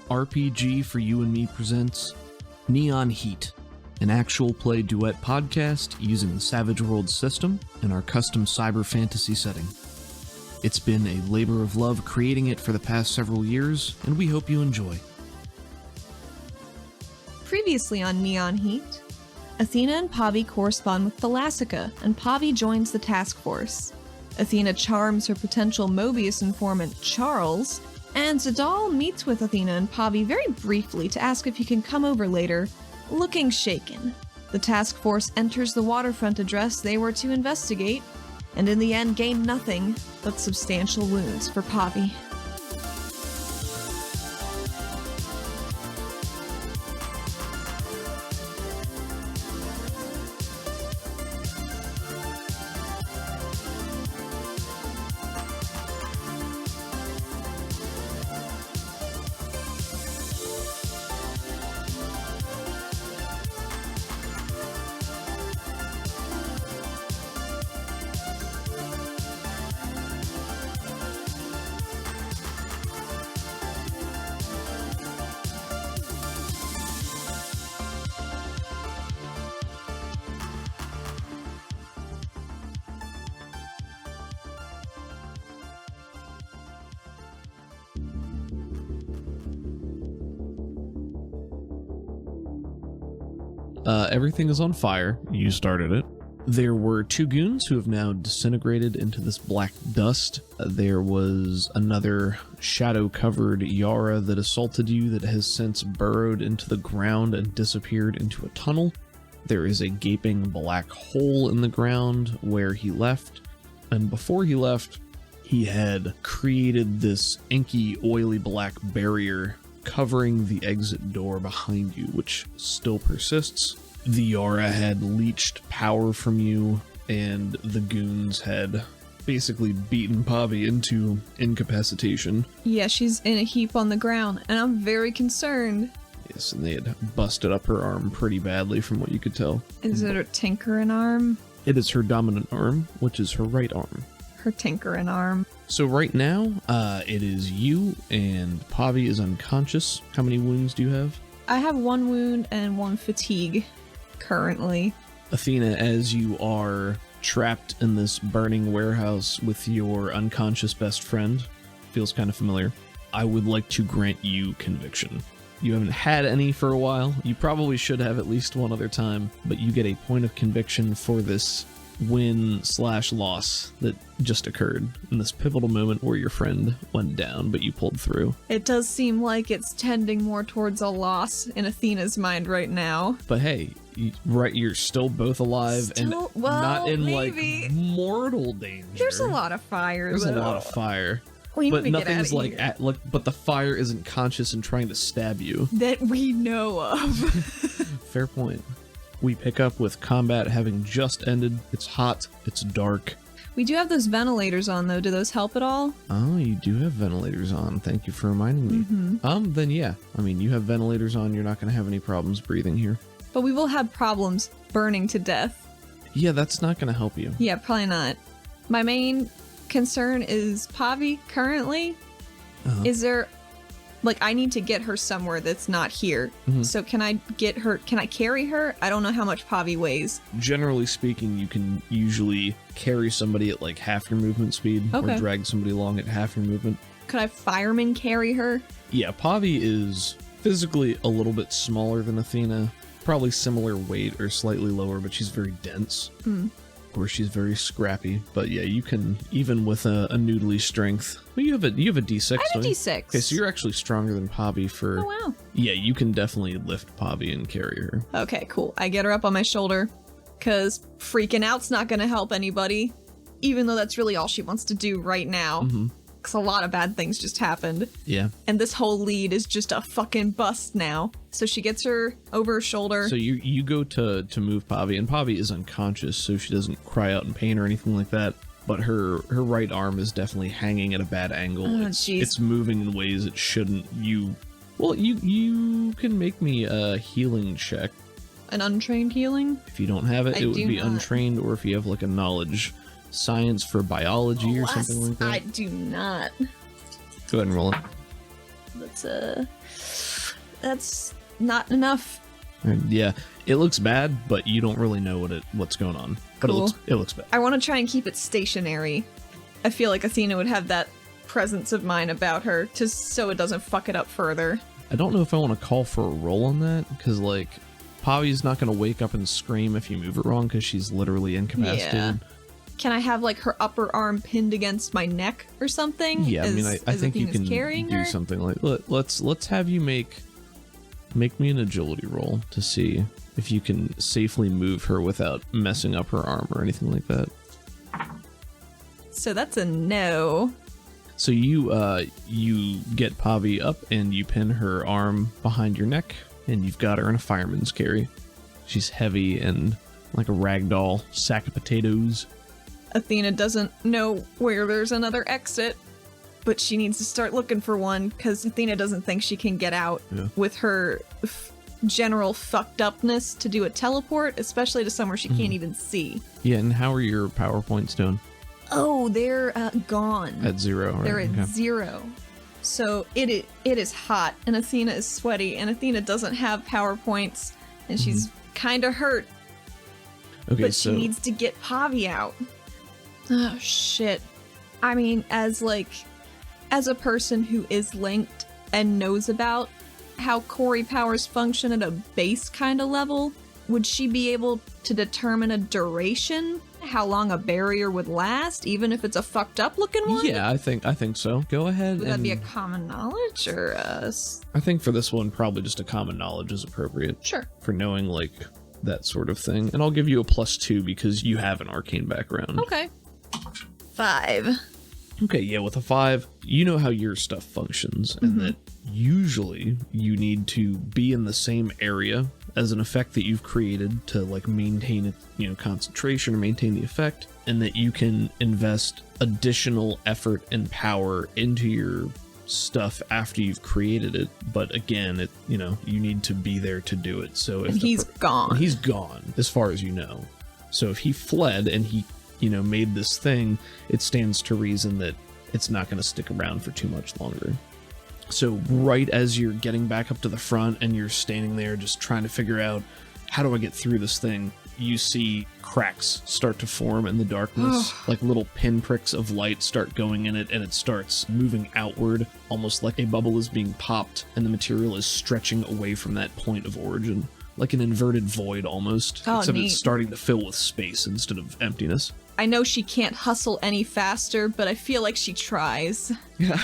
RPG for You and Me presents Neon Heat, an actual play duet podcast using the Savage Worlds system in our custom cyber fantasy setting. It's been a labor of love creating it for the past several years, and we hope you enjoy. Previously on Neon Heat, Athena and Pavi correspond with Thalassica, and Pavi joins the task force. Athena charms her potential Mobius informant, Charles, and Zadal meets with Athena and Pavi very briefly to ask if he can come over later, looking shaken. The task force enters the waterfront address they were to investigate, and in the end gain nothing but substantial wounds for Pavi. Everything is on fire. You started it. There were two goons who have now disintegrated into this black dust. There was another shadow-covered Yara that assaulted you that has since burrowed into the ground and disappeared into a tunnel. There is a gaping black hole in the ground where he left. And before he left, he had created this inky, oily black barrier covering the exit door behind you, which still persists. The Yara had leached power from you, and the goons had basically beaten Pavi into incapacitation. Yeah, she's in a heap on the ground, and I'm very concerned. Yes, and they had busted up her arm pretty badly from what you could tell. Is it her tinkering arm? It is her dominant arm, which is her right arm. Her tinkering arm. So right now, it is you, and Pavi is unconscious. How many wounds do you have? I have one wound and one fatigue, currently. Athena, as you are trapped in this burning warehouse with your unconscious best friend, feels kind of familiar, I would like to grant you conviction. You haven't had any for a while. You probably should have at least one other time, but you get a point of conviction for this win/loss that just occurred in this pivotal moment where your friend went down, but you pulled through. It does seem like it's tending more towards a loss in Athena's mind right now. But hey, you're still both alive and not in maybe. like mortal danger. There's a lot of fire. There's a lot of fire. But nothing's like but the fire isn't conscious and trying to stab you. That we know of. Fair point. We pick up with combat having just ended. It's hot. It's dark. We do have those ventilators on, though. Do those help at all? Oh, you do have ventilators on. Thank you for reminding me. Mm-hmm. Then yeah. I mean, you have ventilators on. You're not going to have any problems breathing here. But we will have problems burning to death. Yeah, that's not going to help you. Yeah, probably not. My main concern is Pavi currently. Is there... Like, I need to get her somewhere that's not here. Mm-hmm. So can I carry her? I don't know how much Pavi weighs. Generally speaking, you can usually carry somebody at like half your movement speed, or drag somebody along at half your movement. Could I fireman carry her? Yeah, Pavi is physically a little bit smaller than Athena. Probably similar weight or slightly lower, but she's very dense. Or she's very scrappy. But yeah, you can, even with a noodly strength. Well, you have a D6. I have a D6. Okay, so you're actually stronger than Pavi for... Oh, wow. Yeah, you can definitely lift Pavi and carry her. Okay, cool. I get her up on my shoulder, because freaking out's not going to help anybody, even though that's really all she wants to do right now. Because a lot of bad things just happened. Yeah. And this whole lead is just a fucking bust now. So she gets her over her shoulder. So you go to move Pavi, and Pavi is unconscious, so she doesn't cry out in pain or anything like that. But her right arm is definitely hanging at a bad angle. Oh, it's moving in ways it shouldn't. You can make me a healing check. An untrained healing? If you don't have it, it would be untrained, or if you have like a knowledge science for biology or something like that. I do not. Go ahead and roll it. That's not enough. Yeah, it looks bad, but you don't really know what's going on. But Cool. it looks bad. I want to try and keep it stationary. I feel like Athena would have that presence of mind about her, just so it doesn't fuck it up further. I don't know if I want to call for a roll on that, because, like, Pavi's not going to wake up and scream if you move it wrong, because she's literally incapacitated. Yeah. Can I have, like, her upper arm pinned against my neck or something? Yeah, I mean, I think you Athena's can carrying do her? something like, let's have you make me an agility roll to see if you can safely move her without messing up her arm or anything like that. So that's a no. So you get Pavi up and you pin her arm behind your neck, and you've got her in a fireman's carry. She's heavy and like a ragdoll sack of potatoes. Athena doesn't know where there's another exit, but she needs to start looking for one, because Athena doesn't think she can get out with her general fucked upness to do a teleport, especially to somewhere she can't even see. Yeah, and how are your PowerPoints doing? Oh, they're gone. At 0, right? They're at Okay. 0. So it is hot, and Athena is sweaty, and Athena doesn't have PowerPoints, and she's kind of hurt, Okay, but so she needs to get Pavi out. Oh, shit. I mean, as a person who is linked and knows about how Corey powers function at a base kind of level, would she be able to determine a duration? How long a barrier would last, even if it's a fucked up looking one? yeah, I think so. Go ahead. Would that and be a common knowledge or I think for this one, probably just a common knowledge is appropriate. Sure. For knowing, like, that sort of thing. And I'll give you a +2 because you have an arcane background. Okay. 5. Okay, yeah, with a 5, you know how your stuff functions, and that usually you need to be in the same area as an effect that you've created to, like, maintain it, concentration or maintain the effect, and that you can invest additional effort and power into your stuff after you've created it. But again, you need to be there to do it. So if He's gone. he's gone, as far as you know. So if he fled and he made this thing, it stands to reason that it's not going to stick around for too much longer. So right as you're getting back up to the front and you're standing there just trying to figure out, how do I get through this thing? You see cracks start to form in the darkness, like little pinpricks of light start going in it, and it starts moving outward, almost like a bubble is being popped, and the material is stretching away from that point of origin, like an inverted void almost, except neat. it's starting to fill with space instead of emptiness. I know she can't hustle any faster, but I feel like she tries. Yeah.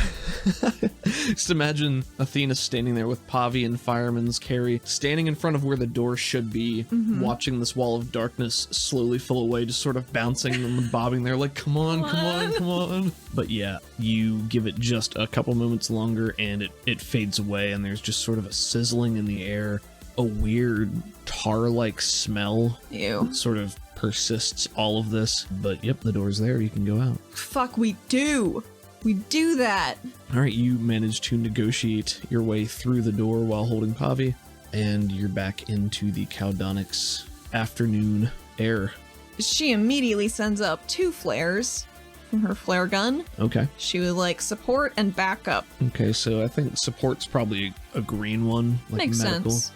Just imagine Athena standing there with Pavi and Fireman's Carry, standing in front of where the door should be, watching this wall of darkness slowly fill away, just sort of bouncing and bobbing there like, come on. But yeah, you give it just a couple moments longer and it fades away, and there's just sort of a sizzling in the air, a weird tar-like smell. Ew. Sort of persists all of this, but yep, the door's there. You can go out. Fuck, we do that. All right, you manage to negotiate your way through the door while holding Pavi, and you're back into the Caldonics afternoon air. She immediately sends up 2 flares from her flare gun. Okay. She would like support and backup. Okay, so I think support's probably a green one, like Makes medical. sense.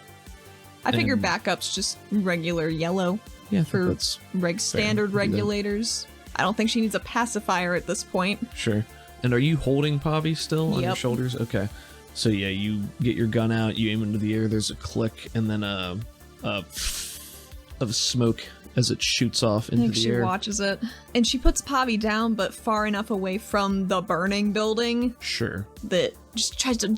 I figure And- backup's just regular yellow Yeah, I think for that's standard Do that. regulators. I don't think she needs a pacifier at this point. sure. And are you holding Pavi still on your Yep. shoulders? Okay. So yeah, you get your gun out, you aim into the air, there's a click, and then a of smoke as it shoots off I into think the she air. watches it. And she puts Pavi down, but far enough away from the burning building Sure. that just tries to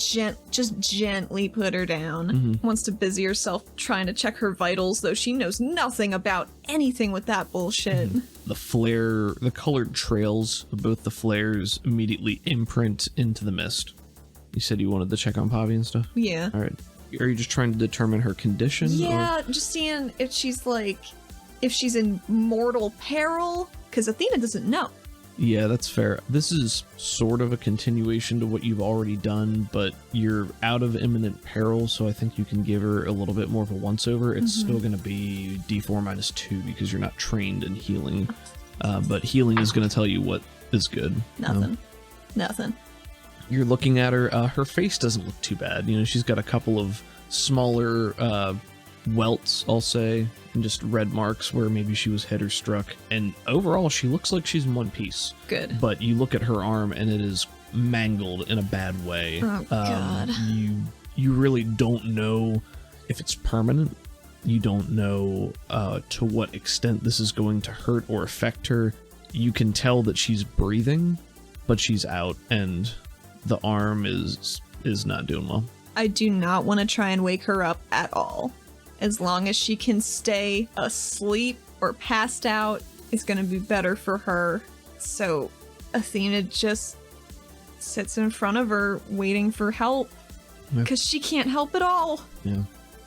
gently put her down. Wants to busy herself trying to check her vitals, though she knows nothing about anything with that bullshit. The colored trails of both the flares immediately imprint into the mist. You said you wanted to check on Pavi and stuff? Yeah. All right. Are you just trying to determine her condition? Yeah, just seeing if she's in mortal peril, because Athena doesn't know. Yeah, that's fair. This is sort of a continuation to what you've already done, but you're out of imminent peril, so I think you can give her a little bit more of a once-over. It's still going to be D4 -2 because you're not trained in healing. But healing is going to tell you what is good. Nothing. You're looking at her. Her face doesn't look too bad. You know, she's got a couple of smaller welts, I'll say, and just red marks where maybe she was hit or struck. And overall, she looks like she's in one piece. Good. But you look at her arm, and it is mangled in a bad way. Oh, God. You really don't know if it's permanent. You don't know to what extent this is going to hurt or affect her. You can tell that she's breathing, but she's out, and the arm is not doing well. I do not want to try and wake her up at all. As long as she can stay asleep or passed out, it's going to be better for her. So Athena just sits in front of her waiting for help because she can't help at all. Yeah.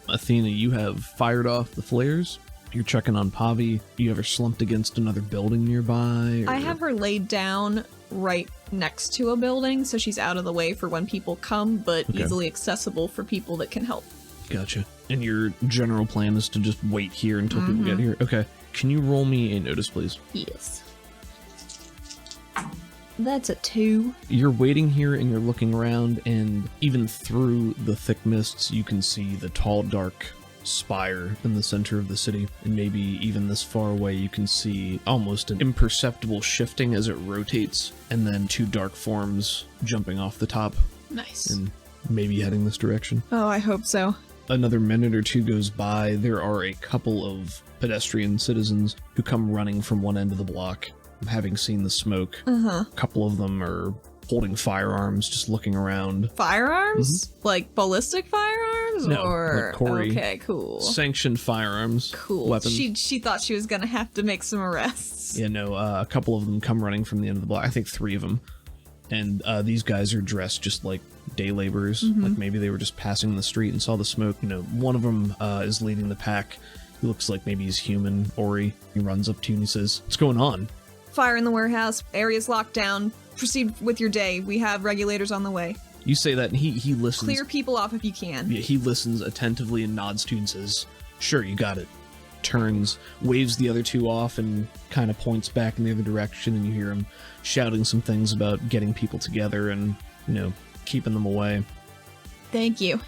Athena, you have fired off the flares. You're checking on Pavi. You ever slumped against another building nearby? I have her laid down right next to a building, so she's out of the way for when people come, but easily accessible for people that can help. Gotcha. And your general plan is to just wait here until people get here? Okay. Can you roll me a notice, please? Yes. That's a 2. You're waiting here and you're looking around, and even through the thick mists, you can see the tall, dark spire in the center of the city. And maybe even this far away, you can see almost an imperceptible shifting as it rotates, and then 2 dark forms jumping off the top. Nice. And maybe heading this direction. Oh, I hope so. Another minute or two goes by. There are a couple of pedestrian citizens who come running from one end of the block, having seen the smoke. A couple of them are holding firearms, just looking around. Firearms? Like ballistic firearms? No, or like Corey. Okay, cool. Sanctioned firearms. Cool. Weapons. She thought she was gonna have to make some arrests. Yeah, no, a couple of them come running from the end of the block. I think 3 of them. And these guys are dressed just like day laborers. Like maybe they were just passing the street and saw the smoke. You know, one of them is leading the pack. He looks like maybe he's human. Ori. He runs up to you and he says, "What's going on?" Fire in the warehouse. Area's locked down. Proceed with your day. We have regulators on the way. You say that, and he listens. Clear people off if you can. Yeah, he listens attentively and nods to you and says, "Sure, you got it." Turns, waves the other 2 off, and kind of points back in the other direction, and you hear him shouting some things about getting people together and, you know, keeping them away. Thank you.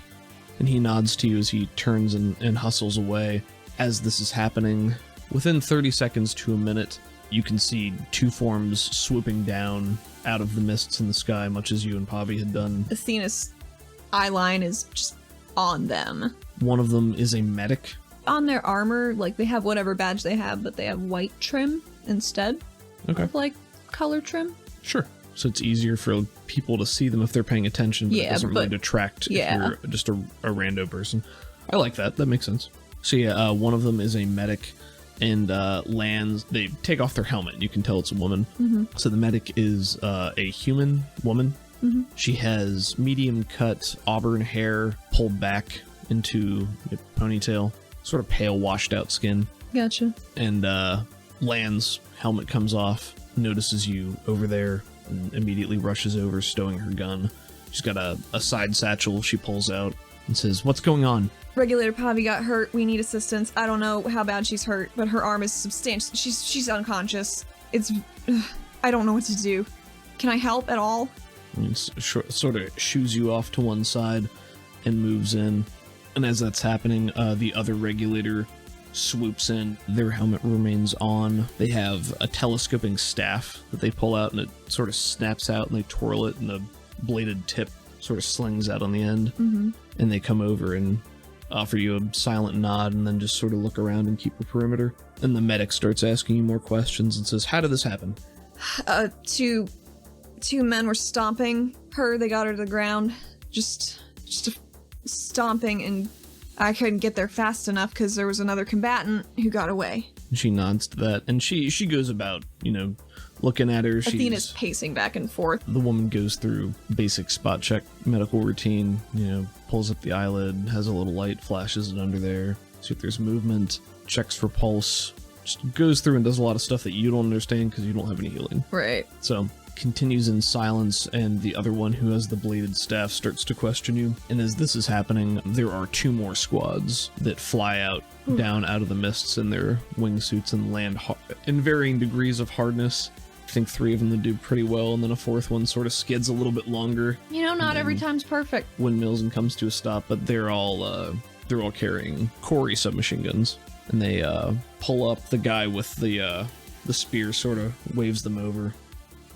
And he nods to you as he turns and hustles away. As this is happening, within 30 seconds to a minute, you can see 2 forms swooping down out of the mists in the sky, much as you and Pavi had done. Athena's eye line is just on them. One of them is a medic. On their armor, like, they have whatever badge they have, but they have white trim instead of, like, color trim. Sure. So it's easier for people to see them if they're paying attention, but it doesn't really detract if you're just a rando person. I like that. That makes sense. So yeah, one of them is a medic, and lands. They take off their helmet. You can tell it's a woman. So the medic is a human woman. She has medium cut auburn hair pulled back into a ponytail, sort of pale washed out skin. Gotcha. And Land's helmet comes off, notices you over there, and immediately rushes over, stowing her gun. She's got a side satchel she pulls out and says, "What's going on?" Regulator Pavi got hurt. We need assistance. I don't know how bad she's hurt, but her arm is substantial. She's unconscious. I don't know what to do. Can I help at all? And sort of shoos you off to one side and moves in. And as that's happening, the other regulator swoops in. Their helmet remains on. They have a telescoping staff that they pull out, and it sort of snaps out, and they twirl it, and the bladed tip sort of slings out on the end. And they come over and offer you a silent nod, and then just sort of look around and keep the perimeter. And the medic starts asking you more questions and says, "How did this happen?" Two men were stomping her. They got her to the ground. Just stomping, and I couldn't get there fast enough because there was another combatant who got away. She nods to that, and she goes about, looking at her. Athena's pacing back and forth. The woman goes through basic spot check medical routine, pulls up the eyelid, has a little light, flashes it under there, see if there's movement, checks for pulse, just goes through and does a lot of stuff that you don't understand because you don't have any healing. Right. So continues in silence, and the other one who has the bladed staff starts to question you. And as this is happening, there are 2 more squads that fly out down out of the mists in their wingsuits and land in varying degrees of hardness. I think 3 of them that do pretty well, and then a 4th one sort of skids a little bit longer. You know, not every time's perfect. Windmills and comes to a stop, but they're all carrying Corey submachine guns, and they pull up. The guy with the spear sort of waves them over.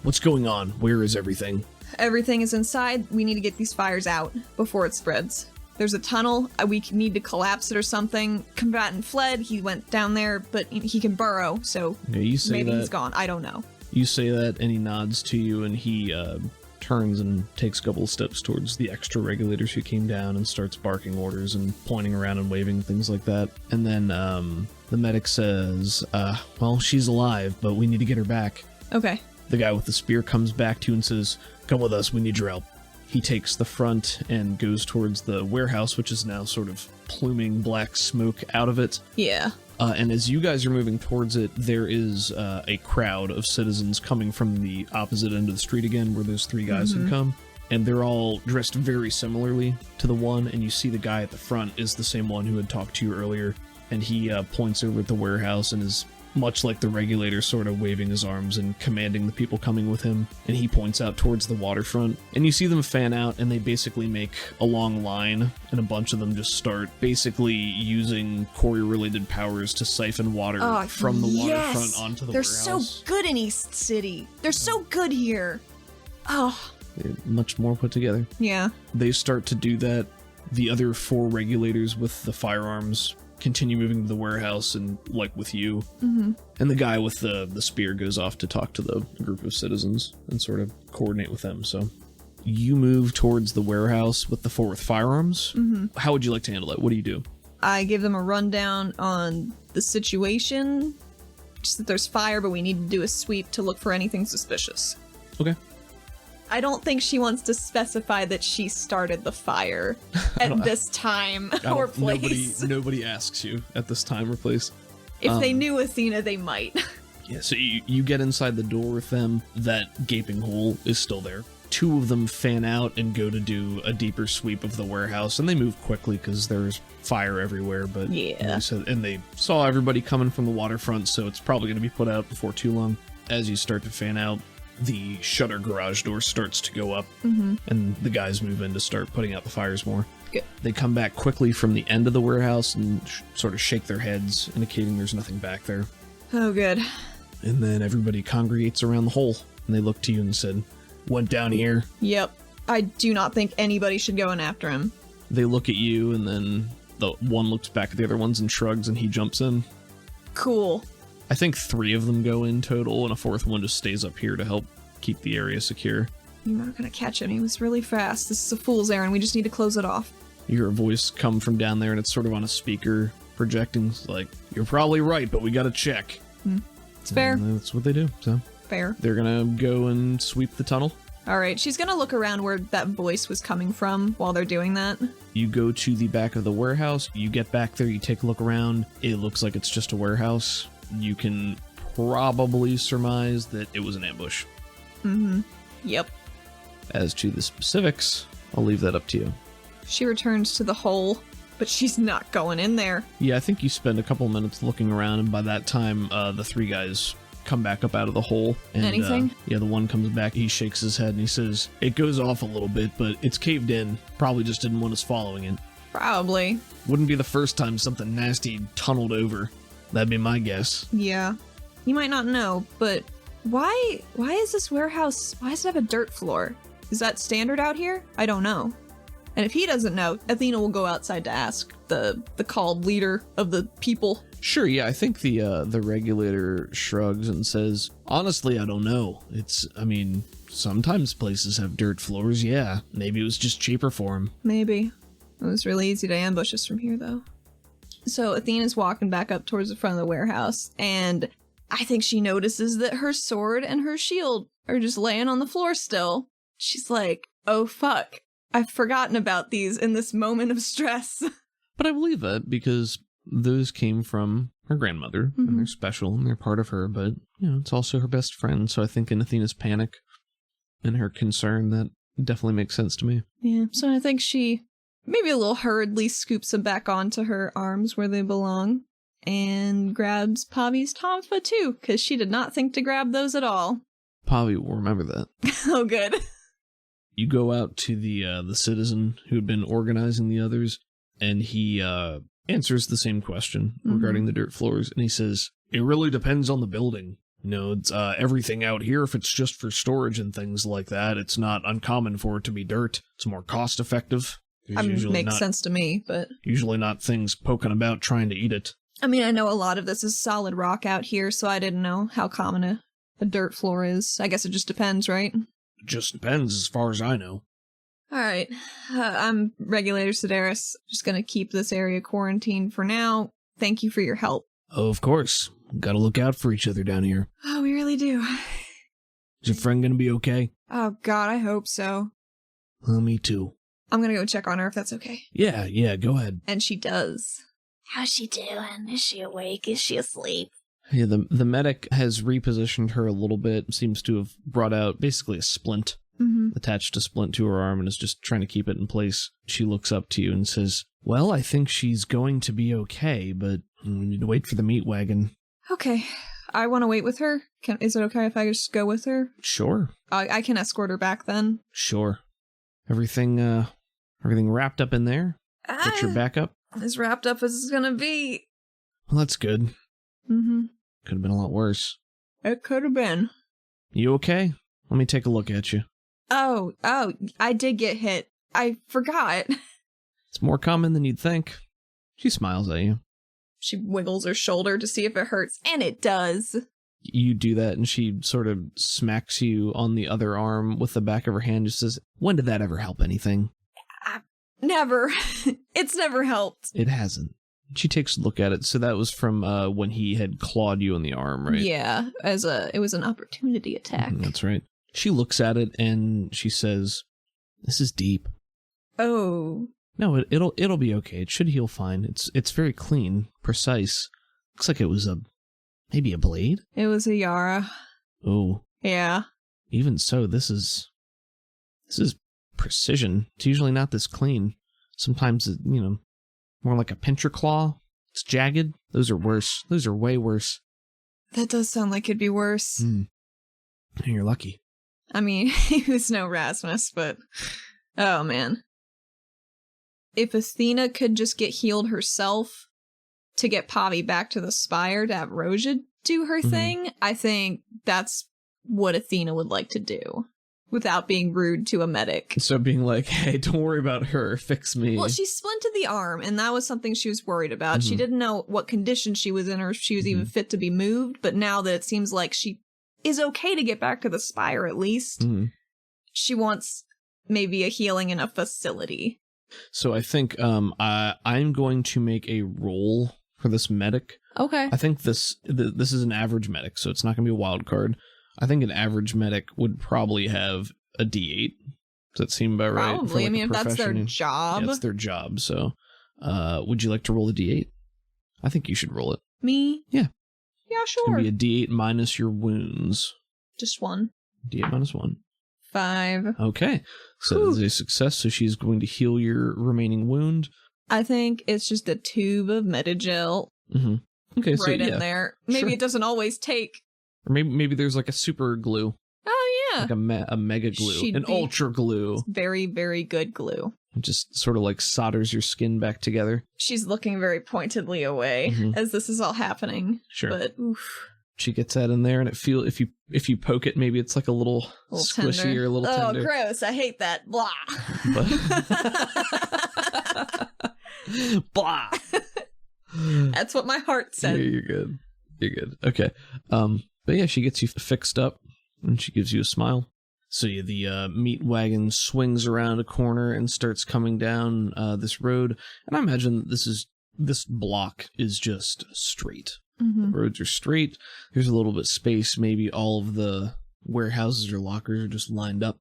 What's going on? Where is everything? Everything is inside. We need to get these fires out before it spreads. There's a tunnel. We need to collapse it or something. Combatant fled. He went down there, but he can burrow, so you say maybe that. He's gone. I don't know. You say that, and he nods to you, and he turns and takes a couple of steps towards the extra regulators who came down and starts barking orders and pointing around and waving, things like that. And then the medic says, well, she's alive, but we need to get her back. Okay. The guy with the spear comes back to you and says, come with us, we need your help. He takes the front and goes towards the warehouse, which is now sort of pluming black smoke out of it. Yeah. And as you guys are moving towards it, there is a crowd of citizens coming from the opposite end of the street again, where those 3 guys had come. And they're all dressed very similarly to the one, and you see the guy at the front is the same one who had talked to you earlier. And he points over at the warehouse and is much like the regulator, sort of waving his arms and commanding the people coming with him. And he points out towards the waterfront. And you see them fan out, and they basically make a long line, and a bunch of them just start basically using Corey-related powers to siphon water from the waterfront onto the warehouse. They're so good in East City. They're so good here. Oh. They're much more put together. Yeah. They start to do that. The other 4 regulators with the firearms continue moving to the warehouse and, like, with you. And the guy with the spear goes off to talk to the group of citizens and sort of coordinate with them. So you move towards the warehouse with the 4 with firearms. How would you like to handle it? What do you do? I give them a rundown on the situation. Just that there's fire, but we need to do a sweep to look for anything suspicious. Okay. I don't think she wants to specify that she started the fire at this time or place. Nobody asks you at this time or place. If they knew Athena, they might. Yeah, so you get inside the door with them. That gaping hole is still there. 2 of them fan out and go to do a deeper sweep of the warehouse, and they move quickly because there's fire everywhere. But yeah, and they saw everybody coming from the waterfront, so it's probably going to be put out before too long. As you start to fan out, the shutter garage door starts to go up, and the guys move in to start putting out the fires more. Good. They come back quickly from the end of the warehouse and sort of shake their heads, indicating there's nothing back there. Oh, good. And then everybody congregates around the hole, and they look to you and said, went down here. Yep. I do not think anybody should go in after him. They look at you, and then the one looks back at the other ones and shrugs, and he jumps in. Cool. I think 3 of them go in total, and a 4th one just stays up here to help keep the area secure. You're not gonna catch him. He was really fast. This is a fool's errand. We just need to close it off. You hear a voice come from down there, and it's sort of on a speaker projecting. It's like, you're probably right, but we gotta check. It's fair. And that's what they do, so. Fair. They're gonna go and sweep the tunnel. Alright, she's gonna look around where that voice was coming from while they're doing that. You go to the back of the warehouse. You get back there, you take a look around. It looks like it's just a warehouse. You can probably surmise that it was an ambush. Yep. As to the specifics, I'll leave that up to you. She returns to the hole, but she's not going in there. Yeah, I think you spend a couple minutes looking around, and by that time, the 3 guys come back up out of the hole. And, anything? Yeah, the one comes back, he shakes his head, and he says, it goes off a little bit, but it's caved in. Probably just didn't want us following it. Probably. Wouldn't be the first time something nasty tunneled over. That'd be my guess. Yeah. You might not know, but why is this warehouse, why does it have a dirt floor? Is that standard out here? I don't know. And if he doesn't know, Athena will go outside to ask the called leader of the people. Sure, yeah, I think the regulator shrugs and says, honestly, I don't know. Sometimes places have dirt floors, yeah. Maybe it was just cheaper for him. Maybe. It was really easy to ambush us from here, though. So Athena's walking back up towards the front of the warehouse, and I think she notices that her sword and her shield are just laying on the floor still. She's like, oh fuck, I've forgotten about these in this moment of stress. But I believe that, because those came from her grandmother, and they're special, and they're part of her, but, it's also her best friend, so I think in Athena's panic and her concern, that definitely makes sense to me. Yeah, so I think she maybe a little hurriedly scoops them back onto her arms where they belong, and grabs Pavi's tonfa too, because she did not think to grab those at all. Pavi will remember that. Oh, good. You go out to the citizen who had been organizing the others, and he answers the same question regarding the dirt floors, and he says, "It really depends on the building. You know, it's everything out here, if it's just for storage and things like that, it's not uncommon for it to be dirt. It's more cost-effective. I mean, makes sense to me, but... Usually not things poking about trying to eat it. I mean, I know a lot of this is solid rock out here, so I didn't know how common a dirt floor is. I guess it just depends, right? It just depends, as far as I know." Alright, I'm Regulator Sedaris. Just gonna keep this area quarantined for now. Thank you for your help. Oh, of course. Gotta look out for each other down here. Oh, we really do. Is your friend gonna be okay? Oh god, I hope so. Me too. I'm gonna go check on her if that's okay. Yeah, go ahead. And she does. How's she doing? Is she awake? Is she asleep? Yeah, the medic has repositioned her a little bit, seems to have brought out basically a splint, attached a splint to her arm, and is just trying to keep it in place. She looks up to you and says, "Well, I think she's going to be okay, but we need to wait for the meat wagon." Okay. I want to wait with her. Is it okay if I just go with her? Sure. I can escort her back then. Sure. Everything wrapped up in there? Got your backup? As wrapped up as it's gonna be. Well, that's good. Mm-hmm. Could have been a lot worse. It could have been. You okay? Let me take a look at you. Oh, I did get hit. I forgot. It's more common than you'd think. She smiles at you. She wiggles her shoulder to see if it hurts, and it does. You do that, and she sort of smacks you on the other arm with the back of her hand, just says, "When did that ever help anything?" Never. It's never helped. It hasn't. She takes a look at it. So that was from when he had clawed you in the arm, right? Yeah, it was an opportunity attack. That's right. She looks at it, and she says, "This is deep." Oh. No, it'll be okay. It should heal fine. It's very clean, precise. Looks like it was maybe a blade? It was a Yara. Oh. Yeah. Even so, this is precision. It's usually not this clean. Sometimes, more like a pincher claw. It's jagged. Those are worse. Those are way worse. That does sound like it'd be worse. You're lucky. I mean, he was no Rasmus, but... Oh, man. If Athena could just get healed herself to get Pavi back to the Spire to have Roja do her thing, I think that's what Athena would like to do. Without being rude to a medic. So being like, "Hey, don't worry about her, fix me." Well, she splinted the arm, and that was something she was worried about. She didn't know what condition she was in or if she was even fit to be moved, but now that it seems like she is okay to get back to the Spire at least, she wants maybe a healing in a facility. So I think I'm going to make a roll for this medic. Okay. I think this is an average medic, so it's not going to be a wild card. I think an average medic would probably have a D8. Does that seem about right? Probably. I mean, if that's their job. Yeah, it's their job. So, would you like to roll a D8? I think you should roll it. Me? Yeah. Yeah, sure. It's going to be a D8 minus your wounds. Just one. D8 minus 1. 5. Okay. So that is a success. So she's going to heal your remaining wound. I think it's just a tube of Medigel. Okay, so right in there. Maybe it doesn't always take. Or maybe there's like a super glue. Oh, yeah. Like a mega glue. An ultra glue. Very, very good glue. It just sort of like solders your skin back together. She's looking very pointedly away as this is all happening. Sure. But, oof. She gets that in there, and it feels if you poke it, maybe it's like a little squishy tender. or a little tender. Oh, gross! I hate that. Blah. Blah. That's what my heart said. Yeah, you're good. You're good. Okay. But yeah, she gets you fixed up, and she gives you a smile. So yeah, the meat wagon swings around a corner and starts coming down this road, and I imagine this block is just straight. The roads are straight. There's a little bit of space. Maybe all of the warehouses or lockers are just lined up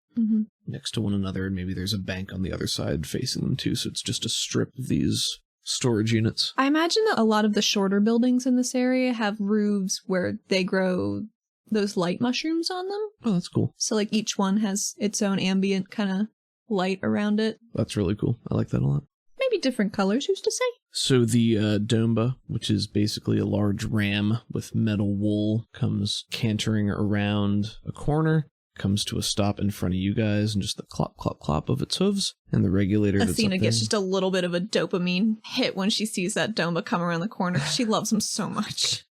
next to one another, and maybe there's a bank on the other side facing them too. So it's just a strip of these storage units. I imagine that a lot of the shorter buildings in this area have roofs where they grow those light mushrooms on them. Oh, that's cool. So like each one has its own ambient kind of light around it. That's really cool. I like that a lot. Maybe different colors, who's to say? So the Domba, which is basically a large ram with metal wool, comes cantering around a corner, comes to a stop in front of you guys, and just the clop, clop, clop of its hooves, and the regulator that's Athena up gets there. just a little bit of a dopamine hit when she sees that Domba come around the corner. She loves him so much.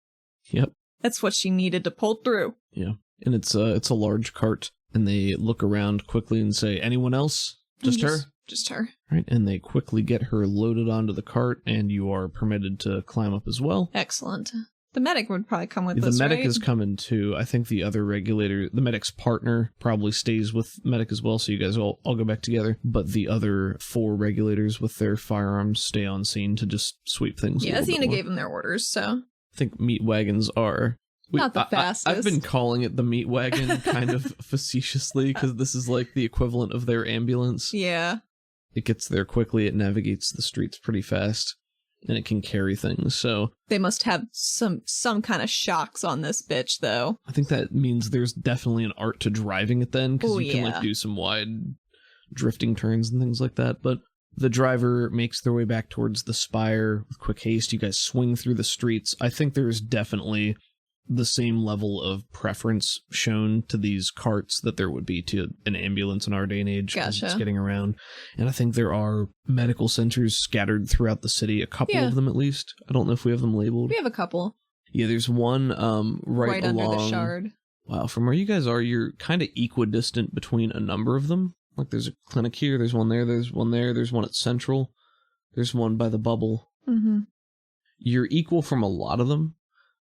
Yep. That's what she needed to pull through. Yeah. And it's a large cart, and they look around quickly and say, anyone else? Just her? Just her. Right, and they quickly get her loaded onto the cart, and you are permitted to climb up as well. Excellent. The medic would probably come with The us, medic right? is coming too. I think the other regulator, the medic's partner, probably stays with medic as well, so you guys all go back together. But the other 4 regulators with their firearms stay on scene to just sweep things. Yeah, Athena gave them their orders, so... I think meat wagons are... Not the fastest. I've been calling it the meat wagon kind of facetiously, because this is like the equivalent of their ambulance. Yeah. It gets there quickly, it navigates the streets pretty fast, and it can carry things, so... They must have some kind of shocks on this bitch, though. I think that means there's definitely an art to driving it then, because you can like do some wide drifting turns and things like that, but the driver makes their way back towards the spire with quick haste. You guys swing through the streets. I think there's definitely the same level of preference shown to these carts that there would be to an ambulance in our day and age. Gotcha. It's getting around. And I think there are medical centers scattered throughout the city, a couple of them at least. I don't know if we have them labeled. We have a couple. Yeah, there's one right along... under the shard. Wow, from where you guys are, you're kind of equidistant between a number of them. Like, there's a clinic here, there's one there, there's one there, there's one at Central, there's one by the bubble. Mm-hmm. You're equal from a lot of them,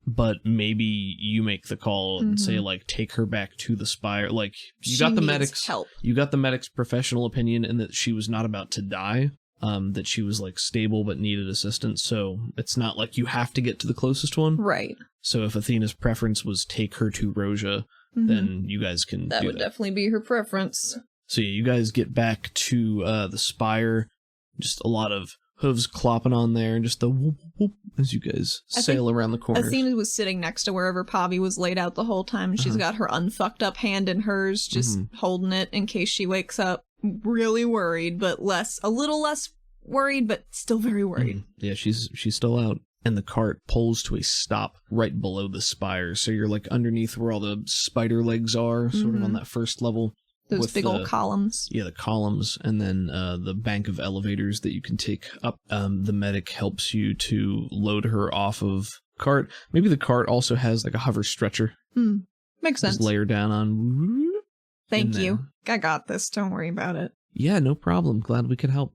but maybe you make the call and say, like, take her back to the spire. Like, you got the medic's help. You got the medic's professional opinion in that she was not about to die, that she was, like, stable but needed assistance, so it's not like you have to get to the closest one. Right. So if Athena's preference was take her to Roja, then you guys can do that. That would definitely be her preference. So yeah, you guys get back to the spire, just a lot of hooves clopping on there, and just the whoop whoop as you guys sail around the corner. Athena was sitting next to wherever Pavi was laid out the whole time, and she's got her unfucked up hand in hers, just holding it in case she wakes up really worried, but a little less worried, but still very worried. Yeah, she's still out. And the cart pulls to a stop right below the spire, so you're like underneath where all the spider legs are, sort of on that first level. Those big old columns. Yeah, the columns, and then the bank of elevators that you can take up. The medic helps you to load her off of cart. Maybe the cart also has like a hover stretcher. Makes sense. Just lay her down on. Thank you. I got this. Don't worry about it. Yeah, no problem. Glad we could help.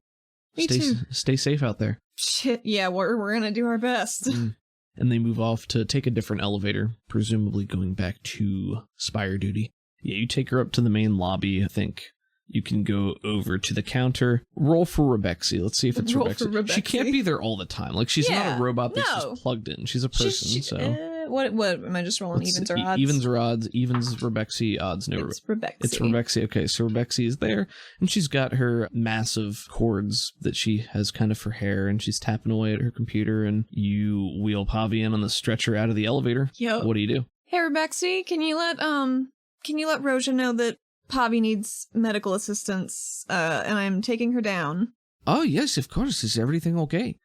Me too. Stay safe out there. Shit, yeah, we're gonna do our best. And they move off to take a different elevator, presumably going back to Spire duty. Yeah, you take her up to the main lobby, I think. You can go over to the counter. Roll for Rebexy. Let's see if it's Rebexy. She can't be there all the time. Like, she's not a robot that's just plugged in. She's a person, so... What am I just rolling? Evens or odds? Evens or odds. Evens is Rebexy, odds no. It's Rebexy. It's Rebexy. Okay, so Rebexy is there, and she's got her massive cords that she has kind of for hair, and she's tapping away at her computer, and you wheel Pavi in on the stretcher out of the elevator. Yo. What do you do? Hey, Rebexy, can you let Roja know that Pavi needs medical assistance, and I'm taking her down? Oh, yes, of course. Is everything okay?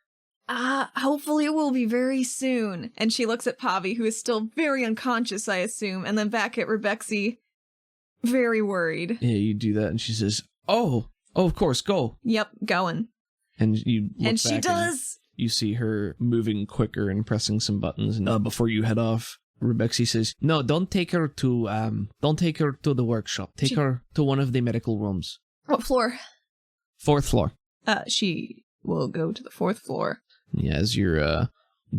Hopefully it will be very soon. And she looks at Pavi, who is still very unconscious, I assume, and then back at Rebexy, very worried. Yeah, you do that, and she says, oh, of course, go. Yep, going. And you look and back she does. And you see her moving quicker and pressing some buttons. And before you head off, Rebexy says, no, don't take her to the workshop. Take her to one of the medical rooms. What floor? 4th floor. She will go to the 4th floor. Yeah, as you're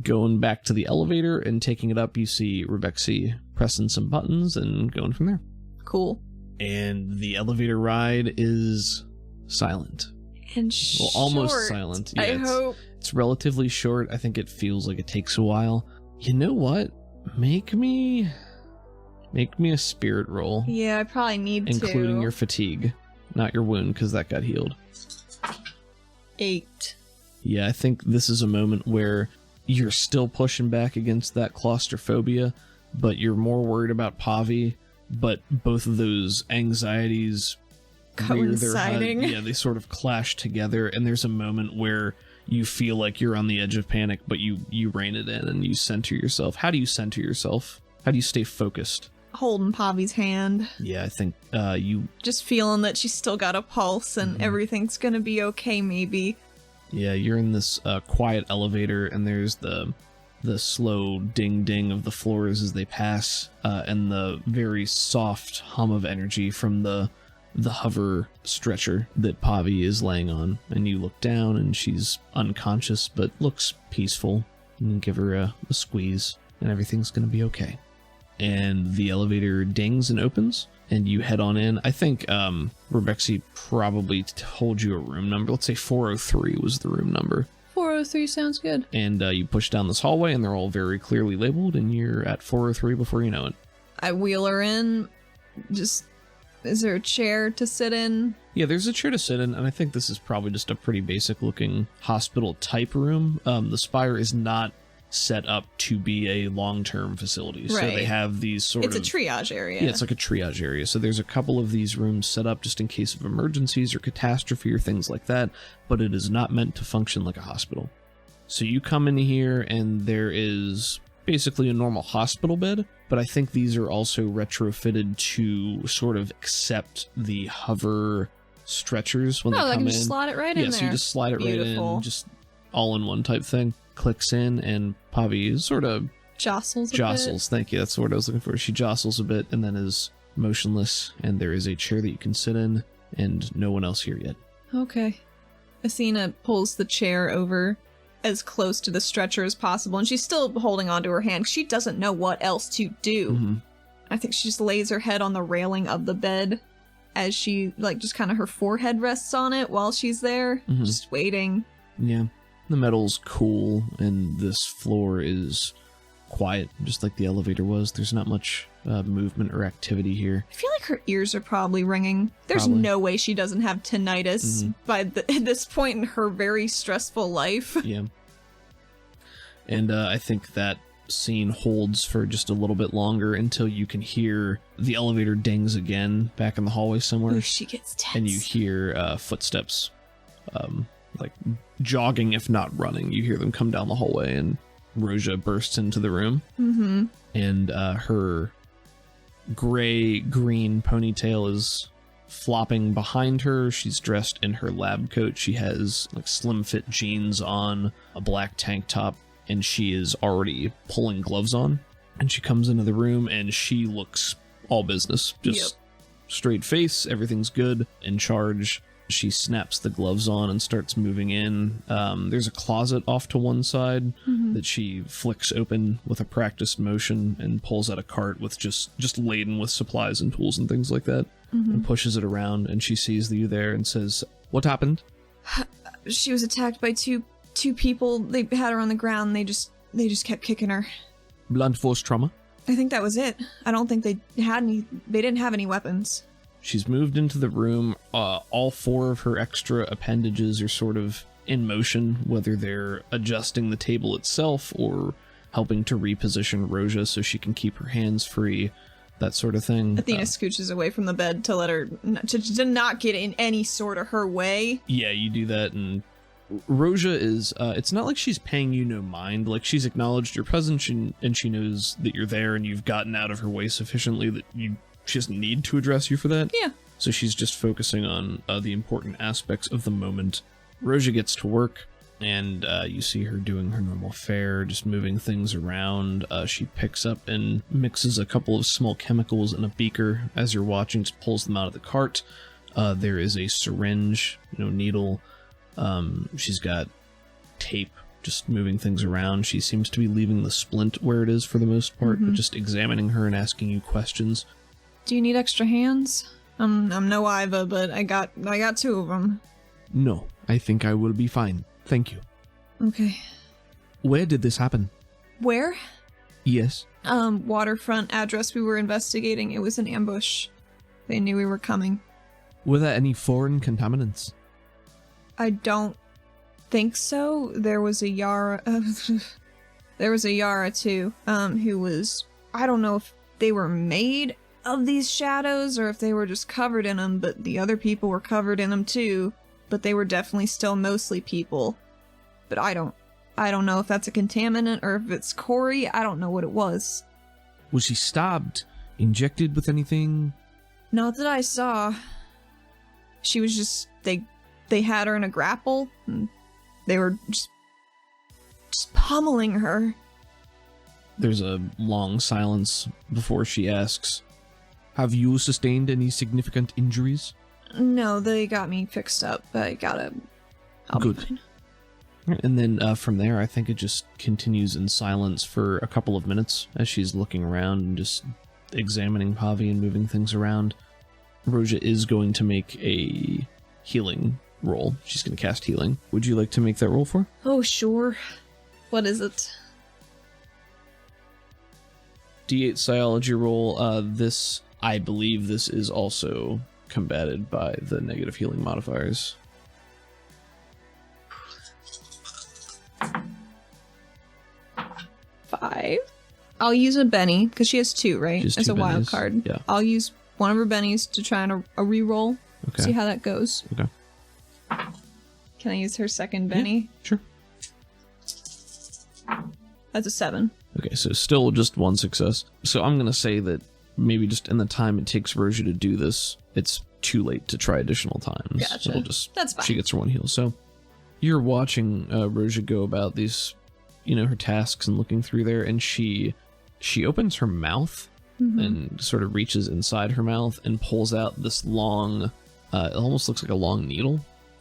going back to the elevator and taking it up, you see Rebexy pressing some buttons and going from there. Cool. And the elevator ride is silent. And almost silent. Yeah, I hope. It's relatively short. I think it feels like it takes a while. You know what? Make me a spirit roll. Yeah, I probably need to. Including your fatigue. Not your wound, because that got healed. 8. Yeah, I think this is a moment where you're still pushing back against that claustrophobia, but you're more worried about Pavi, but both of those anxieties coinciding. rear their head. Yeah, they sort of clash together, and there's a moment where you feel like you're on the edge of panic, but you rein it in and you center yourself. How do you center yourself? How do you stay focused? Holding Pavi's hand. Yeah, I think you... Just feeling that she's still got a pulse and everything's gonna be okay, maybe. Yeah, you're in this quiet elevator, and there's the slow ding-ding of the floors as they pass, and the very soft hum of energy from the hover stretcher that Pavi is laying on. And you look down, and she's unconscious, but looks peaceful. And you give her a squeeze, and everything's gonna be okay. And the elevator dings and opens, and you head on in. I think Rebexy probably told you a room number. Let's say 403 was the room number. 403 sounds good. And you push down this hallway, and they're all very clearly labeled, and you're at 403 before you know it. I wheel her in. Just, is there a chair to sit in? Yeah, there's a chair to sit in, and I think this is probably just a pretty basic-looking hospital-type room. The Spire is not set up to be a long-term facility. So they have these It's a triage area. Yeah, it's like a triage area. So there's a couple of these rooms set up just in case of emergencies or catastrophe or things like that, but it is not meant to function like a hospital. So you come in here and there is basically a normal hospital bed, but I think these are also retrofitted to sort of accept the hover stretchers when they come in. Oh, they can just slide it right in there. Yeah, so you just slide it right in, just all in one type thing. Clicks in, and Pavi sort of jostles. Thank you. That's the word I was looking for. She jostles a bit and then is motionless, and there is a chair that you can sit in, and no one else here yet. Okay. Athena pulls the chair over as close to the stretcher as possible, and she's still holding onto her hand. She doesn't know what else to do. I think she just lays her head on the railing of the bed as she, like, just kind of her forehead rests on it while she's there, just waiting. Yeah. The metal's cool, and this floor is quiet, just like the elevator was. There's not much movement or activity here. I feel like her ears are probably ringing. There's no way she doesn't have tinnitus at this point in her very stressful life. Yeah. And I think that scene holds for just a little bit longer until you can hear the elevator dings again back in the hallway somewhere. Ooh, she gets tense. And you hear footsteps, like jogging, if not running. You hear them come down the hallway, and Roja bursts into the room. And her gray-green ponytail is flopping behind her. She's dressed in her lab coat. She has like slim fit jeans on, a black tank top, and she is already pulling gloves on. And she comes into the room, and she looks all business. Just straight face, everything's good, in charge. She snaps the gloves on and starts moving in. There's a closet off to one side that she flicks open with a practiced motion and pulls out a cart with just laden with supplies and tools and things like that, and pushes it around, and she sees you there and says, "What happened?" She was attacked by two people. They had her on the ground. They just kept kicking her. Blunt force trauma? I think that was it. I don't think they didn't have any weapons. She's moved into the room. All four of her extra appendages are sort of in motion, whether they're adjusting the table itself or helping to reposition Roja so she can keep her hands free, that sort of thing. Athena scooches away from the bed to let her to not get in any sort of her way. Yeah, you do that, and Roja is, it's not like she's paying you no mind. Like, she's acknowledged your presence, and she knows that you're there, and you've gotten out of her way sufficiently that she doesn't need to address you for that. Yeah. So she's just focusing on the important aspects of the moment. Roja gets to work, and you see her doing her normal fare, just moving things around. She picks up and mixes a couple of small chemicals in a beaker. As you're watching, just pulls them out of the cart. There is a syringe, needle. She's got tape, just moving things around. She seems to be leaving the splint where it is for the most part, but just examining her and asking you questions. Do you need extra hands? I'm no Iva, but I got two of them. No, I think I will be fine. Thank you. Okay. Where did this happen? Where? Yes. Waterfront address we were investigating. It was an ambush. They knew we were coming. Were there any foreign contaminants? I don't think so. There was a Yara. There was a Yara too. Who was, I don't know if they were made of these shadows or if they were just covered in them, but the other people were covered in them too. But they were definitely still mostly people. but I don't know if that's a contaminant or if it's Corey. I don't know what it was. Was she stabbed? Injected with anything? Not that I saw. She was just, they had her in a grapple, and they were just pummeling her. There's a long silence before she asks, have you sustained any significant injuries? No, they got me fixed up. I'll Good. be fine. And then from there, I think it just continues in silence for a couple of minutes as she's looking around and just examining Pavi and moving things around. Roja is going to make a healing roll. She's going to cast healing. Would you like to make that roll for her? Oh, sure. What is it? D8 Psiology roll. I believe this is also combated by the negative healing modifiers. Five. I'll use a Benny, because she has 2, right? She has As 2 a wild bennies. card. Yeah. I'll use one of her bennies to try on a reroll. Okay. See how that goes. Okay. Can I use her second Benny? Sure. That's a 7. Okay, so still just 1 success. So I'm going to say that maybe just in the time it takes Roja to do this, it's too late to try additional times. Gotcha. It'll just, That's fine. She gets her 1 heal. So you're watching Roja go about these, her tasks and looking through there, and she opens her mouth and sort of reaches inside her mouth and pulls out this long, it almost looks like a long needle.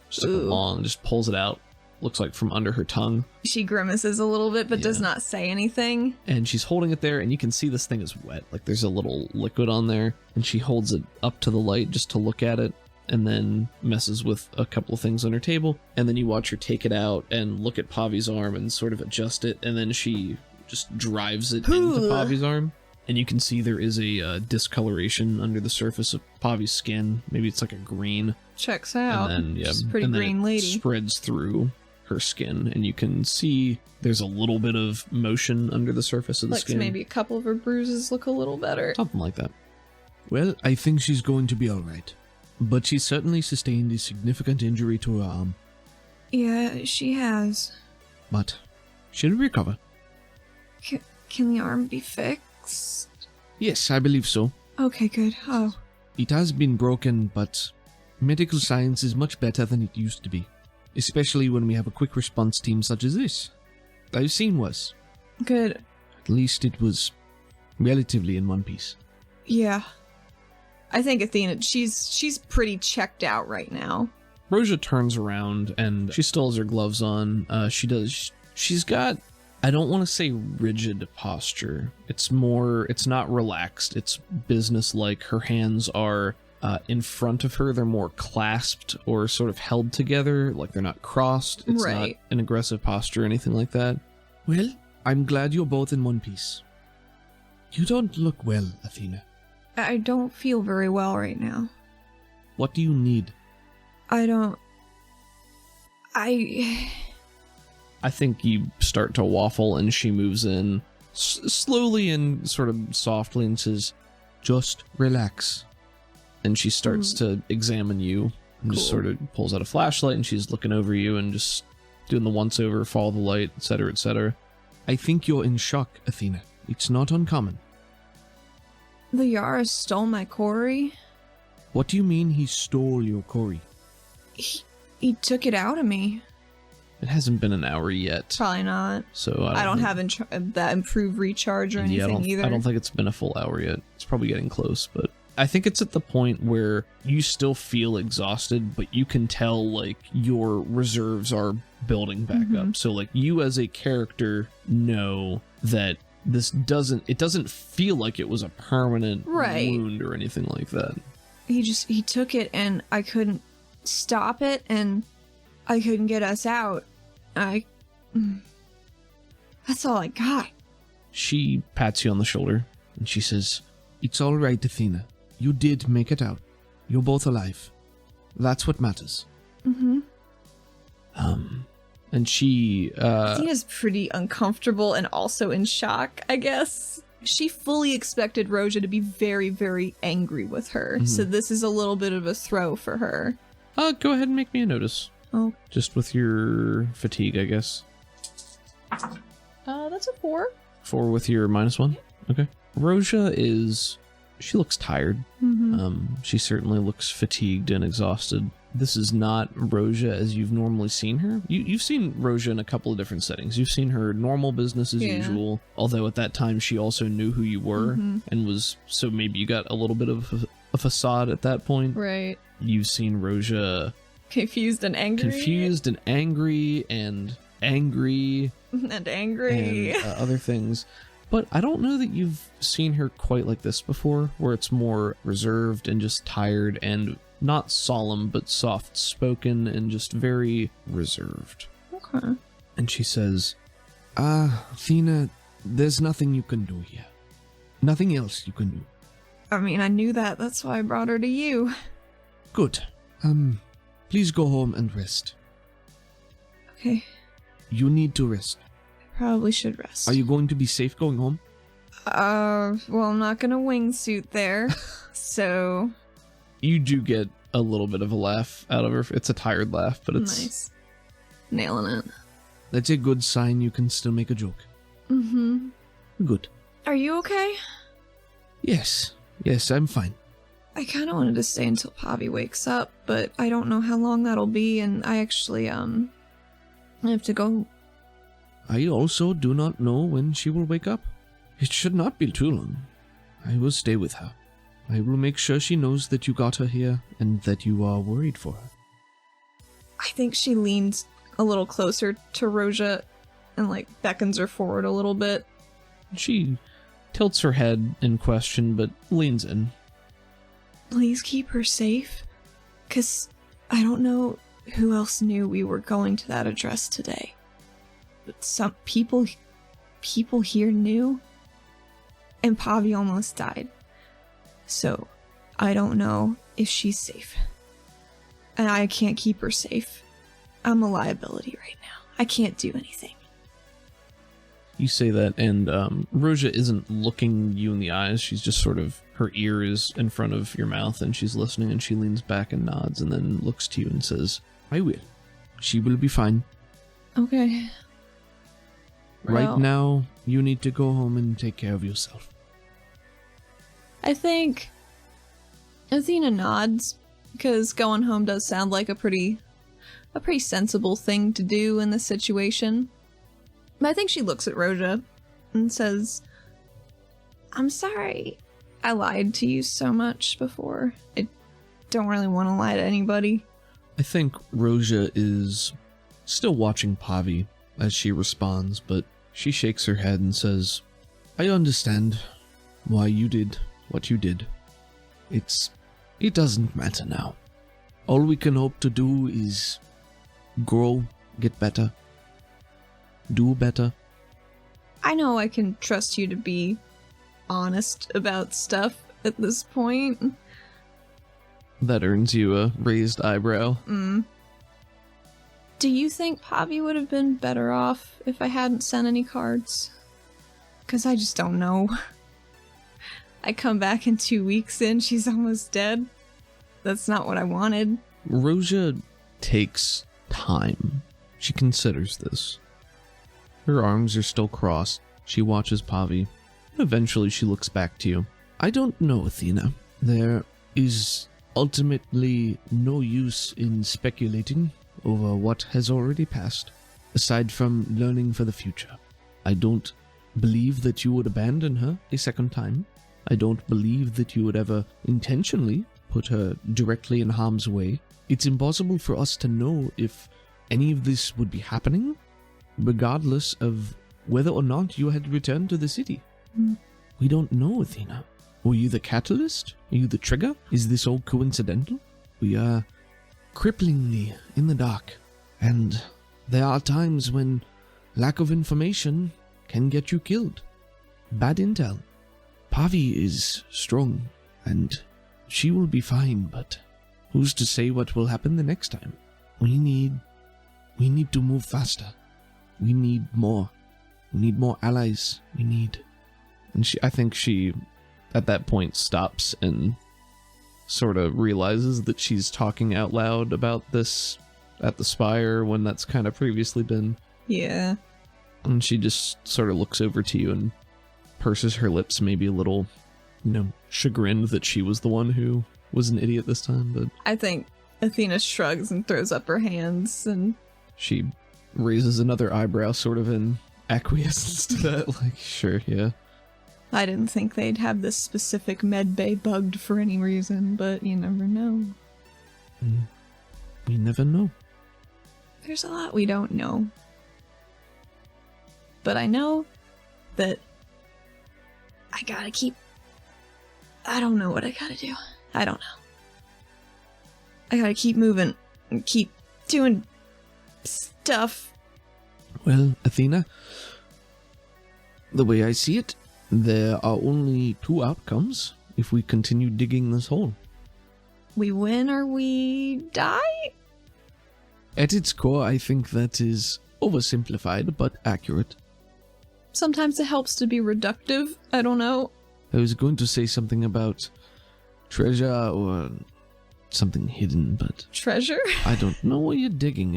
Just like just pulls it out. Looks like from under her tongue. She grimaces a little bit, but does not say anything. And she's holding it there, and you can see this thing is wet. Like there's a little liquid on there, and she holds it up to the light just to look at it, and then messes with a couple of things on her table. And then you watch her take it out and look at Pavi's arm and sort of adjust it, and then she just drives it into Pavi's arm. And you can see there is a discoloration under the surface of Pavi's skin. Maybe it's like a green. Checks out. And then, She's a pretty and then green it lady. spreads through her skin, and you can see there's a little bit of motion under the surface of the skin. Maybe a couple of her bruises look a little better. Something like that. Well, I think she's going to be alright. But she certainly sustained a significant injury to her arm. Yeah, she has. But she'll recover. Can the arm be fixed? Yes, I believe so. Okay, good. Oh. It has been broken, but medical science is much better than it used to be. Especially when we have a quick response team such as this. I've seen worse. Good. At least it was relatively in one piece. Yeah. I think Athena, she's pretty checked out right now. Roja turns around, and she still has her gloves on. She's got, I don't want to say rigid posture. It's not relaxed. It's business-like. Her hands are in front of her. They're more clasped or sort of held together, like they're not crossed. It's not an aggressive posture or anything like that. Well, I'm glad you're both in one piece. You don't look well, Athena. I don't feel very well right now. What do you need? I think you start to waffle, and she moves in slowly and sort of softly and says, just relax. And she starts to examine you and just sort of pulls out a flashlight, and she's looking over you and just doing the once over, follow the light, etc., etc. I think you're in shock, Athena. It's not uncommon. The Yara stole my Corey. What do you mean he stole your Corey? He took it out of me. It hasn't been an hour yet. Probably not. So I don't have that improved recharge or anything either. I don't think it's been a full hour yet. It's probably getting close, but I think it's at the point where you still feel exhausted, but you can tell like your reserves are building back up. So like you as a character know that it doesn't feel like it was a permanent wound or anything like that. He took it, and I couldn't stop it, and I couldn't get us out. That's all I got. She pats you on the shoulder, and she says, It's all right, Athena. You did make it out. You're both alive. That's what matters. And she, Athena's pretty uncomfortable and also in shock, I guess. She fully expected Roja to be very, very angry with her, so this is a little bit of a throw for her. Go ahead and make me a notice. Oh. Just with your fatigue, I guess. That's a 4. 4 with your -1? Okay. Roja she looks tired. Mm-hmm. She certainly looks fatigued and exhausted. This is not Roja as you've normally seen her. You've seen Roja in a couple of different settings. You've seen her normal business as usual, although at that time she also knew who you were and was, so maybe you got a little bit of a facade at that point. Right. You've seen Roja Confused and angry. and angry And angry. and other things. But I don't know that you've seen her quite like this before, where it's more reserved and just tired and not solemn, but soft-spoken and just very reserved. Okay. And she says, Athena, there's nothing you can do here. Nothing else you can do. I mean, I knew that. That's why I brought her to you. Good. Please go home and rest. Okay. You need to rest. Probably should rest. Are you going to be safe going home? Well, I'm not gonna wingsuit there, so... you do get a little bit of a laugh out of her. It's a tired laugh, but it's... Nice. Nailing it. That's a good sign you can still make a joke. Mm-hmm. Good. Are you okay? Yes, I'm fine. I kind of wanted to stay until Pavi wakes up, but I don't know how long that'll be, and I actually, I have to go. I also do not know when she will wake up. It should not be too long. I will stay with her. I will make sure she knows that you got her here and that you are worried for her. I think she leans a little closer to Roja and, beckons her forward a little bit. She tilts her head in question, but leans in. Please keep her safe, 'cause I don't know who else knew we were going to that address today. But some people here knew, and Pavi almost died. So, I don't know if she's safe. And I can't keep her safe. I'm a liability right now. I can't do anything. You say that, and Roja isn't looking you in the eyes. She's just sort of, her ear is in front of your mouth, and she's listening, and she leans back and nods, and then looks to you and says, I will. She will be fine. Okay. Right Well, now, you need to go home and take care of yourself. I think Athena nods, because going home does sound like a pretty sensible thing to do in this situation. But I think she looks at Roja and says, I'm sorry I lied to you so much before. I don't really want to lie to anybody. I think Roja is still watching Pavi as she responds, but she shakes her head and says, I understand why you did what you did. It doesn't matter now. All we can hope to do is grow, get better, do better. I know I can trust you to be honest about stuff at this point. That earns you a raised eyebrow. Do you think Pavi would have been better off if I hadn't sent any cards? 'Cause I just don't know. I come back in 2 weeks and she's almost dead. That's not what I wanted. Roja takes time. She considers this. Her arms are still crossed. She watches Pavi. Eventually she looks back to you. I don't know, Athena. There is ultimately no use in speculating over what has already passed, aside from learning for the future. I don't believe that you would abandon her a second time. I don't believe that you would ever intentionally put her directly in harm's way. It's impossible for us to know if any of this would be happening, regardless of whether or not you had returned to the city. We don't know, Athena. Were you the catalyst? Are you the trigger? Is this all coincidental? We are cripplingly in the dark, and there are times when lack of information can get you killed. Bad intel. Pavi is strong, and she will be fine, but who's to say what will happen the next time? We need to move faster. We need more. We need more allies. And I think she, at that point, stops and sort of realizes that she's talking out loud about this at the spire when that's kind of previously been. Yeah. And she just sort of looks over to you and purses her lips, maybe a little, chagrined that she was the one who was an idiot this time, but I think Athena shrugs and throws up her hands, and she raises another eyebrow sort of in acquiescence to that, like, sure, yeah. I didn't think they'd have this specific med bay bugged for any reason, but you never know. We never know. There's a lot we don't know. But I know that I don't know what I gotta do. I don't know. I gotta keep moving and keep doing stuff. Well, Athena, the way I see it, there are only two outcomes if we continue digging this hole. We win or we die? At its core, I think that is oversimplified but accurate. Sometimes it helps to be reductive. I don't know. I was going to say something about treasure or something hidden, but Treasure? I don't know what you're digging.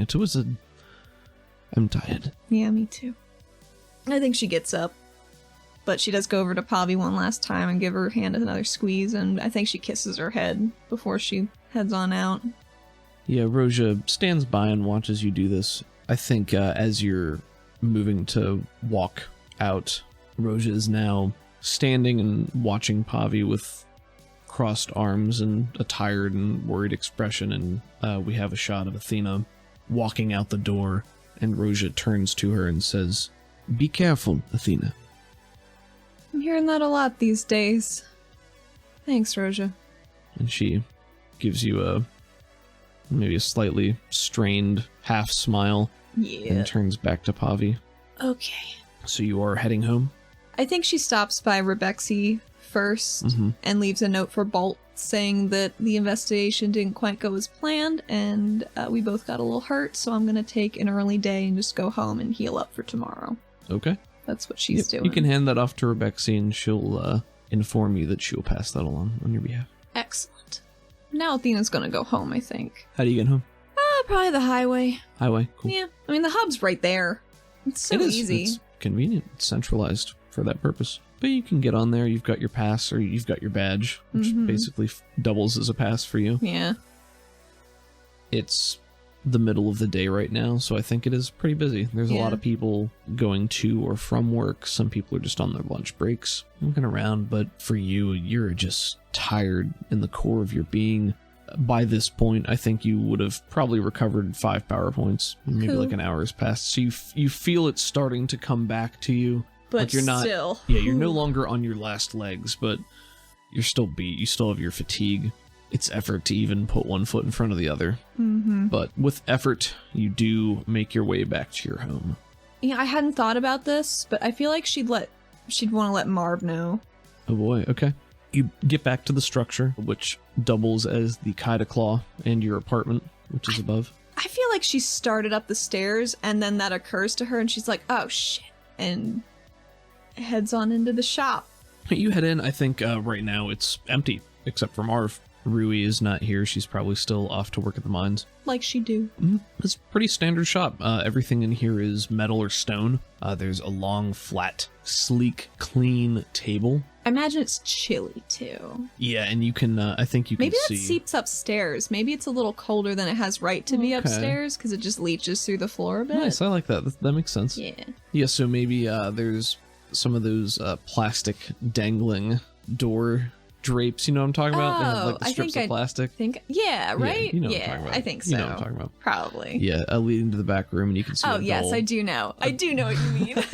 I'm tired. Yeah, me too. I think she gets up. But she does go over to Pavi one last time and give her hand another squeeze, and I think she kisses her head before she heads on out. Yeah, Roja stands by and watches you do this. I think as you're moving to walk out, Roja is now standing and watching Pavi with crossed arms and a tired and worried expression, and we have a shot of Athena walking out the door, and Roja turns to her and says, Be careful, Athena. I'm hearing that a lot these days. Thanks, Roja. and she gives you maybe a slightly strained half smile Yeah. and turns back to Pavi. Okay. So you are heading home? I think she stops by Rebexy first and leaves a note for Bolt saying that the investigation didn't quite go as planned and we both got a little hurt, so I'm going to take an early day and just go home and heal up for tomorrow. Okay. That's what she's doing. You can hand that off to Rebecca and she'll inform you that she'll pass that along on your behalf. Excellent. Now Athena's going to go home, I think. How do you get home? Probably the highway. Highway? Cool. Yeah. I mean, the hub's right there. It's so easy. It's convenient. It's centralized for that purpose. But you can get on there. You've got your pass or you've got your badge, which basically doubles as a pass for you. Yeah. It's the middle of the day right now, so I think it is pretty busy. There's a lot of people going to or from work. Some people are just on their lunch breaks, looking around, but for you, you're just tired in the core of your being. By this point, I think you would have probably recovered 5 power points. Maybe like an hour has passed. So you feel it starting to come back to you. But like you're not, still. Yeah, you're no longer on your last legs, but you're still beat. You still have your fatigue. It's effort to even put one foot in front of the other. But with effort, you do make your way back to your home. Yeah, I hadn't thought about this, but I feel like she'd want to let Marv know. Oh boy, okay. You get back to the structure, which doubles as the Kaida Claw and your apartment, which is above. I feel like she started up the stairs and then that occurs to her and she's like, oh shit, and heads on into the shop. You head in. I think right now it's empty, except for Marv. Rui is not here. She's probably still off to work at the mines. Like she do. It's a pretty standard shop. Everything in here is metal or stone. There's a long, flat, sleek, clean table. I imagine it's chilly too. Yeah, and you can, I think you can Maybe see... that seeps upstairs. Maybe it's a little colder than it has right to be upstairs because it just leaches through the floor a bit. Nice, I like that. That makes sense. Yeah. Yeah, so maybe there's some of those plastic dangling door drapes, you know what I'm talking about? They have like the strips of plastic. Yeah, right? Yeah, you know what I'm talking about. I think so. You know what I'm talking about. Probably. Yeah, leading to the back room, and you can see Oh, yes, I do know. I do know what you mean.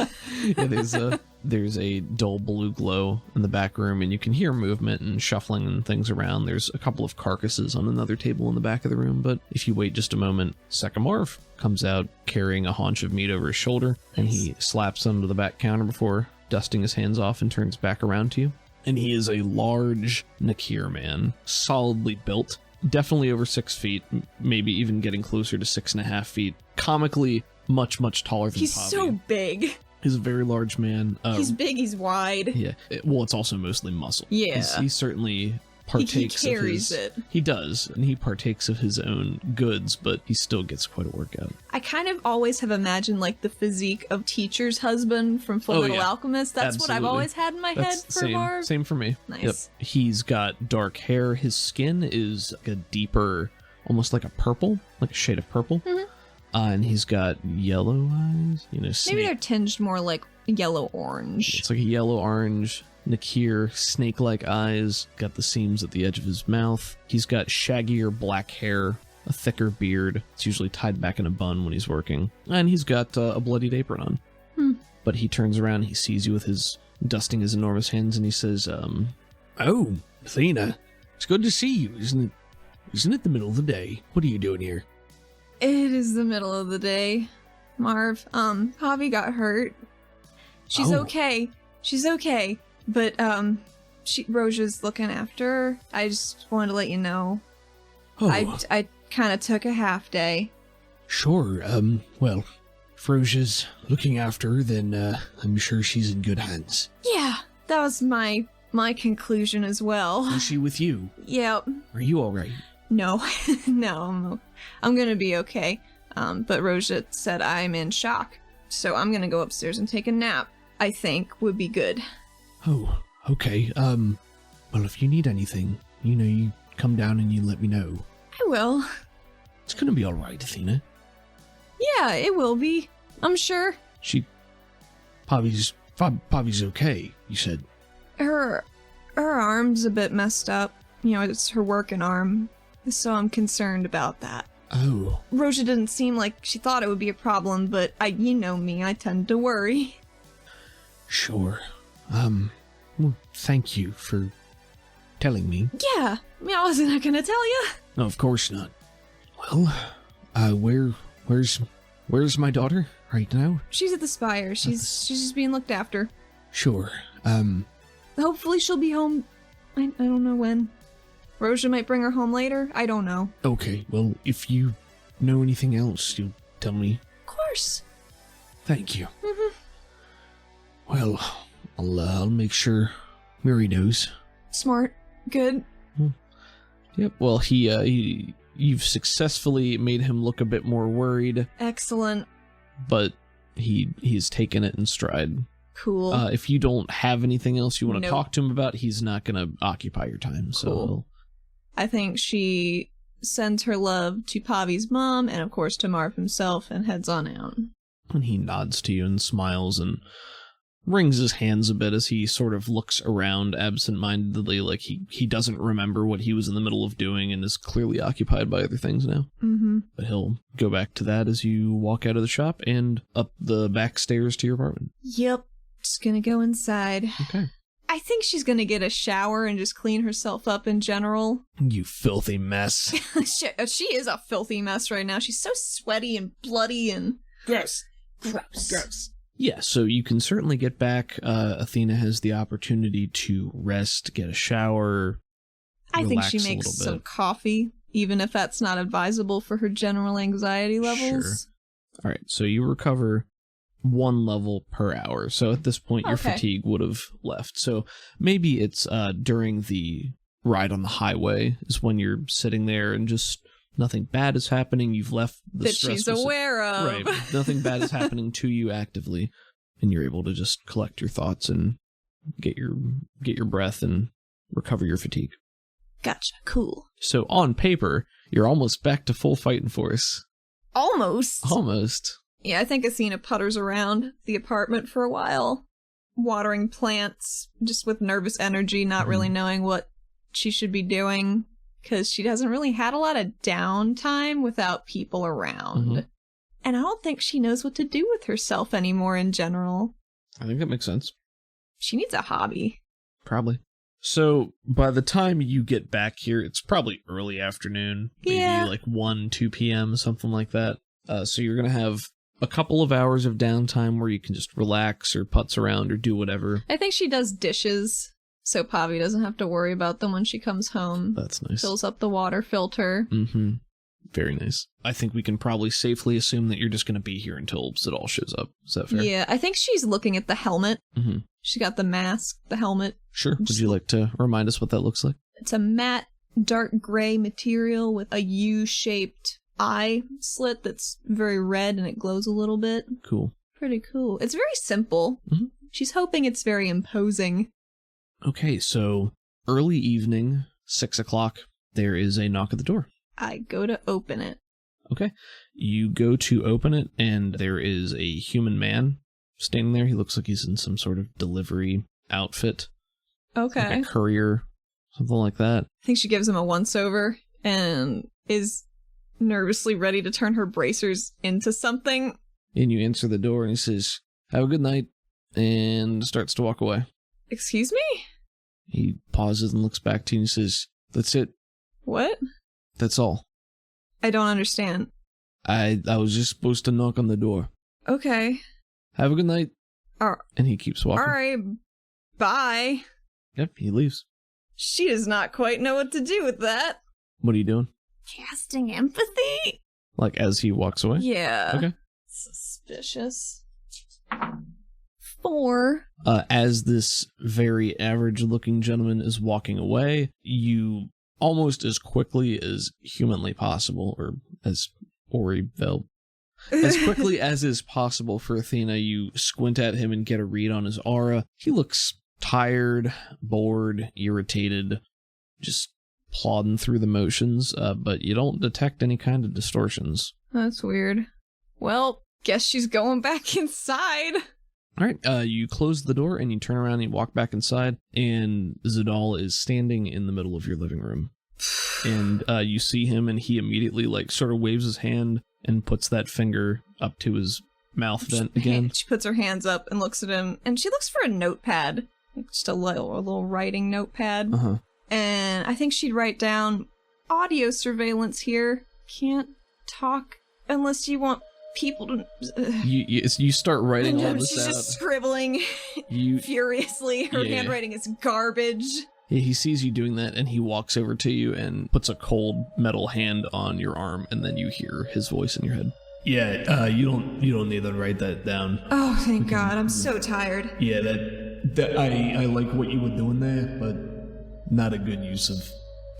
Yeah, there's a dull blue glow in the back room, and you can hear movement and shuffling and things around. There's a couple of carcasses on another table in the back of the room, but if you wait just a moment, Marv comes out carrying a haunch of meat over his shoulder, and he slaps them to the back counter before dusting his hands off and turns back around to you. And he is a large Nakir man, solidly built, definitely over 6 feet, maybe even getting closer to 6.5 feet. Comically much, much taller than He's Pavi. so big. He's a very large man. He's big, he's wide. Yeah. Well, it's also mostly muscle. Yeah. He's certainly partakes he carries of his... it. He does, and he partakes of his own goods, but he still gets quite a workout. I kind of always have imagined, like, the physique of Teacher's husband from Full Metal Alchemist. That's what I've always had in my head for Marv. Same for me. Nice. Yep. He's got dark hair. His skin is like a deeper, almost like a purple, like a shade of purple. Mm-hmm. And he's got yellow eyes. Maybe they're tinged more like yellow-orange. It's like a yellow-orange, Nakir, snake-like eyes. Got the seams at the edge of his mouth. He's got shaggier black hair, a thicker beard. It's usually tied back in a bun when he's working. And he's got a bloodied apron on. But he turns around, he sees you with his dusting his enormous hands, and he says, Oh, Athena, it's good to see you, isn't it? Isn't it the middle of the day? What are you doing here? It is the middle of the day, Marv. Javi got hurt. She's okay. She's okay. But, Roja's looking after her. I just wanted to let you know. Oh, I kind of took a half day. Sure, well, if Roja's looking after her, then, I'm sure she's in good hands. Yeah, that was my conclusion as well. Is she with you? Yep. Are you alright? No, no, I'm gonna be okay. But Roja said I'm in shock, so I'm gonna go upstairs and take a nap. I think would be good. Oh, okay, well, if you need anything, you come down and you let me know. I will. It's gonna be alright, Athena. Yeah, it will be. I'm sure. Pavi's okay, you said. Her arm's a bit messed up. It's her working arm. So I'm concerned about that. Oh. Roja didn't seem like she thought it would be a problem, but you know me, I tend to worry. Sure. Well, thank you for telling me. Yeah, I wasn't gonna tell you. No, of course not. Well, where's my daughter right now? She's at the Spire. She's just being looked after. Sure. Hopefully she'll be home. I don't know when. Roja might bring her home later. I don't know. Okay, well, if you know anything else, you'll tell me. Of course. Thank you. Mm-hmm. Well, I'll make sure Miri knows. Smart. Good. Yep, well, you've successfully made him look a bit more worried. Excellent. But he's taken it in stride. Cool. If you don't have anything else you want to talk to him about, he's not going to occupy your time. Cool. I think she sends her love to Pavi's mom and, of course, to Marv himself and heads on out. And he nods to you and smiles and wrings his hands a bit as he sort of looks around absent-mindedly, like he doesn't remember what he was in the middle of doing and is clearly occupied by other things now. Mm-hmm. But he'll go back to that as you walk out of the shop and up the back stairs to your apartment. Yep. Just gonna go inside. Okay. I think she's gonna get a shower and just clean herself up in general. You filthy mess. She is a filthy mess right now. She's so sweaty and bloody and... Gross. Gross. Yeah, so you can certainly get back. Athena has the opportunity to rest, get a shower. I think she makes some coffee, even if that's not advisable for her general anxiety levels. Sure. All right, so you recover 1 level per hour. So at this point, your fatigue would have left. So maybe it's during the ride on the highway is when you're sitting there and just nothing bad is happening. You've left the that she's aware of. Right. Nothing bad is happening to you actively, and you're able to just collect your thoughts and get your breath and recover your fatigue. Gotcha. Cool. So on paper, you're almost back to full fighting force. Almost. Yeah, I think Athena putters around the apartment for a while, watering plants, just with nervous energy, not really knowing what she should be doing, because she hasn't really had a lot of downtime without people around. Mm-hmm. And I don't think she knows what to do with herself anymore in general. I think that makes sense. She needs a hobby. Probably. So by the time you get back here, it's probably early afternoon, maybe like 1, 2 p.m., something like that. So you're going to have a couple of hours of downtime where you can just relax or putz around or do whatever. I think she does dishes, so Pavi doesn't have to worry about them when she comes home. That's nice. Fills up the water filter. Mm-hmm. Very nice. I think we can probably safely assume that you're just going to be here until Zidal shows up. Is that fair? Yeah, I think she's looking at the helmet. Mm-hmm. She got the mask, the helmet. Sure. Would you like to remind us what that looks like? It's a matte, dark gray material with a U-shaped eye slit that's very red and it glows a little bit. Cool. Pretty cool. It's very simple. Mhm. She's hoping it's very imposing. Okay, so early evening, 6 o'clock, there is a knock at the door. I go to open it. Okay. You go to open it, and there is a human man standing there. He looks like he's in some sort of delivery outfit. Okay. Like a courier, something like that. I think she gives him a once-over and is nervously ready to turn her bracers into something. And you answer the door, and he says, "Have a good night," and starts to walk away. Excuse me? He pauses and looks back to you and says, "That's it. What? That's all. I don't understand. I was just supposed to knock on the door. Okay. Have a good night." Ar- And he keeps walking. Alright, bye. Yep, he leaves. She does not quite know what to do with that. What are you doing? Casting empathy? Like, as he walks away? Yeah. Okay. Suspicious. 4. As this very average-looking gentleman is walking away, you, almost as quickly as humanly possible, or as Oriville, as quickly as is possible for Athena, you squint at him and get a read on his aura. He looks tired, bored, irritated, just plodding through the motions, but you don't detect any kind of distortions. That's weird. Well, guess she's going back inside. All right, you close the door and you turn around and you walk back inside, and Zadal is standing in the middle of your living room. And you see him, and he immediately, like, sort of waves his hand and puts that finger up to his mouth vent again. She puts her hands up and looks at him, and she looks for a notepad. Just a little writing notepad. Uh-huh. And I think she'd write down, audio surveillance here. Can't talk unless you want people to... You start writing all this she's out. just scribbling furiously. Her handwriting is garbage. He sees you doing that, and he walks over to you and puts a cold metal hand on your arm, and then you hear his voice in your head. Yeah, you don't need to write that down. Oh, thank God. I'm so tired. Yeah, that I like what you were doing there, but not a good use of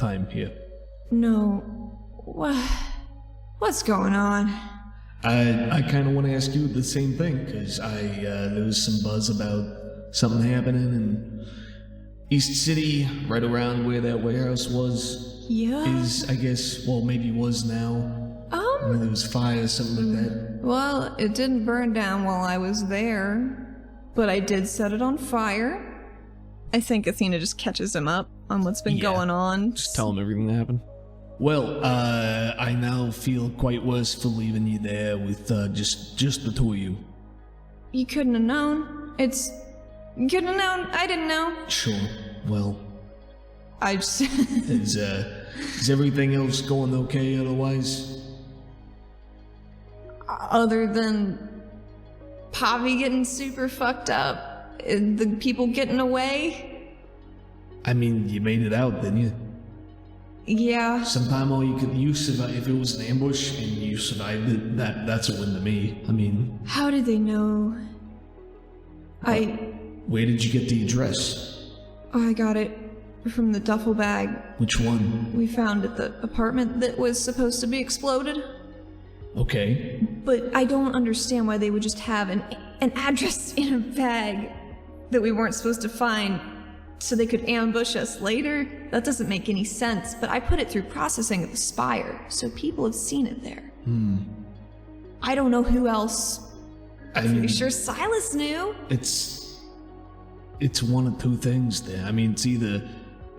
time here. No. What's going on? I kind of want to ask you the same thing, because there was some buzz about something happening in East City, right around where that warehouse was. Yeah? Is, I guess, well, maybe was now. I mean, there was fire, something like that. Well, it didn't burn down while I was there, but I did set it on fire. I think Athena just catches him up on what's been going on. Just tell him everything that happened. Well, I now feel quite worse for leaving you there with just the two of you. You couldn't have known. You couldn't have known. I didn't know. Sure. Well, I just... is everything else going okay otherwise? Other than Pavi getting super fucked up, the people getting away. I mean, you made it out, didn't you? Yeah. Sometime you survived. If it was an ambush and you survived it, that's a win to me. I mean, How did they know? where did you get the address? I got it from the duffel bag Which one? we found at the apartment that was supposed to be exploded. Okay. But I don't understand why they would just have an address in a bag that we weren't supposed to find so they could ambush us later. That doesn't make any sense, but I put it through processing at the Spire, so people have seen it there. I don't know who else. I Pretty mean, sure Silas knew. it's one of two things there. I mean, it's either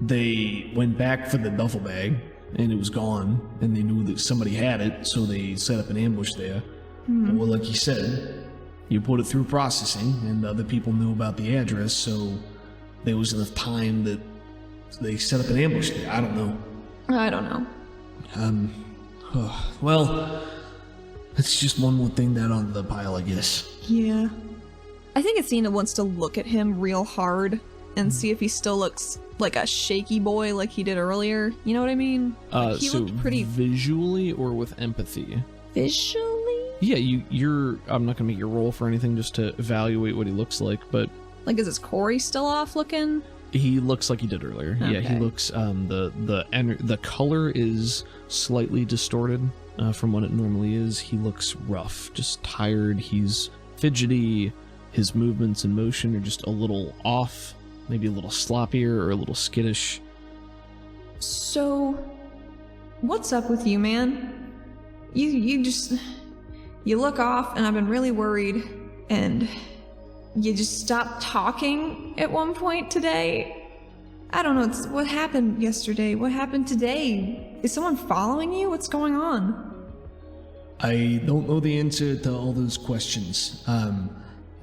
they went back for the duffel bag and it was gone, and they knew that somebody had it, so they set up an ambush there. Or like you said, you put it through processing, and other people knew about the address, so there was enough time that they set up an ambush there. I don't know. I don't know. Well, that's just one more thing down on the pile, I guess. Yeah. I think Athena wants to look at him real hard and see if he still looks like a shaky boy like he did earlier. You know what I mean? Like he So looked pretty visually or with empathy? visually. Yeah, you're. I'm not gonna make your roll for anything, just to evaluate what he looks like. But Like, is his Corey still off looking? He looks like he did earlier. Yeah, he Okay. looks the color is slightly distorted from what it normally is. He looks rough, just tired. He's fidgety. His movements and motion are just a little off, maybe a little sloppier or a little skittish. So, what's up with you, man? You look off, and I've been really worried, and you just stopped talking at one point today. I don't know, what happened yesterday? What happened today? Is someone following you? What's going on? I don't know the answer to all those questions.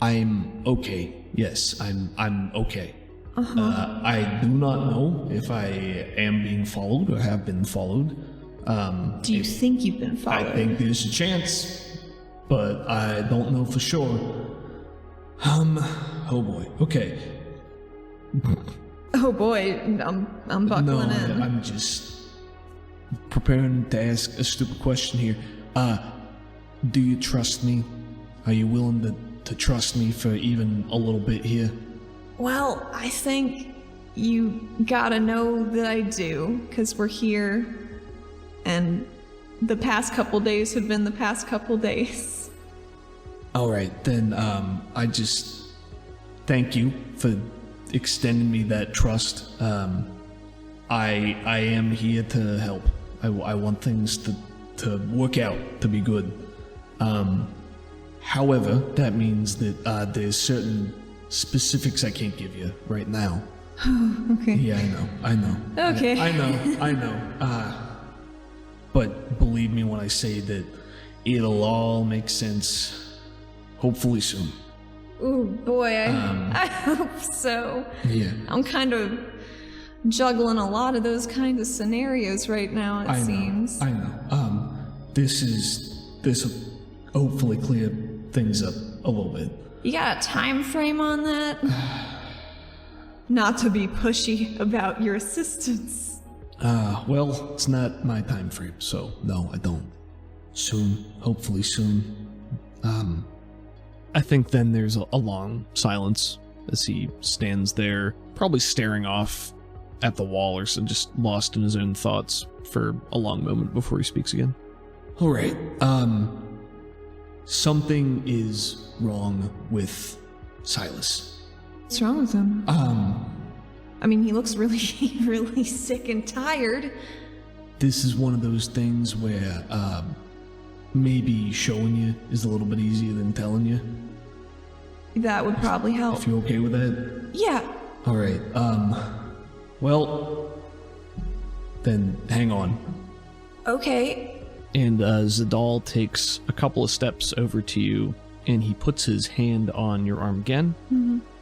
I'm okay. Yes, I'm okay. I do not know if I am being followed or have been followed. Do you think you've been followed? I think there's a chance, but I don't know for sure. Oh boy. Okay. Oh boy, I'm buckling in. I'm just preparing to ask a stupid question here. Do you trust me? Are you willing to trust me for even a little bit here? Well, I think you gotta know that I do, because we're here, and the past couple days have been the past couple days. Alright, then, I just thank you for extending me that trust. I am here to help. I want things to work out, to be good. However, that means that there's certain specifics I can't give you right now. Okay. Yeah, I know. Okay. I know. But believe me when I say that it'll all make sense, hopefully soon. Ooh, boy, I hope so. Yeah. I'm kind of juggling a lot of those kinds of scenarios right now, it seems. I know. This will hopefully clear things up a little bit. You got a time frame on that? Not to be pushy about your assistance. Well, it's not my time frame, so no, I don't. Soon, hopefully soon. I think then there's a long silence as he stands there, probably staring off at the wall or so, just lost in his own thoughts for a long moment before he speaks again. Alright, something is wrong with Silas. What's wrong with him? Um, I mean, he looks really, really sick and tired. This is one of those things where, maybe showing you is a little bit easier than telling you. That would probably help. If you're okay with that? Yeah. Alright, well, then hang on. Okay. And Zadal takes a couple of steps over to you, and he puts his hand on your arm again,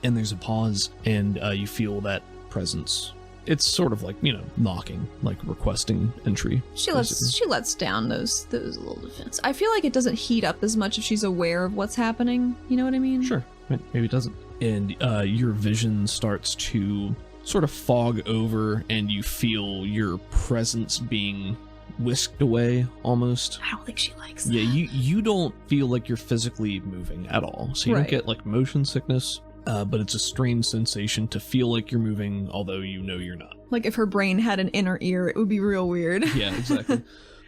and there's a pause, and you feel that presence. It's sort of like, knocking, like requesting entry. She lets down those little defense. I feel like it doesn't heat up as much if she's aware of what's happening. You know what I mean? Sure, maybe it doesn't. And your vision starts to sort of fog over, and you feel your presence being whisked away almost. I don't think she likes that. Yeah, you don't feel like you're physically moving at all, so you don't get like motion sickness. But it's a strange sensation to feel like you're moving, although you know you're not. Like if her brain had an inner ear, it would be real weird. Yeah, exactly.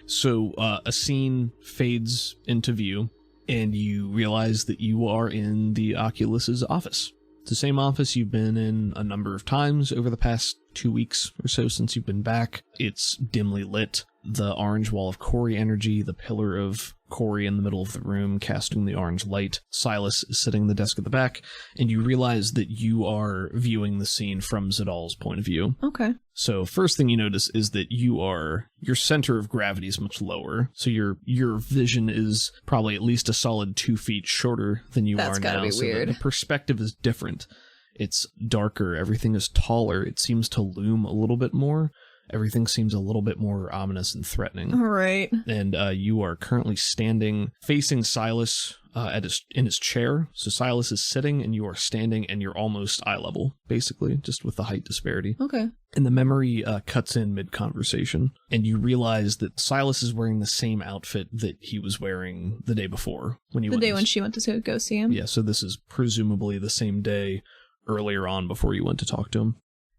So a scene fades into view, and you realize that you are in the Oculus's office. It's the same office you've been in a number of times over the past 2 weeks or so since you've been back. It's dimly lit. The orange wall of Corey energy, the pillar of Corey in the middle of the room casting the orange light. Silas is sitting at the desk at the back, and you realize that you are viewing the scene from Zadal's point of view. Okay. So first thing you notice is that your center of gravity is much lower, so your vision is probably at least a solid 2 feet shorter than you That's are gotta now. be So weird. the perspective is different. It's darker, everything is taller, it seems to loom a little bit more. Everything seems a little bit more ominous and threatening. All right. And you are currently standing facing Silas in his chair. So Silas is sitting and you are standing, and you're almost eye level, basically, just with the height disparity. Okay. And the memory cuts in mid-conversation, and you realize that Silas is wearing the same outfit that he was wearing the day before. When she went to go see him? Yeah, so this is presumably the same day earlier on before you went to talk to him.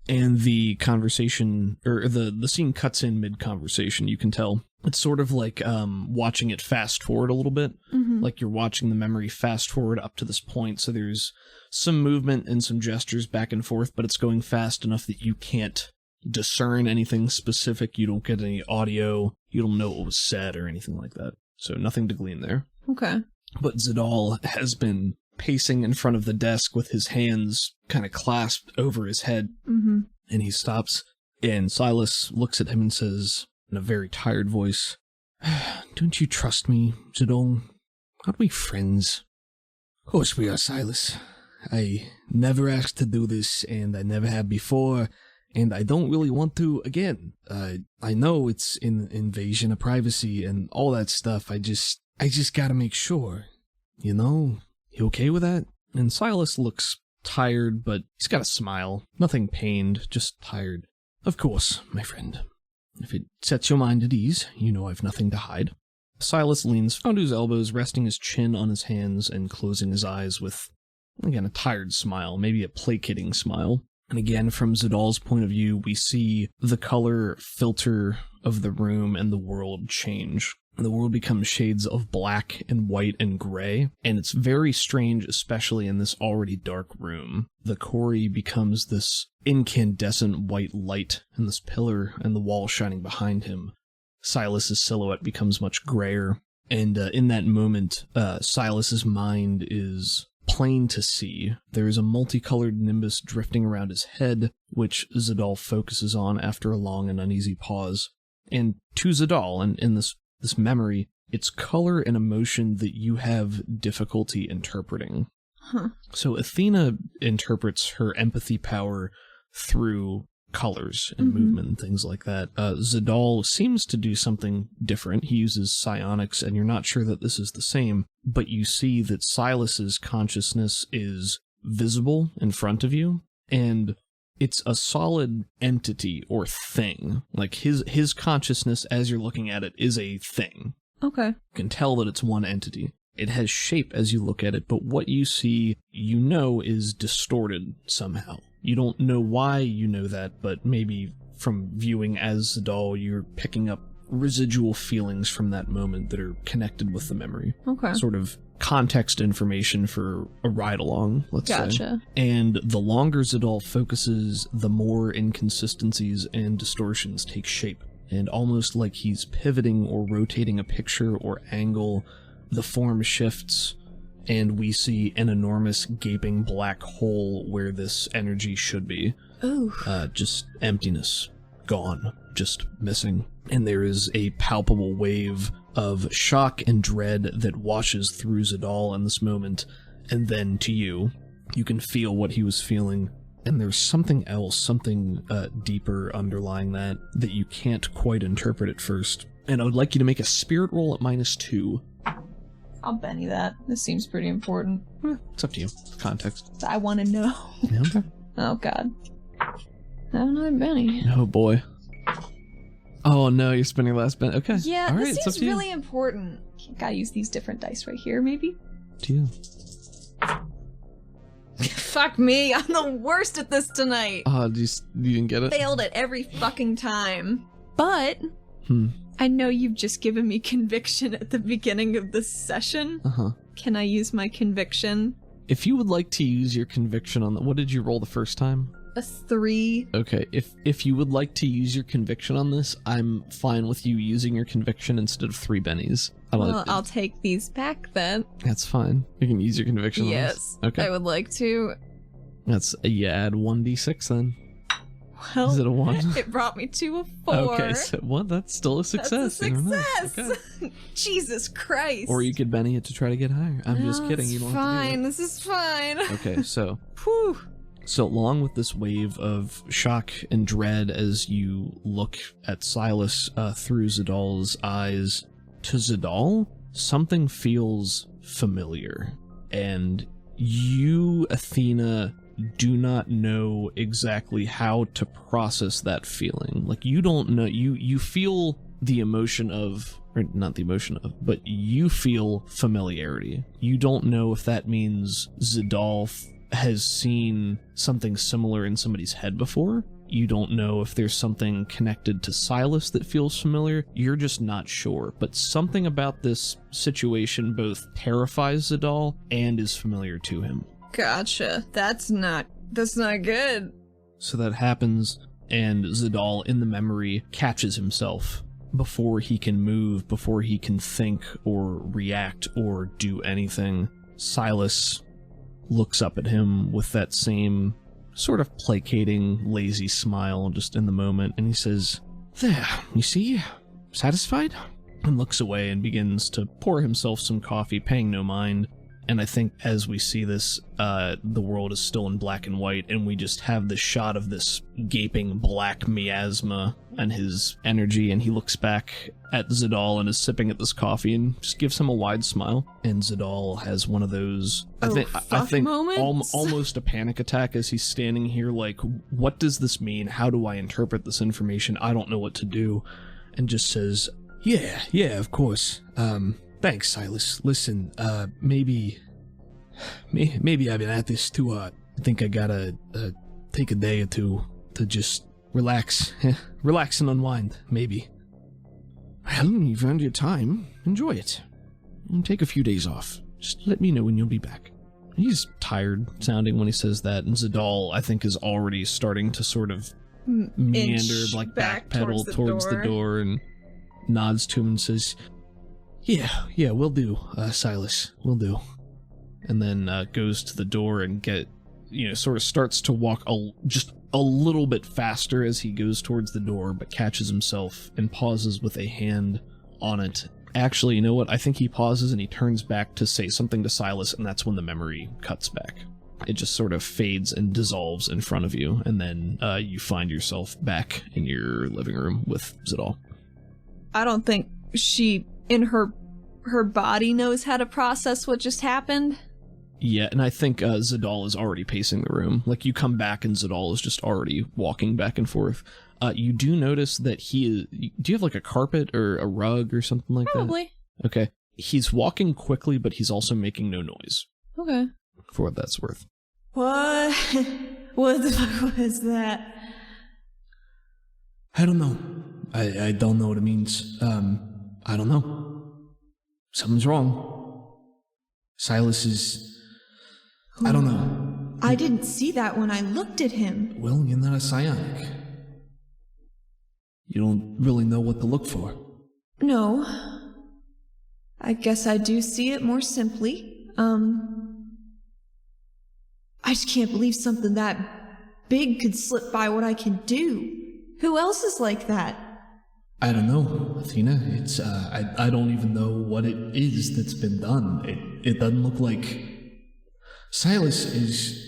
And the conversation, or the scene cuts in mid-conversation, you can tell. It's sort of like watching it fast forward a little bit. Like you're watching the memory fast forward up to this point, so there's some movement and some gestures back and forth, but it's going fast enough that you can't discern anything specific. You don't get any audio. You don't know what was said or anything like that. So nothing to glean there. Okay. But Zadal has been pacing in front of the desk with his hands kind of clasped over his head. And he stops, and Silas looks at him and says in a very tired voice, "Don't you trust me, Zadal? Aren't we friends?" Of course we are, Silas. I never asked to do this, and I never have before, and I don't really want to again. I know it's an invasion of privacy and all that stuff. I just gotta make sure. You know? You okay with that? And Silas looks tired, but he's got a smile. Nothing pained, just tired. Of course, my friend. If it sets your mind at ease, you know I've nothing to hide. Silas leans onto his elbows, resting his chin on his hands and closing his eyes with, again, a tired smile, maybe a placating smile. And again, from Zadal's point of view, we see the color filter of the room and the world change. The world becomes shades of black and white and gray, and it's very strange, especially in this already dark room. The quarry becomes this incandescent white light, and this pillar and the wall shining behind him. Silas's silhouette becomes much grayer, and in that moment, Silas's mind is plain to see. There is a multicolored nimbus drifting around his head, which Zadal focuses on after a long and uneasy pause. And to Zadal, and in this memory, it's color and emotion that you have difficulty interpreting. So Athena interprets her empathy power through colors and movement and things like that. Zadal seems to do something different. He uses psionics, and you're not sure that this is the same, but you see that Silas's consciousness is visible in front of you, and it's a solid entity or thing. Like his consciousness as you're looking at it is a thing. Okay. You can tell that it's one entity. It has shape as you look at it, but what you see, you know, is distorted somehow. You don't know why you know that, but maybe from viewing as Zadal, you're picking up residual feelings from that moment that are connected with the memory. Okay. Sort of context information for a ride-along, let's say. Gotcha. And the longer Zadal focuses, the more inconsistencies and distortions take shape. And almost like he's pivoting or rotating a picture or angle, the form shifts, and we see an enormous gaping black hole where this energy should be. Ooh. Just emptiness. Gone. Just missing. And there is a palpable wave of shock and dread that washes through Zadal in this moment, and then to you. You can feel what he was feeling, and there's something else, something deeper underlying that you can't quite interpret at first. And I would like you to make a spirit roll at -2. I'll Benny that. This seems pretty important. It's up to you. Context. I want to know. Yeah, okay. Oh, God. No, not Benny. Oh, boy. Oh, no, you're spending last Ben. Okay. Yeah, all right, this it's up seems to you. really important. Gotta use these different dice right here, maybe? To you. Fuck me, I'm the worst at this tonight. Oh, you didn't get it? Failed it every fucking time. But Hmm. I know you've just given me conviction at the beginning of this session. Uh-huh. Can I use my conviction? If you would like to use your conviction on what did you roll the first time? A 3. Okay, if you would like to use your conviction on this, I'm fine with you using your conviction instead of 3 bennies. Well, I'll take these back then. That's fine. You can use your conviction on Yes, this. Okay. I would like to. That's, you add 1d6 then. Well, Is it a 1? it brought me to a 4. Okay, so what? That's still a success. That's a I don't know. success! Okay. Jesus Christ! Or you could benny it to try to get higher. I'm just No, kidding. it's You don't fine. This is fine. have to do that. Okay, so Whew. So along with this wave of shock and dread as you look at Silas through Zadal's eyes, to Zadal, something feels familiar. And you, Athena, do not know exactly how to process that feeling. Like, you don't know, you feel the emotion of, or not the emotion of, but you feel familiarity. You don't know if that means Zadal has seen something similar in somebody's head before, You don't know if there's something connected to Silas that feels familiar. You're just not sure. But something about this situation both terrifies Zadal and is familiar to him. Gotcha. That's not good. So that happens, and Zadal, in the memory, catches himself before he can move, before he can think or react or do anything. Silas looks up at him with that same sort of placating, lazy smile just in the moment, and he says, "There, you see? Satisfied?" And looks away and begins to pour himself some coffee, paying no mind. And I think as we see this, the world is still in black and white, and we just have this shot of this gaping black miasma and his energy, and he looks back at Zadal and is sipping at this coffee and just gives him a wide smile. And Zadal has one of those, I think moments? almost a panic attack as he's standing here like, what does this mean? How do I interpret this information? I don't know what to do. And just says, yeah, of course. Thanks, Silas. Listen, maybe I've been at this too hard. I think I gotta take a day or two to just relax. Relax and unwind, maybe. Well, you've earned your time. Enjoy it. And take a few days off. Just let me know when you'll be back. He's tired sounding when he says that, and Zadal, I think, is already starting to sort of meander, like backpedal towards the door and nods to him and says, Yeah, will do, Silas, will do. And then goes to the door and sort of starts to walk just a little bit faster as he goes towards the door, but catches himself and pauses with a hand on it. Actually, you know what? I think he pauses and he turns back to say something to Silas, and that's when the memory cuts back. It just sort of fades and dissolves in front of you, and then you find yourself back in your living room with Zadal. I don't think she, in her body, knows how to process what just happened. Yeah, and I think Zadal is already pacing the room. Like, you come back and Zadal is just already walking back and forth. You do notice that do you have like a carpet or a rug or something like Probably. that? Okay. He's walking quickly, but he's also making no noise. Okay. For what that's worth. What? What the fuck was that? I don't know. I don't know what it means. I don't know. Something's wrong. Silas is... I don't know. I didn't see that when I looked at him. Well, you're not a psionic. You don't really know what to look for. No. I guess I do see it more simply. I just can't believe something that big could slip by what I can do. Who else is like that? I don't know, Athena. It's, I don't even know what it is that's been done. It doesn't look like... Silas is...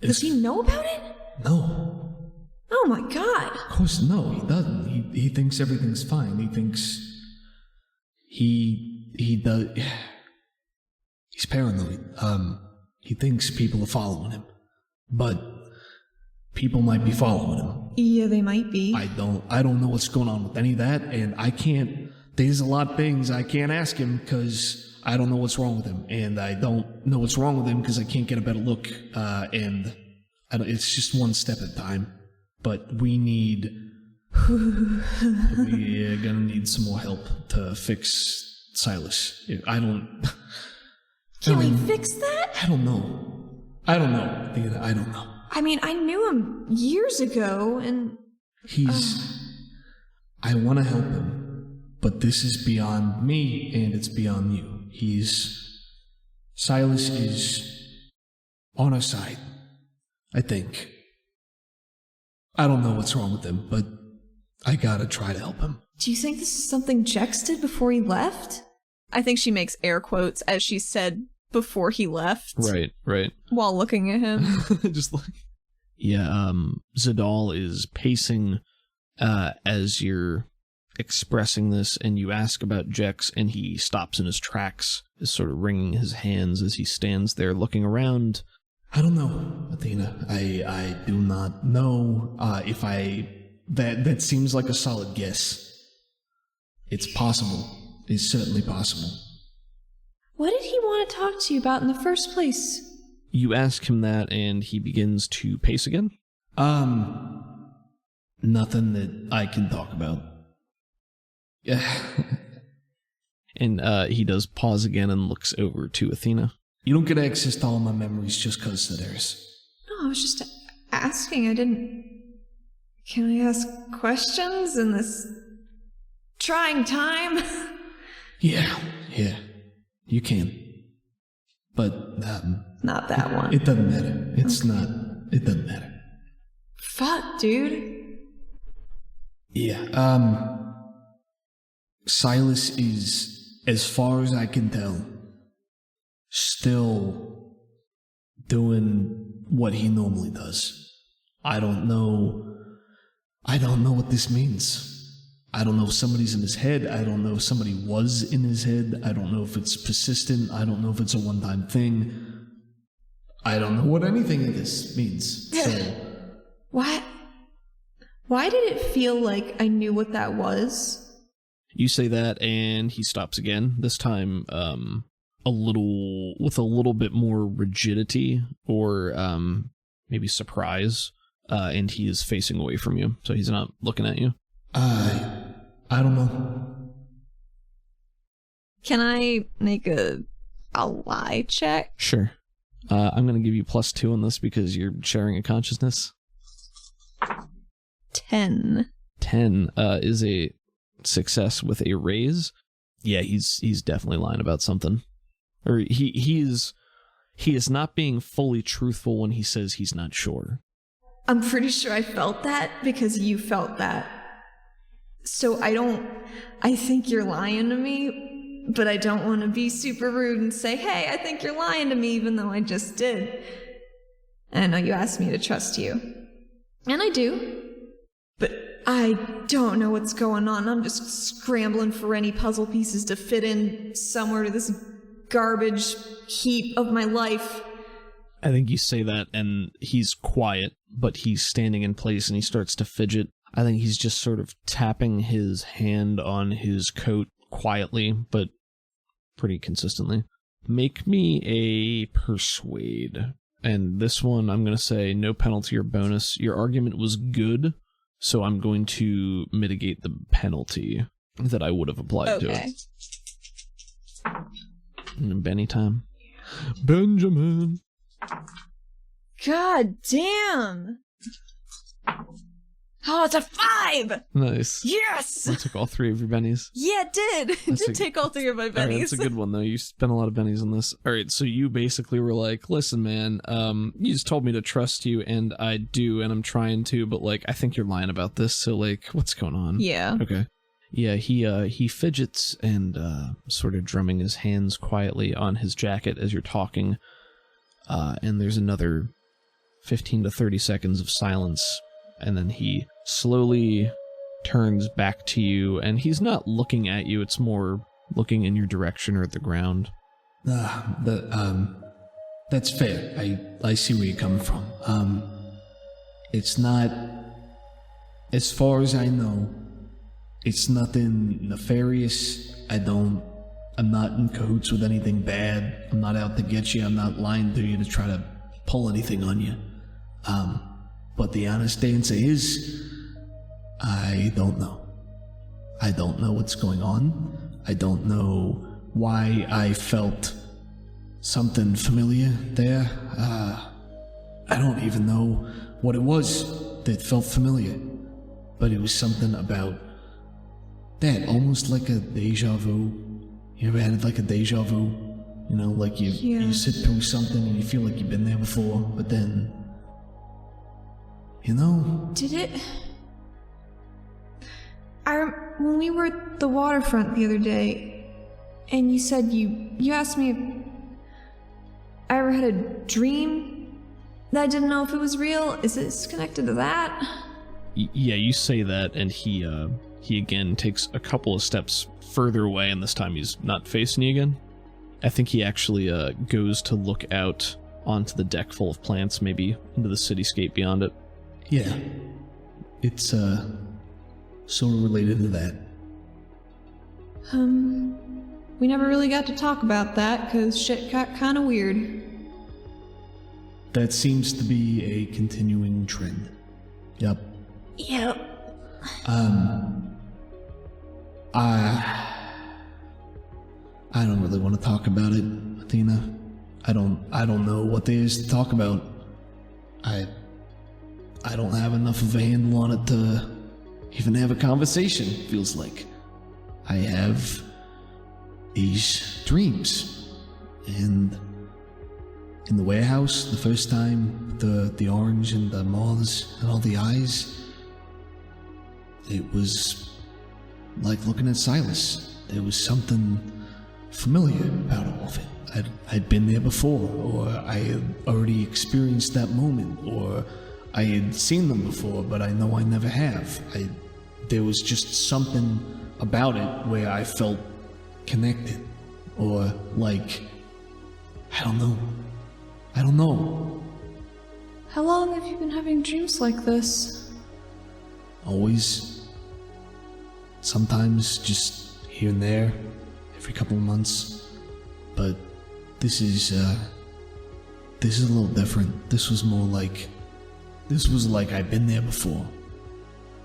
Does he know about it? No. Oh my god. Of course, no, he doesn't. He thinks everything's fine. He thinks... He does... He's paranoid. He thinks people are following him. But people might be following him. Yeah, they might be. I don't know what's going on with any of that, and I can't... There's a lot of things I can't ask him because I don't know what's wrong with him, and I don't know what's wrong with him because I can't get a better look, and it's just one step at a time. But we're gonna need some more help to fix Silas. Can we fix that? I don't know. I don't know. I mean, I knew him years ago, and... I want to help him, but this is beyond me, and it's beyond you. Silas is on our side, I think. I don't know what's wrong with him, but I gotta try to help him. Do you think this is something Jex did before he left? I think she makes air quotes as she said before he left. Right. While looking at him. Just like... Yeah, Zadal is pacing as you're expressing this, and you ask about Jex, and he stops in his tracks, is sort of wringing his hands as he stands there looking around. I don't know, Athena. I do not know if that seems like a solid guess. It's possible. It's certainly possible. What did he want to talk to you about in the first place? You ask him that, and he begins to pace again. Nothing that I can talk about. Yeah. And he does pause again and looks over to Athena. You don't get access to all my memories just because of theirs. No, I was just asking. I didn't... Can I ask questions in this trying time? Yeah, you can. But, Not that one. it doesn't matter. It doesn't matter. Fuck, dude. Yeah, Silas is, as far as I can tell, still doing what he normally does. I don't know what this means. I don't know if somebody's in his head. I don't know if somebody was in his head. I don't know if it's persistent. I don't know if it's a one-time thing. I don't know what anything of this means. So, Why did it feel like I knew what that was? You say that, and he stops again. This time, with a little bit more rigidity, or maybe surprise. And he is facing away from you, so he's not looking at you. I don't know. Can I make a lie check? Sure. I'm going to give you +2 on this because you're sharing a consciousness. 10. 10 is a success with a raise. Yeah, he's definitely lying about something. Or he is not being fully truthful when he says he's not sure. I'm pretty sure I felt that because you felt that. So I think you're lying to me, but I don't want to be super rude and say, hey, I think you're lying to me, even though I just did. And I know you asked me to trust you. And I do. But I don't know what's going on. I'm just scrambling for any puzzle pieces to fit in somewhere to this garbage heap of my life. I think you say that, and he's quiet, but he's standing in place, and he starts to fidget. I think he's just sort of tapping his hand on his coat quietly, but pretty consistently. Make me a persuade. And this one, I'm going to say no penalty or bonus. Your argument was good, so I'm going to mitigate the penalty that I would have applied to it. Benny time. Benjamin. God damn! Oh, it's a 5! Nice. Yes! I took all 3 of your bennies. Yeah, it did. It did take all 3 of my bennies. All right, that's a good one, though. You spent a lot of bennies on this. All right, so you basically were like, listen, man, you just told me to trust you, and I do, and I'm trying to, but, like, I think you're lying about this, so, like, what's going on? Yeah. Okay. Yeah, he fidgets and sort of drumming his hands quietly on his jacket as you're talking, and there's another 15 to 30 seconds of silence, and then he slowly turns back to you, and he's not looking at you, it's more looking in your direction or at the ground. That's fair. I see where you're coming from. It's not, as far as I know, it's nothing nefarious. I'm not in cahoots with anything bad. I'm not out to get you. I'm not lying to you to try to pull anything on you. But the honest answer is, I don't know. I don't know what's going on. I don't know why I felt something familiar there. I don't even know what it was that felt familiar. But it was something about that, almost like a deja vu. You ever had like a deja vu? You know, like you sit through something and you feel like you've been there before, but then, you know. Did it? When we were at the waterfront the other day, and you said you asked me if I ever had a dream that I didn't know if it was real. Is this connected to that? Yeah, you say that, and he again takes a couple of steps further away, and this time he's not facing you again. I think he actually goes to look out onto the deck full of plants, maybe into the cityscape beyond it. Yeah, it's sort of related to that. We never really got to talk about that because shit got kind of weird. That seems to be a continuing trend. Yep. Yep. I don't really want to talk about it, Athena. I don't know what there is to talk about. I don't have enough of a handle on it to even have a conversation, feels like. I have these dreams, and in the warehouse, the first time, the orange and the moths and all the eyes, it was like looking at Silas. There was something familiar about all of it. I'd been there before, or I had already experienced that moment, or I had seen them before, but I know I never have. There was just something about it where I felt connected, or like, I don't know. How long have you been having dreams like this? Always. Sometimes just here and there, every couple of months, but this is a little different. This was like I've been there before.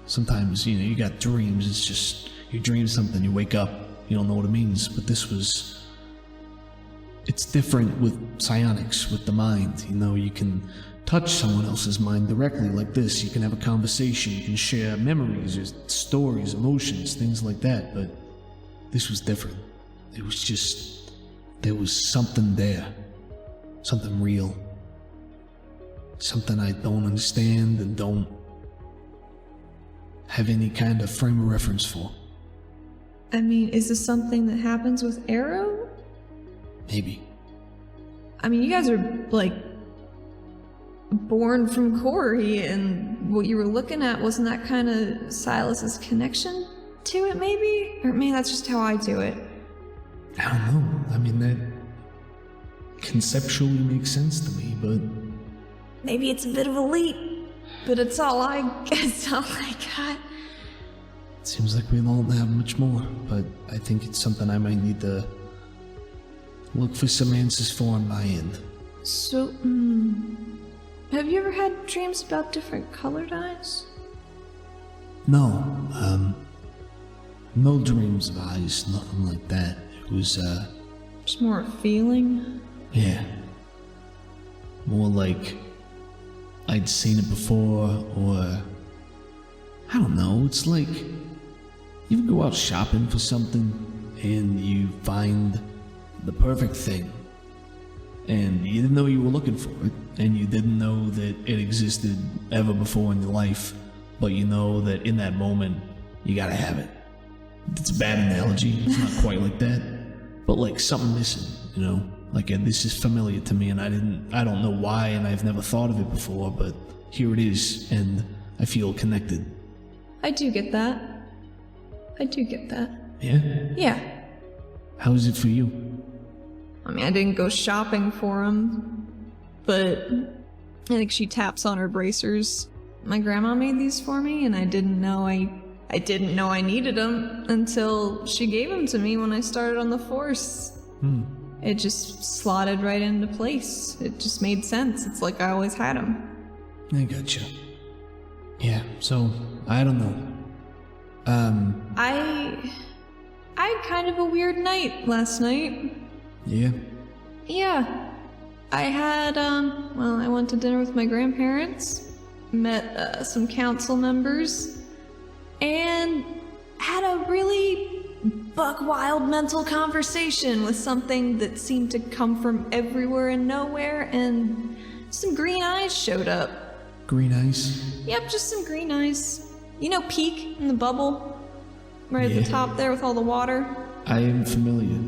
Sometimes, you got dreams, it's just, you dream something, you wake up, you don't know what it means, but it's different with psionics, with the mind. You can touch someone else's mind directly like this, you can have a conversation, you can share memories, or stories, emotions, things like that, but this was different. It was just, there was something there, something real, something I don't understand and don't have any kind of frame of reference for. I mean, is this something that happens with Arrow? Maybe. I mean, you guys are, like, born from Corey, and what you were looking at, wasn't that kind of Silas's connection to it, maybe? Or maybe that's just how I do it. I don't know. I mean, that conceptually makes sense to me, but Maybe it's a bit of a leap, but it's all I got. seems like we don't have much more, but I think it's something I might need to look for some answers for on my end. So, have you ever had dreams about different colored eyes? No, no dreams of eyes, nothing like that. It was, Just more a feeling? yeah. More like I'd seen it before, or I don't know, it's like you go out shopping for something and you find the perfect thing, and you didn't know you were looking for it, and you didn't know that it existed ever before in your life, but you know that in that moment you gotta have it. It's a bad analogy, it's not quite like that, but like something missing, like this is familiar to me, and I don't know why, and I've never thought of it before, but here it is, and I feel connected. I do get that. Yeah? Yeah. How is it for you? I mean, I didn't go shopping for them, but I think she taps on her bracers. My grandma made these for me, and I didn't know I needed them until she gave them to me when I started on the force. It just slotted right into place. It just made sense. It's like I always had them. I gotcha. Yeah, so, I don't know. I had kind of a weird night last night. Yeah? Yeah. I had, I went to dinner with my grandparents, met some council members, and had a really buck-wild mental conversation with something that seemed to come from everywhere and nowhere, and some green eyes showed up. Green eyes? Yep, just some green eyes. You know Peak in the bubble? Right at the top there with all the water? I am familiar.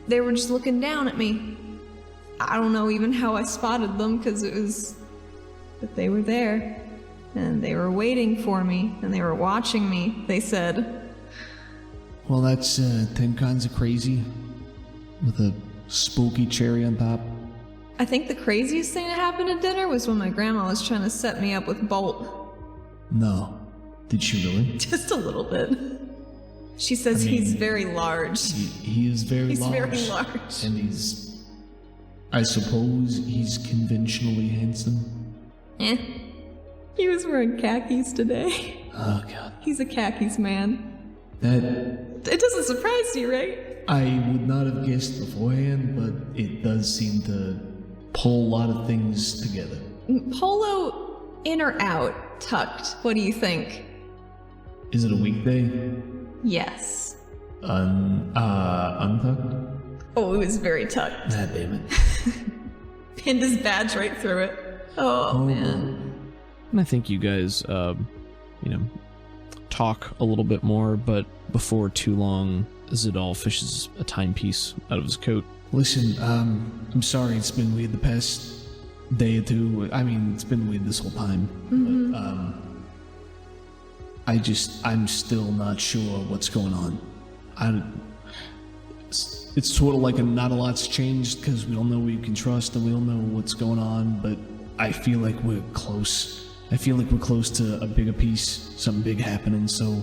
They were just looking down at me. I don't know even how I spotted them, because it was that they were there. And they were waiting for me, and they were watching me, they said. Well, that's 10 kinds of crazy, with a spooky cherry on top. I think the craziest thing that happened at dinner was when my grandma was trying to set me up with Bolt. No. Did she really? Just a little bit. She says he's very large. He is very He's large. very large. And I suppose he's conventionally handsome. He was wearing khakis today. Oh, God. He's a khakis man. That It doesn't surprise you, right? I would not have guessed beforehand, but it does seem to pull a lot of things together. Polo in or out, tucked. What do you think? Is it a weekday? Yes. Untucked? Oh, it was very tucked. Ah, damn it. Pinned his badge right through it. Oh, man. And I think you guys, talk a little bit more, but before too long, Zidal fishes a timepiece out of his coat. Listen, I'm sorry it's been weird the past day or two. I mean, it's been weird this whole time. But, I'm still not sure what's going on. It's sort of like not a lot's changed because we don't know who you can trust and we don't know what's going on, but I feel like we're close. I feel like we're close to a bigger piece, something big happening, so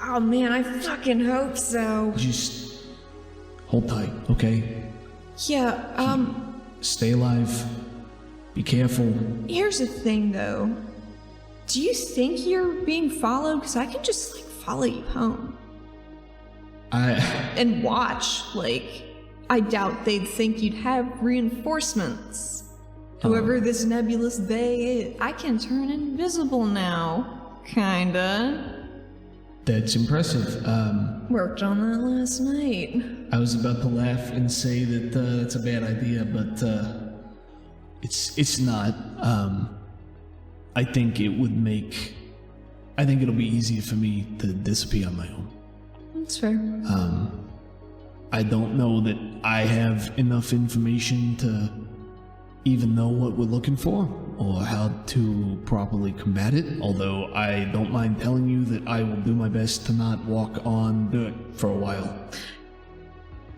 Oh, man, I fucking hope so. just hold tight, okay? Yeah, Stay alive. Be careful. here's the thing, though. Do you think you're being followed? Because I can just, follow you home. And watch. I doubt they'd think you'd have reinforcements. Whoever this nebulous they is, I can turn invisible now. Kinda. That's impressive. Worked on that last night. I was about to laugh and say that it's a bad idea, but it's not. I think it'll be easier for me to disappear on my own. That's fair. I don't know that I have enough information to even know what we're looking for or how to properly combat it, although I don't mind telling you that I will do my best to not walk on dirt for a while.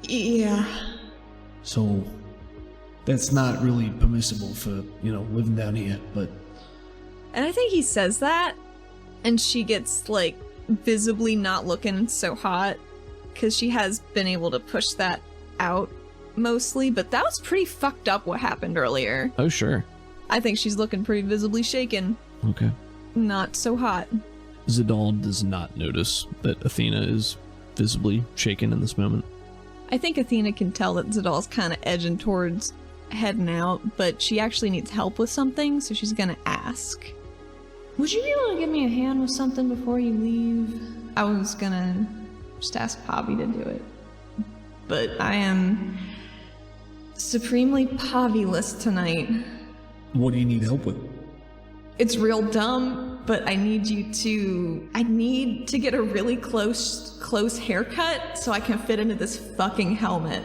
Yeah. So that's not really permissible for, living down here, but And I think he says that, and she gets, visibly not looking so hot, because she has been able to push that out mostly, but that was pretty fucked up what happened earlier. Oh, sure. I think she's looking pretty visibly shaken. Okay. Not so hot. Zidal does not notice that Athena is visibly shaken in this moment. I think Athena can tell that Zidal's kind of edging towards heading out, but she actually needs help with something, so she's gonna ask. Would you be able to give me a hand with something before you leave? I was gonna just ask Pavi to do it. But I am supremely Pavi-less tonight. what do you need help with? It's real dumb, but I need to get a really close haircut so I can fit into this fucking helmet.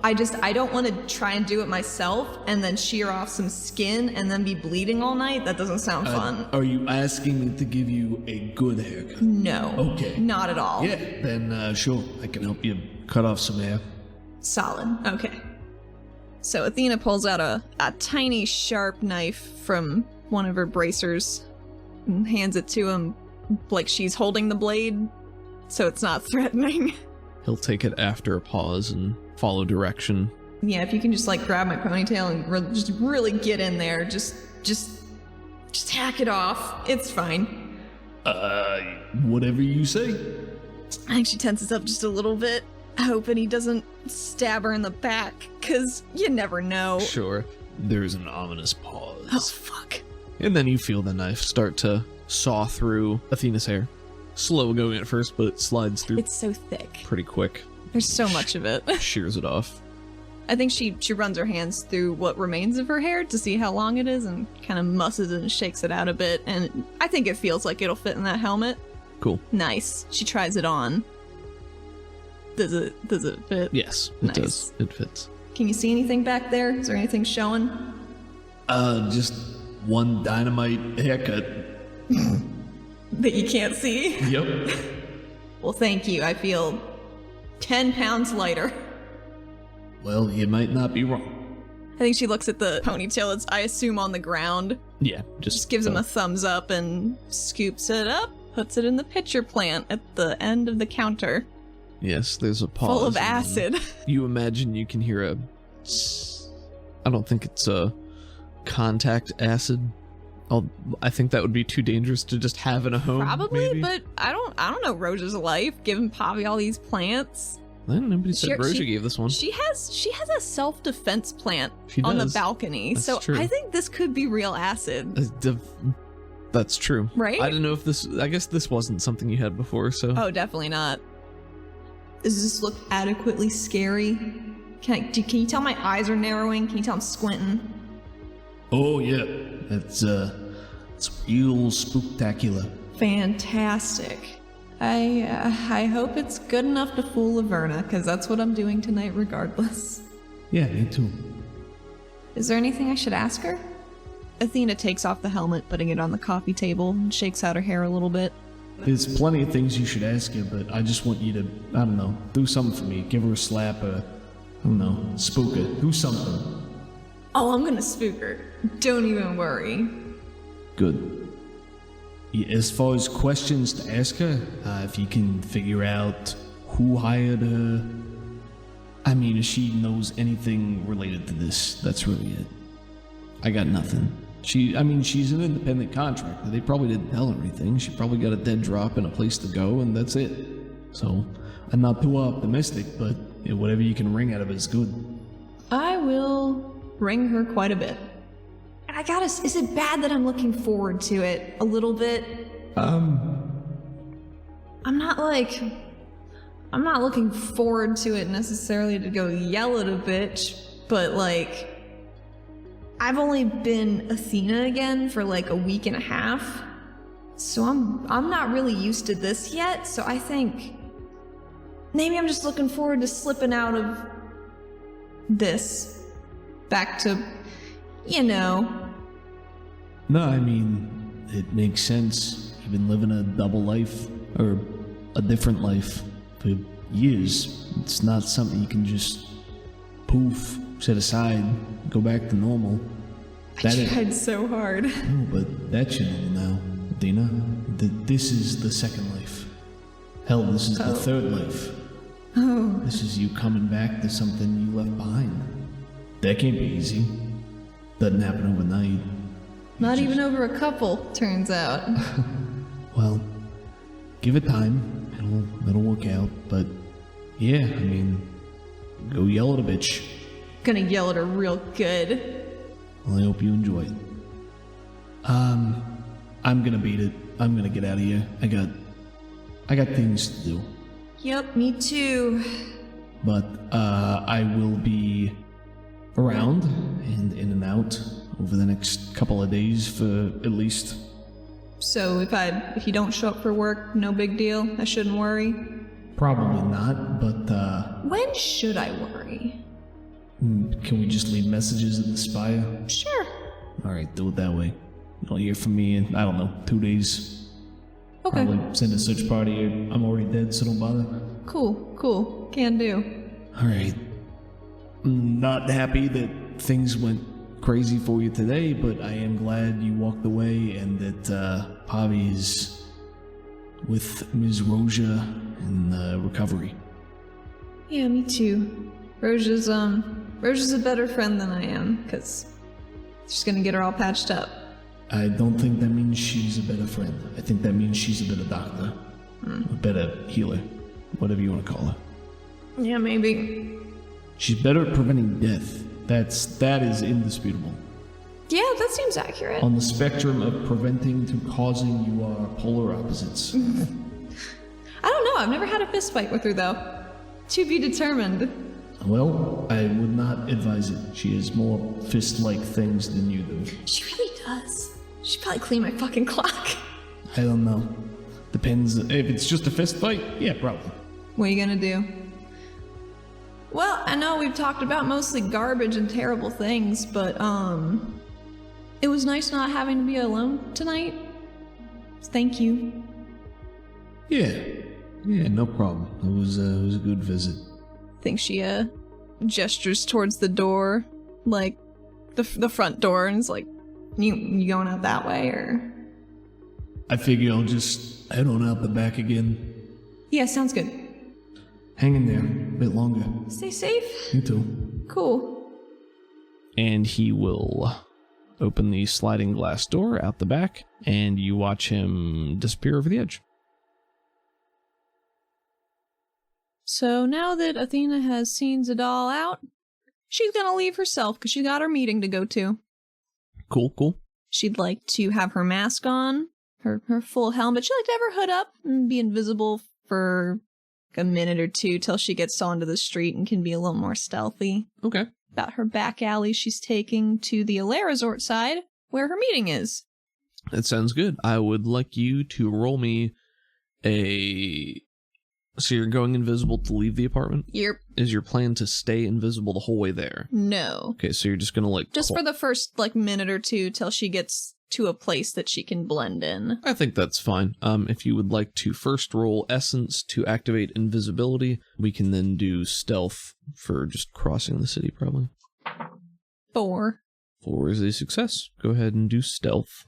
I don't want to try and do it myself and then shear off some skin and then be bleeding all night. That doesn't sound fun. Are you asking me to give you a good haircut? No. Okay. Not at all. Yeah, then sure, I can help you cut off some hair. Solid. Okay. So Athena pulls out a tiny sharp knife from one of her bracers and hands it to him like she's holding the blade, so it's not threatening. He'll take it after a pause and follow direction. Yeah, if you can just grab my ponytail and just really get in there, just hack it off. It's fine. Whatever you say. I think she tenses up just a little bit, hoping he doesn't stab her in the back, because you never know. Sure. There's an ominous pause. Oh, fuck. And then you feel the knife start to saw through Athena's hair. Slow going at first, but it slides through It's so thick. pretty quick. There's so much of it. Shears it off. I think she runs her hands through what remains of her hair to see how long it is and kind of musses it and shakes it out a bit, and I think it feels like it'll fit in that helmet. Cool. Nice. She tries it on. Does it fit? Yes, it Nice. does. It fits. Can you see anything back there? Is there anything showing? Just one dynamite haircut. That you can't see? Yep. Well, thank you. I feel 10 pounds lighter. Well, you might not be wrong. I think she looks at the ponytail that's, I assume, on the ground. Yeah, Just gives him a thumbs up and scoops it up, puts it in the pitcher plant at the end of the counter. Yes, there's a pause. Full of and then acid. You imagine you can hear I don't think it's a contact acid. I think that would be too dangerous to just have in a home. Probably, maybe. but I don't know Roja's life, giving Pavi all these plants. Well, nobody said Roja gave this one. She has a self-defense plant She on the does. balcony. That's so true. I think this could be real acid. That's true. Right? I don't know if I guess this wasn't something you had before, so. Oh, definitely not. Does this look adequately scary? Can you tell my eyes are narrowing? Can you tell I'm squinting? Oh yeah, it's real spooktacular. Fantastic. I hope it's good enough to fool Laverna, because that's what I'm doing tonight regardless. Yeah, me too. Is there anything I should ask her? Athena takes off the helmet, putting it on the coffee table, and shakes out her hair a little bit. There's plenty of things you should ask her, but I just want you to, I don't know, do something for me. Give her a slap, I don't know, spook her. Do something. Oh, I'm gonna spook her. Don't even worry. Good. As far as questions to ask her, if you can figure out who hired her, I mean, if she knows anything related to this, that's really it. I got nothing. She's an independent contractor. They probably didn't tell her anything. She probably got a dead drop and a place to go, and that's it. So, I'm not too optimistic, but whatever you can wring out of it is good. I will ring her quite a bit. Is it bad that I'm looking forward to it a little bit? I'm not looking forward to it necessarily to go yell at a bitch, but I've only been Athena again for a week and a half, so I'm not really used to this yet, so I think maybe I'm just looking forward to slipping out of this back to, No, I mean, it makes sense. You've been living a double life, or a different life, for years. It's not something you can just poof, set aside, go back to normal. I tried so hard. No, but that's your normal now, Athena. This is the second life. Hell, this is the third life. Oh. This is you coming back to something you left behind. That can't be easy. Doesn't happen overnight. Not even over a couple, turns out. Well, give it time. It'll work out. But yeah, I mean, go yell at a bitch. Gonna yell at her real good. Well, I hope you enjoy it. I'm gonna beat it. I'm gonna get out of here. I got things to do. Yep, me too. But I will be around and in and out over the next couple of days for at least. So if you don't show up for work, no big deal. I shouldn't worry. Probably not, but When should I worry? can we just leave messages in the spire? Sure. Alright, do it that way. You'll hear from me in, I don't know, 2 days. Okay. Probably send a search party. I'm already dead, so don't bother. Cool. Can do. Alright. I'm not happy that things went crazy for you today, but I am glad you walked away and that Pavi is with Ms. Roja in recovery. Yeah, me too. Roja's a better friend than I am, because she's gonna get her all patched up. I don't think that means she's a better friend. I think that means she's a better doctor. A better healer. Whatever you want to call her. Yeah, maybe. She's better at preventing death. That is indisputable. Yeah, that seems accurate. On the spectrum of preventing to causing, you are polar opposites. I don't know. I've never had a fist fight with her, though. To be determined. Well, I would not advise it. She has more fist-like things than you do. She really does. She'd probably clean my fucking clock. I don't know. Depends. If it's just a fist fight, yeah, probably. What are you gonna do? Well, I know we've talked about mostly garbage and terrible things, but, it was nice not having to be alone tonight. Thank you. Yeah, no problem. It was a good visit. Think she, gestures towards the door, like, the front door, and is like, you going out that way, or? I figure I'll just head on out the back again. Yeah, sounds good. Hang in there a bit longer. Stay safe. You too. Cool. And he will open the sliding glass door out the back, and you watch him disappear over the edge. So now that Athena has seen Zadal out, she's gonna leave herself because she got her meeting to go to. Cool. She'd like to have her mask on, her full helmet. She'd like to have her hood up and be invisible for a minute or two till she gets onto the street and can be a little more stealthy. Okay. About her back alley she's taking to the Alair Resort side, where her meeting is. That sounds good. I would like you to roll me a... So you're going invisible to leave the apartment? Yep. Is your plan to stay invisible the whole way there? No. Okay, so you're just gonna Just for the first, minute or two till she gets to a place that she can blend in. I think that's fine. If you would like to first roll Essence to activate invisibility, we can then do Stealth for just crossing the city, probably. 4. 4 is a success. Go ahead and do Stealth.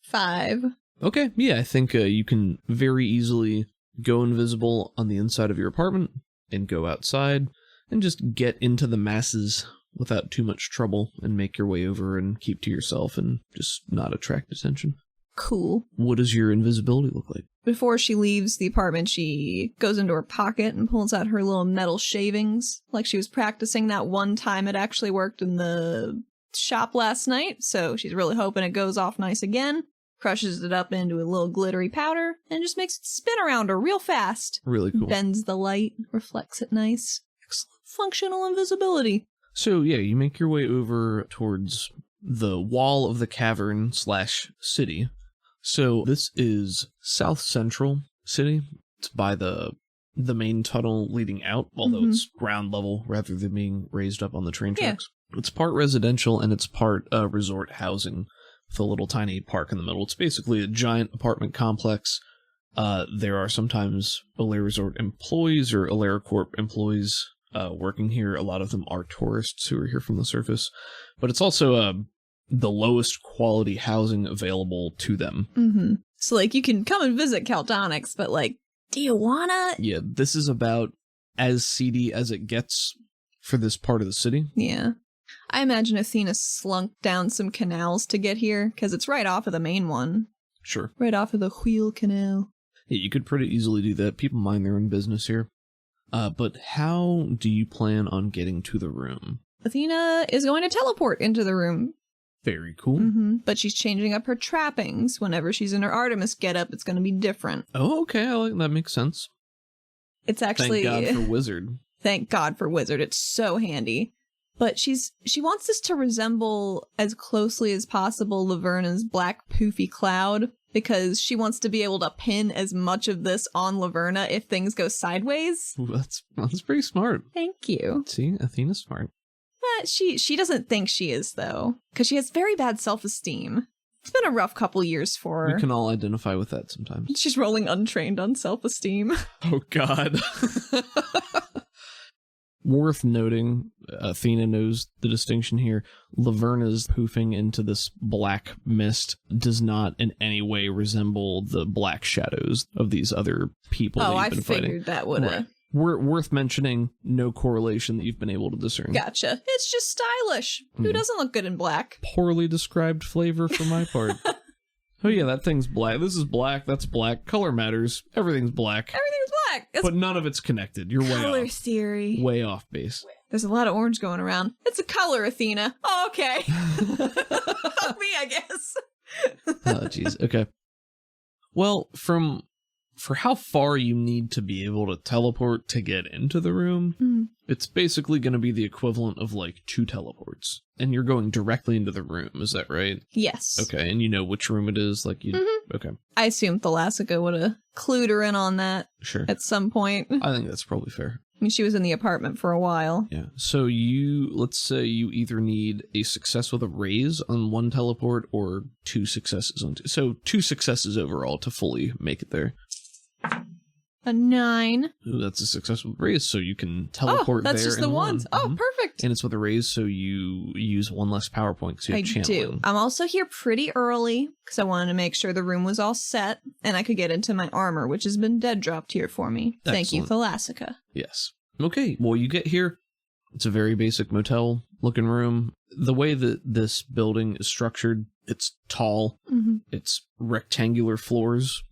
5. Okay, yeah, I think you can very easily go invisible on the inside of your apartment and go outside and just get into the masses without too much trouble and make your way over and keep to yourself and just not attract attention. Cool. What does your invisibility look like? Before she leaves the apartment, she goes into her pocket and pulls out her little metal shavings, like she was practicing that one time it actually worked in the shop last night, so she's really hoping it goes off nice again. Crushes it up into a little glittery powder, and just makes it spin around her real fast. Really cool. Bends the light, reflects it nice. Excellent. Functional invisibility. So yeah, you make your way over towards the wall of the cavern / city. So this is South Central City. It's by the main tunnel leading out, although it's ground level rather than being raised up on the train tracks. Yeah. It's part residential and it's part resort housing. With a little tiny park in the middle. It's basically a giant apartment complex. There are sometimes Alair Resort employees or Alair Corp employees working here. A lot of them are tourists who are here from the surface. But it's also the lowest quality housing available to them. Mm-hmm. So, you can come and visit Caldonics, but, do you wanna? Yeah, this is about as seedy as it gets for this part of the city. Yeah. I imagine Athena slunk down some canals to get here, because it's right off of the main one. Sure. Right off of the Wheel Canal. Yeah, you could pretty easily do that. People mind their own business here. But how do you plan on getting to the room? Athena is going to teleport into the room. Very cool. Mm-hmm. But she's changing up her trappings. Whenever she's in her Artemis getup, it's going to be different. Oh, okay. That makes sense. It's actually... Thank God for Wizard. Thank God for Wizard. It's so handy. But she wants this to resemble as closely as possible Laverna's black poofy cloud, because she wants to be able to pin as much of this on Laverna if things go sideways. Ooh, that's pretty smart. Thank you. See, Athena's smart. She doesn't think she is, though, because she has very bad self-esteem. It's been a rough couple years for her. We can all identify with that sometimes. She's rolling untrained on self-esteem. Oh, God. Worth noting, Athena knows the distinction here. Laverna's poofing into this black mist does not in any way resemble the black shadows of these other people that you've been fighting. Figured that would have. Right. Worth mentioning, no correlation that you've been able to discern. Gotcha. It's just stylish. Who doesn't look good in black? Poorly described flavor for my part. Oh yeah, that thing's black. This is black. That's black. Color matters. Everything's black. Everything's black. But none of it's connected. You're way off. Color theory. Way off base. There's a lot of orange going around. It's a color, Athena. Oh, okay. Fuck me, I guess. Oh, jeez. Okay. Well, for how far you need to be able to teleport to get into the room, it's basically going to be the equivalent of 2 teleports. And you're going directly into the room, is that right? Yes. Okay, and you know which room it is? Okay. I assumed Thalassica would have clued her in on that at some point. I think that's probably fair. I mean, she was in the apartment for a while. Yeah. So let's say you either need a success with a raise on 1 teleport or 2 successes on 2. So 2 successes overall to fully make it there. A 9. Ooh, that's a success with raise, so you can teleport there. That's just the ones. Oh, perfect. And it's with a raise, so you use 1 less power point because you have channeling. I do. I'm also here pretty early because I wanted to make sure the room was all set and I could get into my armor, which has been dead dropped here for me. Excellent. Thank you, Thalassica. Yes. Okay, well, you get here. It's a very basic motel-looking room. the way that this building is structured, it's tall. Mm-hmm. It's rectangular floors.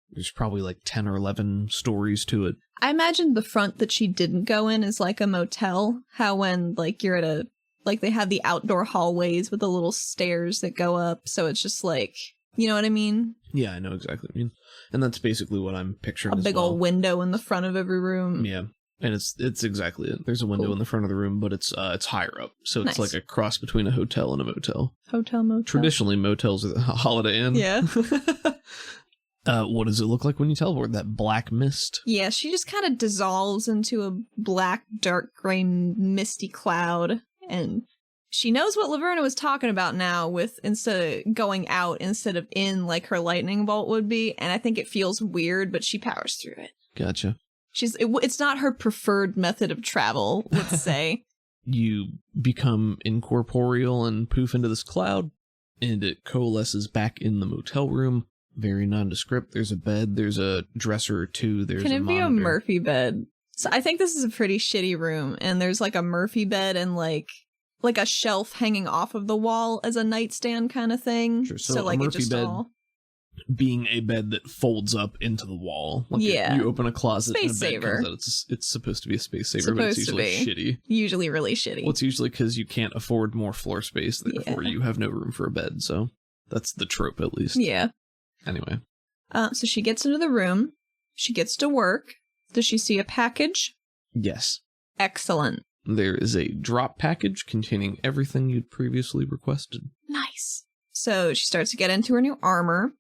There's probably like 10 or 11 stories to it. I imagine the front that she didn't go in is like a motel. How when like you're at like they have the outdoor hallways with the little stairs that go up. So it's just like, you know what I mean? Yeah, I know exactly what you mean. And that's basically what I'm picturing A as big well. old window in the front of every room. Yeah. And it's exactly it. There's a window in the front of the room, but it's higher up. So it's Nice. like a cross between a hotel and a motel. Hotel, motel. Traditionally, motels are the Holiday Inn. Yeah. What does it look like when you teleport? That black mist? Yeah, she just kind of dissolves into a black, dark gray, misty cloud. And she knows what Laverna was talking about now with instead of going out instead of in like her lightning bolt would be. And I think it feels weird, but she powers through it. Gotcha. It's not her preferred method of travel, let's say. You become incorporeal and poof into this cloud, and it coalesces back in the motel room. Very nondescript. There's a bed, there's a dresser or two, there's Can a it be a monitor. Murphy bed? So I think this is a pretty shitty room, and there's like a Murphy bed and like a shelf hanging off of the wall as a nightstand kind of thing. Sure, so a like Murphy it just bed all being a bed that folds up into the wall. Like Yeah. you open a closet Space and a bed saver. comes out. It's supposed to be a space saver, but it's Supposed to usually shitty. usually really shitty. Well, it's usually because you can't afford more floor space, therefore Yeah. you have no room for a bed. So that's the trope, at least. Yeah. Anyway. So she gets into the room. She gets to work. Does she see a package? Yes. Excellent. There is a drop package containing everything you'd previously requested. Nice. So she starts to get into her new armor.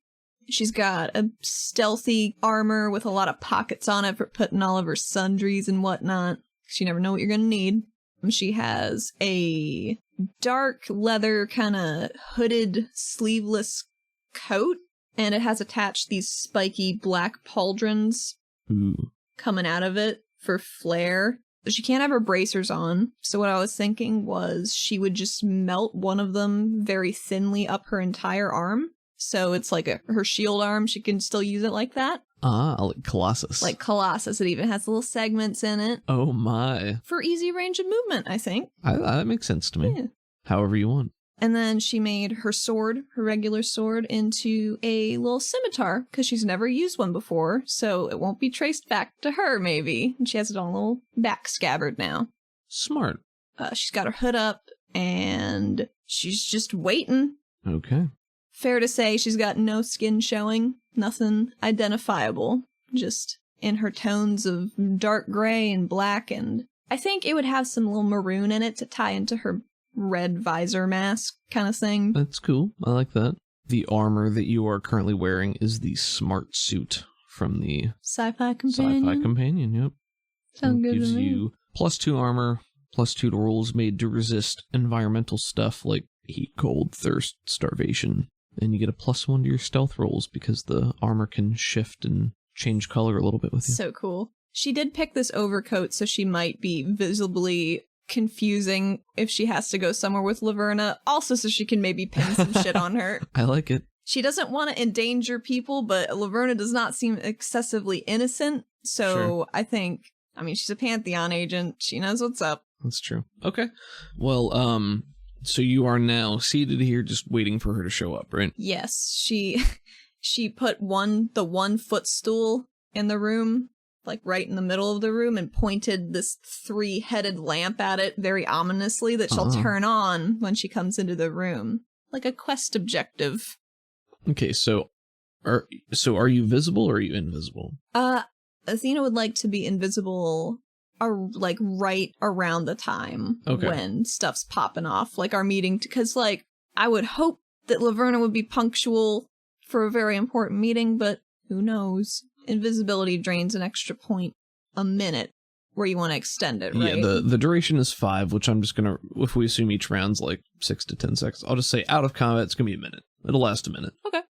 She's got a stealthy armor with a lot of pockets on it for putting all of her sundries and whatnot. 'Cause you never know what you're going to need. She has a dark leather kind of hooded sleeveless coat, and it has attached these spiky black pauldrons Ooh. coming out of it for flair. She can't have her bracers on, so what I was thinking was she would just melt one of them very thinly up her entire arm. So it's like her shield arm, she can still use it like that. Ah, like Colossus. Like Colossus, it even has little segments in it. Oh my. For easy range of movement, I think. That makes sense to me. Yeah. However you want. And then she made her sword, her regular sword, into a little scimitar, because she's never used one before, so it won't be traced back to her, maybe. And she has it on a little back scabbard now. Smart. She's got her hood up, and she's just waiting. Okay. Fair to say she's got no skin showing, nothing identifiable, just in her tones of dark gray and black, and I think it would have some little maroon in it to tie into her red visor mask kind of thing. That's cool. I like that. The armor that you are currently wearing is the smart suit from the Sci-fi companion. Sci-Fi Companion, yep. Sounds It good gives to me. you +2 armor, +2 to rolls made to resist environmental stuff like heat, cold, thirst, starvation. And you get a +1 to your stealth rolls because the armor can shift and change color a little bit with you. So cool. She did pick this overcoat, so she might be visibly confusing if she has to go somewhere with Laverna. Also, so she can maybe pin some shit on her. I like it. She doesn't want to endanger people, but Laverna does not seem excessively innocent. So Sure. I think, she's a Pantheon agent. She knows what's up. That's true. Okay. Well, so you are now seated here just waiting for her to show up, right? Yes, she put the one footstool in the room, like right in the middle of the room, and pointed this 3-headed lamp at it very ominously that she'll turn on when she comes into the room. Like a quest objective. Okay, so are you visible or are you invisible? Athena would like to be invisible like right around the time when stuff's popping off, like our meeting, because like I would hope that Laverna would be punctual for a very important meeting, but who knows? Invisibility drains an extra point a minute where you want to extend it, right? Yeah, the duration is 5, which I'm just gonna, if we assume each round's like 6 to 10 seconds, I'll just say out of combat it's gonna be a minute. It'll last a minute. Okay.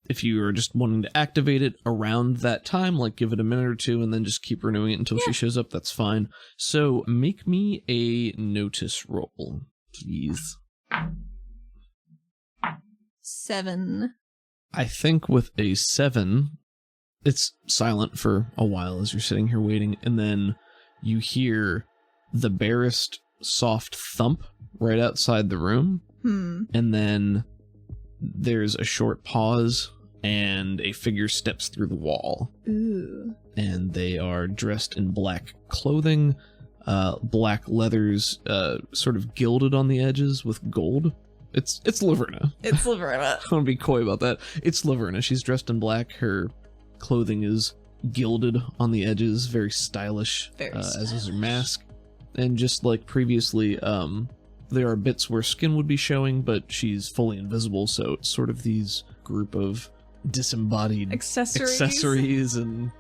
If you are just wanting to activate it around that time, like give it a minute or two and then just keep renewing it until she shows up, that's fine. So make me a notice roll, please. 7. I think with a 7, it's silent for a while as you're sitting here waiting, and then you hear the barest soft thump right outside the room. And then there's a short pause, and a figure steps through the wall. Ooh. And they are dressed in black clothing, black leathers, sort of gilded on the edges with gold. It's Laverna. It's Laverna. I want to be coy about that. It's Laverna. She's dressed in black. Her clothing is gilded on the edges, very stylish, as is her mask. And just like previously, there are bits where skin would be showing, but she's fully invisible, so it's sort of these group of disembodied accessories and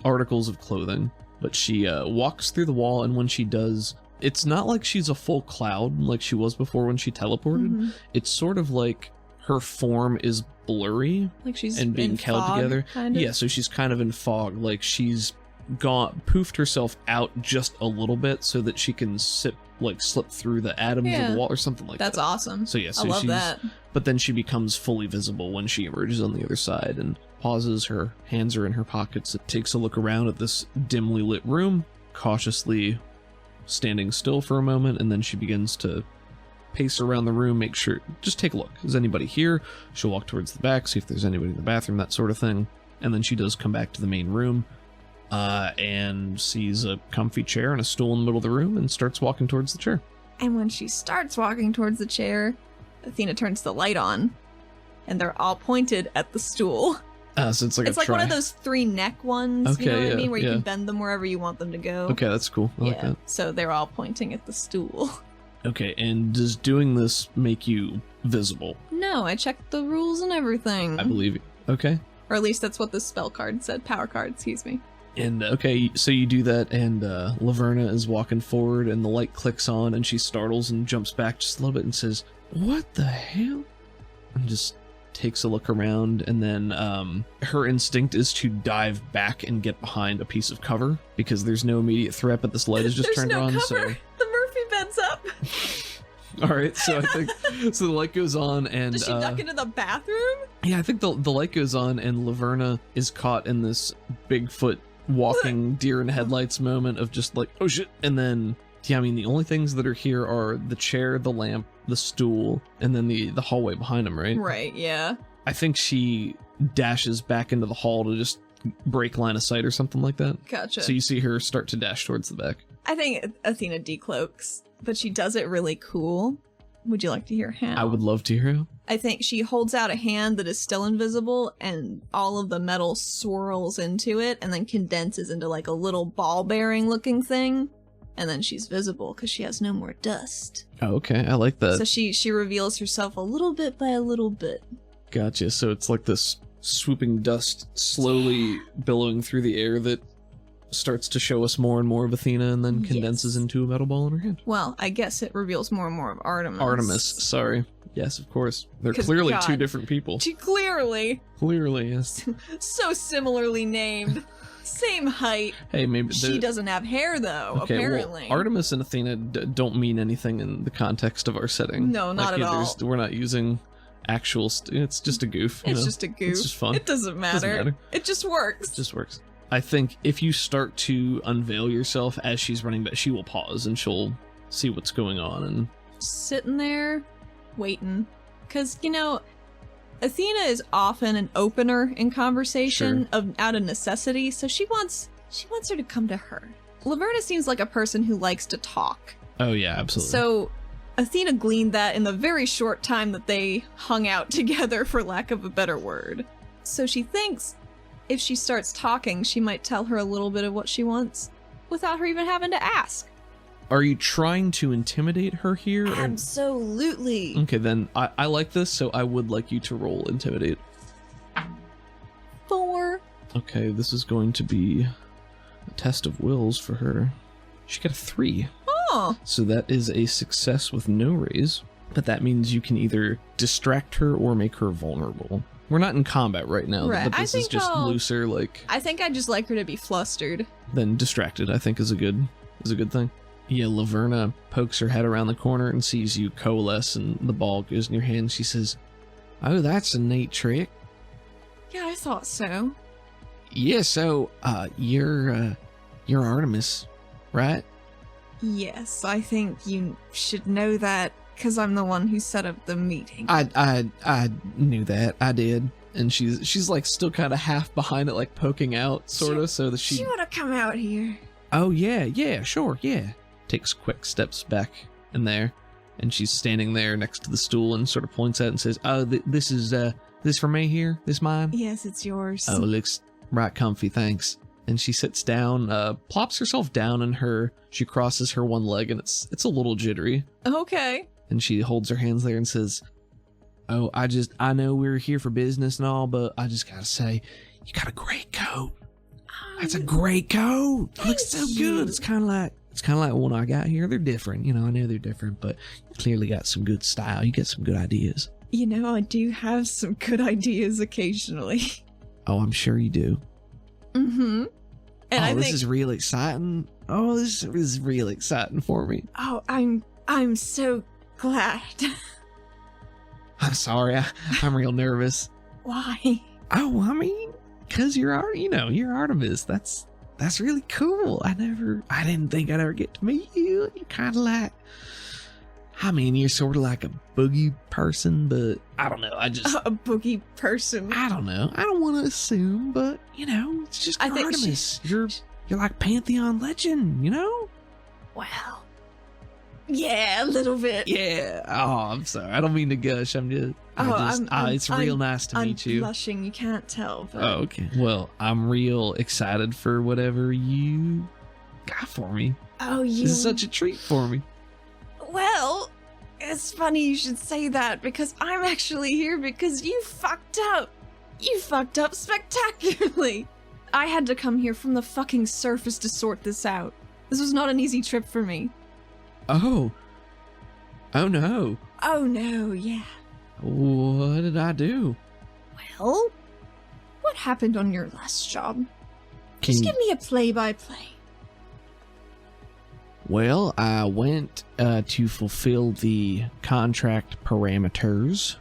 articles of clothing. But she walks through the wall, and when she does, it's not like she's a full cloud like she was before when she teleported. It's sort of like her form is blurry, like she's and being held together. Kind of? Yeah, so she's kind of in fog, like she's poofed herself out just a little bit so that she can slip through the atoms of the wall or something like that. That's awesome. So yeah, I love that. But then she becomes fully visible when she emerges on the other side and pauses. Her hands are in her pockets. It takes a look around at this dimly lit room, cautiously standing still for a moment, and then she begins to pace around the room, make sure, just take a look. Is anybody here? She'll walk towards the back, see if there's anybody in the bathroom, that sort of thing. And then she does come back to the main room, and sees a comfy chair and a stool in the middle of the room and starts walking towards the chair. And when she starts walking towards the chair, Athena turns the light on, and they're all pointed at the stool. So it's like one of those 3 neck ones, okay, you know what I mean? Where you yeah. can bend them wherever you want them to go. Okay, that's cool. I like that. So they're all pointing at the stool. Okay, and does doing this make you visible? No, I checked the rules and everything. I believe you. Okay. Or at least that's what the spell card said. Power card, excuse me. And okay, so you do that, and Laverna is walking forward, and the light clicks on, and she startles and jumps back just a little bit and says, "What the hell?" And just takes a look around, and then her instinct is to dive back and get behind a piece of cover, because there's no immediate threat, but this light is just turned on. Cover. So The Murphy bed's up. Alright, so I think so the light goes on, and Does she duck into the bathroom? yeah, I think the light goes on, and Laverna is caught in this Bigfoot walking deer in headlights moment of just like, oh shit. And then yeah, I mean, the only things that are here are the chair, the lamp, the stool, and then the hallway behind him, right? Right, yeah. I think she dashes back into the hall to just break line of sight or something like that. Gotcha. So you see her start to dash towards the back. I think Athena decloaks, but she does it really cool. Would you like to hear how? I would love to hear how. I think she holds out a hand that is still invisible, and all of the metal swirls into it and then condenses into like a little ball-bearing looking thing. And then she's visible because she has no more dust. Oh, okay. I like that. So she reveals herself a little bit by a little bit. Gotcha. So it's like this swooping dust slowly billowing through the air that starts to show us more and more of Athena and then condenses into a metal ball in her hand. Well, I guess it reveals more and more of Artemis. Artemis, sorry. Yes, of course. They're 'Cause clearly God. two different people. Clearly. Clearly, yes. So similarly named. Same height. Hey, maybe She doesn't have hair, though, okay, apparently. well, Artemis and Athena don't mean anything in the context of our setting. No, not like, at all. We're not using actual... it's just a goof. You It's know? just a goof. It's just fun. It doesn't matter. It just works. It just works. I think if you start to unveil yourself as she's running back, she will pause and she'll see what's going on. And Sitting there, waiting. Because, you know, Athena is often an opener in conversation out of necessity, so she wants her to come to her. Laverna seems like a person who likes to talk. oh yeah, absolutely. So Athena gleaned that in the very short time that they hung out together, for lack of a better word. So she thinks if she starts talking, she might tell her a little bit of what she wants without her even having to ask. Are you trying to intimidate her here? Or... Absolutely. Okay, then I like this, so I would like you to roll intimidate. 4. Okay, this is going to be a test of wills for her. She got a 3. Oh. So that is a success with no raise, but that means you can either distract her or make her vulnerable. We're not in combat right now, Right. but this is just looser, like... I think I'd just like her to be flustered. Then distracted, I think, is a good thing. Yeah, Laverna pokes her head around the corner and sees you coalesce, and the ball goes in your hand. She says, "Oh, that's a neat trick." Yeah, I thought so. Yeah, so, you're Artemis, right? Yes, I think you should know that, because I'm the one who set up the meeting. I knew that. I did. And she's like still kind of half behind it, like poking out, sort of, so that Do she... you want to come out here? Oh, yeah, sure, yeah. Takes quick steps back in there, and she's standing there next to the stool and sort of points at it and says, oh, this is for me here? This mine? Yes, it's yours. Oh, it looks right comfy, thanks. And she sits down, plops herself down in she crosses her one leg, and it's a little jittery. Okay. And she holds her hands there and says, oh, I know we're here for business and all, but I just gotta say, you got a great coat. That's a great coat. It looks so good. It's kind of like one I got here. They're different, I know they're different, but you clearly got some good style. You got some good ideas. I do have some good ideas occasionally. Oh, I'm sure you do. Mm-hmm. And I this think... is real exciting. Oh, this is real exciting for me. Oh, I'm so glad. I'm sorry. I'm real nervous. Why? Oh, I mean, because you're Artemis. That's really cool. I didn't think I'd ever get to meet you. You're kind of like, you're sort of like a boogie person, but I don't know. A boogie person. I don't know. I don't want to assume, but it's just Artemis. You're like Pantheon legend, Well, yeah, a little bit. Yeah. Oh, I'm sorry. I don't mean to gush. It's real nice to meet you. I'm blushing. You can't tell. But... Oh, okay. Well, I'm real excited for whatever you got for me. Oh, This is such a treat for me. Well, it's funny you should say that, because I'm actually here because you fucked up. You fucked up spectacularly. I had to come here from the fucking surface to sort this out. This was not an easy trip for me. Oh no. Oh no, yeah. What did I do? Well, what happened on your last job? Can Just you- give me a play-by-play. Well, I went to fulfill the contract parameters,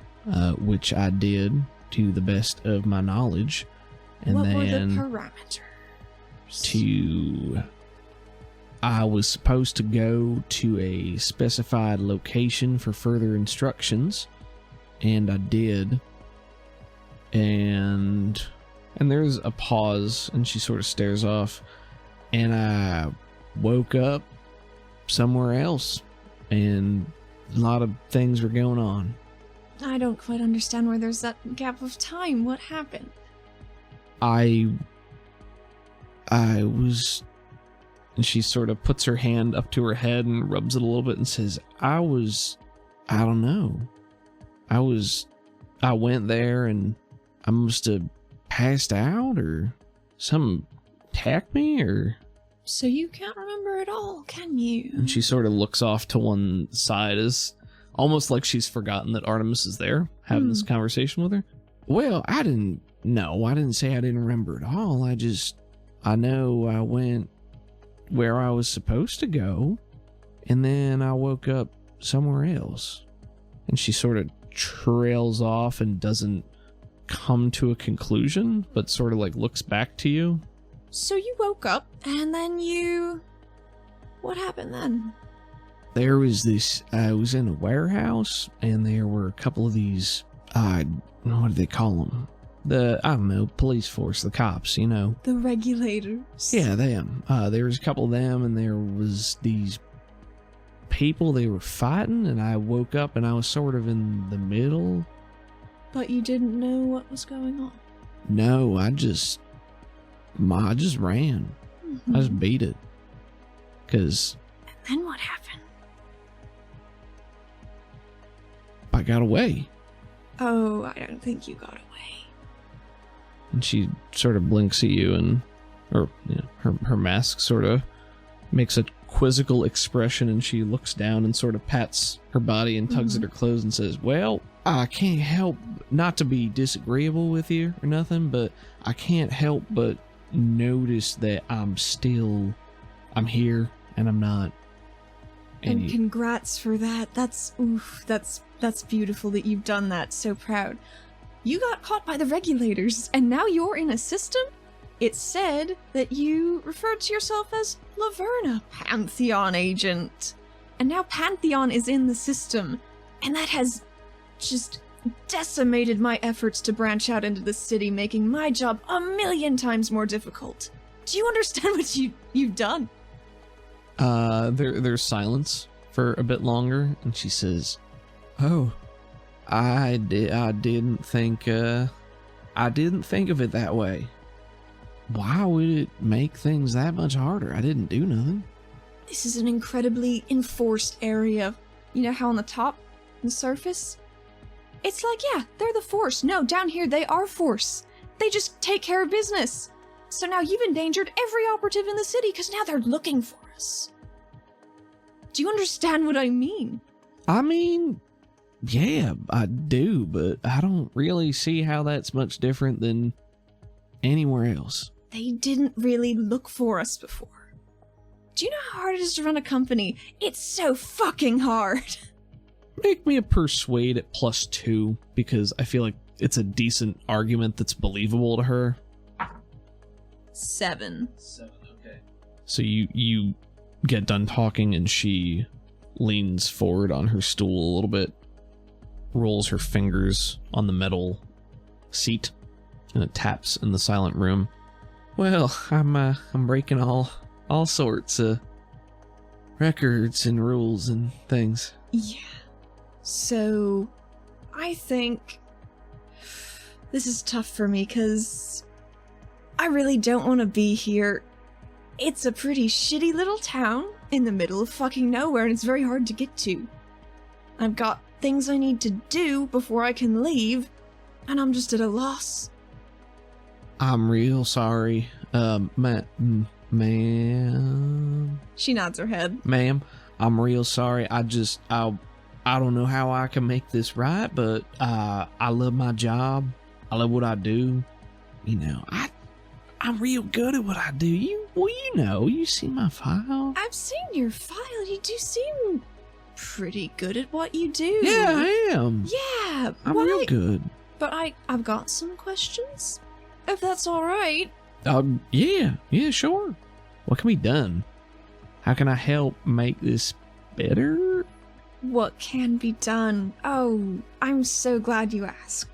which I did to the best of my knowledge. And What were the then parameters? I was supposed to go to a specified location for further instructions, and I did. And there's a pause, and she sort of stares off, and I woke up somewhere else, and a lot of things were going on. I don't quite understand where there's that gap of time. What happened? I was... And she sort of puts her hand up to her head and rubs it a little bit and says, I don't know. I went there and I must have passed out, or something attacked me, or... So you can't remember it all, can you? And she sort of looks off to one side, as almost like she's forgotten that Artemis is there, having this conversation with her. Well, I didn't say I didn't remember it all. I know I went where I was supposed to go, and then I woke up somewhere else. And she sort of trails off and doesn't come to a conclusion, but sort of like looks back to you. So you woke up, and then what happened then? There was I was in a warehouse, and there were a couple of these, what do they call them? I don't know, police force, the cops, The regulators. Yeah, them. There was a couple of them, and there was these people, they were fighting, and I woke up and I was sort of in the middle. But you didn't know what was going on? No, I just ran. I just beat it. And then what happened? I got away. Oh, I don't think you got away. And she sort of blinks at you, her mask sort of makes a quizzical expression, and she looks down and sort of pats her body and tugs at her clothes and says, well, I can't help not to be disagreeable with you or nothing, but I can't help but notice that I'm here and I'm not. And congrats for that. That's beautiful that you've done that. So proud. You got caught by the regulators, and now you're in a system? It said that you referred to yourself as Laverna, Pantheon agent. And now Pantheon is in the system, and that has just decimated my efforts to branch out into the city, making my job 1,000,000 times more difficult. Do you understand what you've done? There's silence for a bit longer, and she says, "Oh, I didn't think of it that way. Why would it make things that much harder? I didn't do nothing." This is an incredibly enforced area. You know how on the top, the surface? It's like, yeah, they're the Force. No, down here they are Force. They just take care of business. So now you've endangered every operative in the city because now they're looking for us. Do you understand what I mean? I mean, yeah, I do, but I don't really see how that's much different than anywhere else. They didn't really look for us before. Do you know how hard it is to run a company? It's so fucking hard. Make me a persuade at +2, because I feel like it's a decent argument that's believable to her. 7. Okay. So you get done talking, and she leans forward on her stool a little bit, rolls her fingers on the metal seat, and it taps in the silent room. Well, I'm breaking all sorts of records and rules and things. Yeah. So, I think this is tough for me because I really don't want to be here. It's a pretty shitty little town in the middle of fucking nowhere, and it's very hard to get to. I've got things I need to do before I can leave, and I'm just at a loss. I'm real sorry, ma'am. She nods her head. Ma'am, I'm real sorry. I don't know how I can make this right, but I love my job. I love what I do. You know, I'm real good at what I do. You know, you see my file. I've seen your file. You do seem pretty good at what you do. Yeah, I am. Yeah, I'm real good. But I've got some questions, if that's all right. Yeah, sure. What can be done? How can I help make this better? What can be done? Oh, I'm so glad you asked.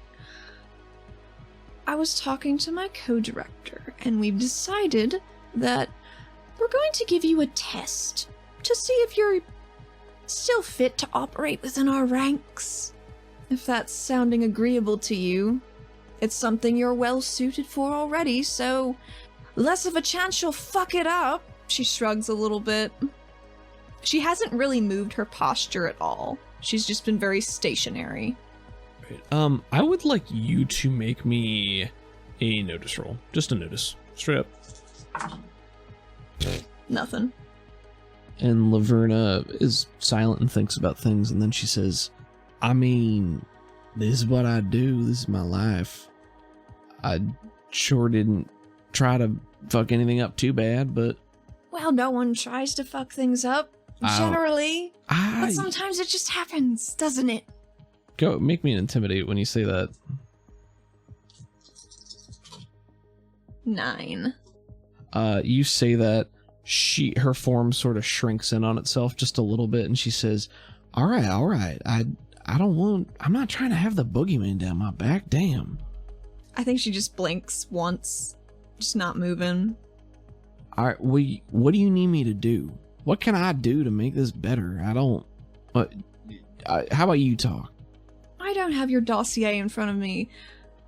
I was talking to my co-director, and we've decided that we're going to give you a test to see if you're still fit to operate within our ranks. If that's sounding agreeable to you. It's something you're well suited for already, so less of a chance you'll fuck it up. She shrugs a little bit. She hasn't really moved her posture at all. She's just been very stationary. I would like you to make me a notice roll. Just a notice. Straight up. Nothing. And Laverna is silent and thinks about things, and then she says, I mean, this is what I do. This is my life. I sure didn't try to fuck anything up too bad, but... Well, no one tries to fuck things up, generally. But sometimes it just happens, doesn't it? Go, make me an intimidate when you say that. 9. You say that, her form sort of shrinks in on itself just a little bit, and she says, all right, I'm not trying to have the boogeyman down my back, damn. I think she just blinks once, just not moving. All right, what do you need me to do? What can I do to make this better? How about you talk? I don't have your dossier in front of me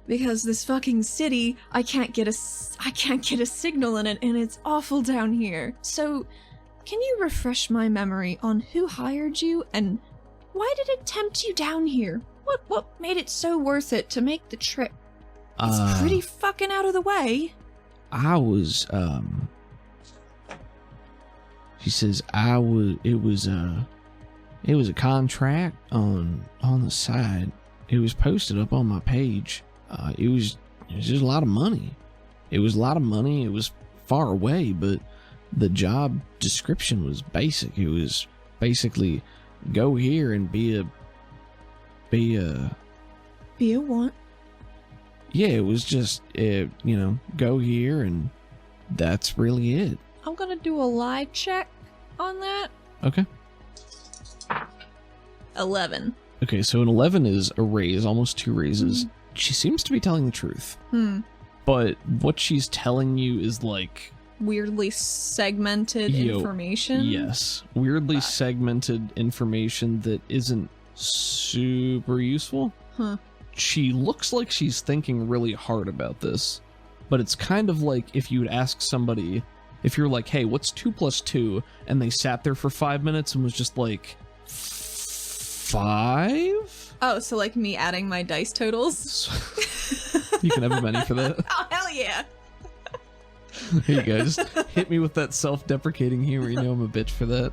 because this fucking city, I can't get a signal in it, and it's awful down here. So, can you refresh my memory on who hired you and why did it tempt you down here? What made it so worth it to make the trip? It's pretty fucking out of the way. She says, it was a contract on the side. It was posted up on my page. It was just a lot of money. It was far away, but the job description was basic. It was basically go here and be a Be a what? Yeah, it was just, go here and that's really it. I'm gonna do a lie check on that. Okay. 11. Okay, so an 11 is a raise, almost 2 raises. She seems to be telling the truth. But what she's telling you is like... weirdly segmented information? Yes. Weirdly segmented information that isn't super useful. She looks like she's thinking really hard about this. But it's kind of like if you'd ask somebody, if you're like, hey, what's 2 plus 2? And they sat there for 5 minutes and was just like, 5? Oh, so like me adding my dice totals? You can have a penny for that. Oh, hell yeah. Here you go. Just hit me with that self-deprecating humor. You know I'm a bitch for that.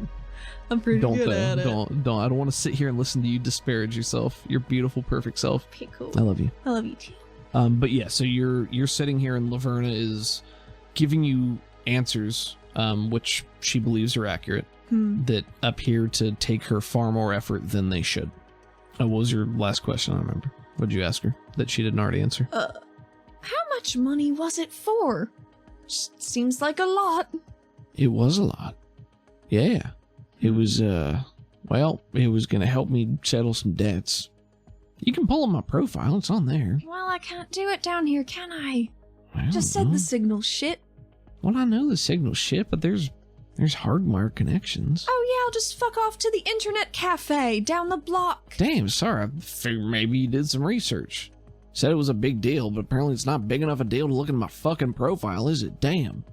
I'm pretty good at it. Don't. I don't want to sit here and listen to you disparage yourself. Your beautiful, perfect self. Okay, cool. I love you. I love you too. But yeah, so you're sitting here and Laverna is giving you answers, which she believes are accurate, that appear to take her far more effort than they should. What was your last question? I don't remember. What did you ask her that she didn't already answer? How much money was it for? Seems like a lot. It was a lot. Yeah. It was, it was going to help me settle some debts. You can pull up my profile. It's on there. Well, I can't do it down here, can I? I Just don't said know. the signal shit. Well, I know the signal shit, but there's hardwire connections. Oh yeah, I'll just fuck off to the internet cafe down the block. Damn, sorry. I figured maybe you did some research. Said it was a big deal, but apparently it's not big enough a deal to look at my fucking profile, is it? Damn.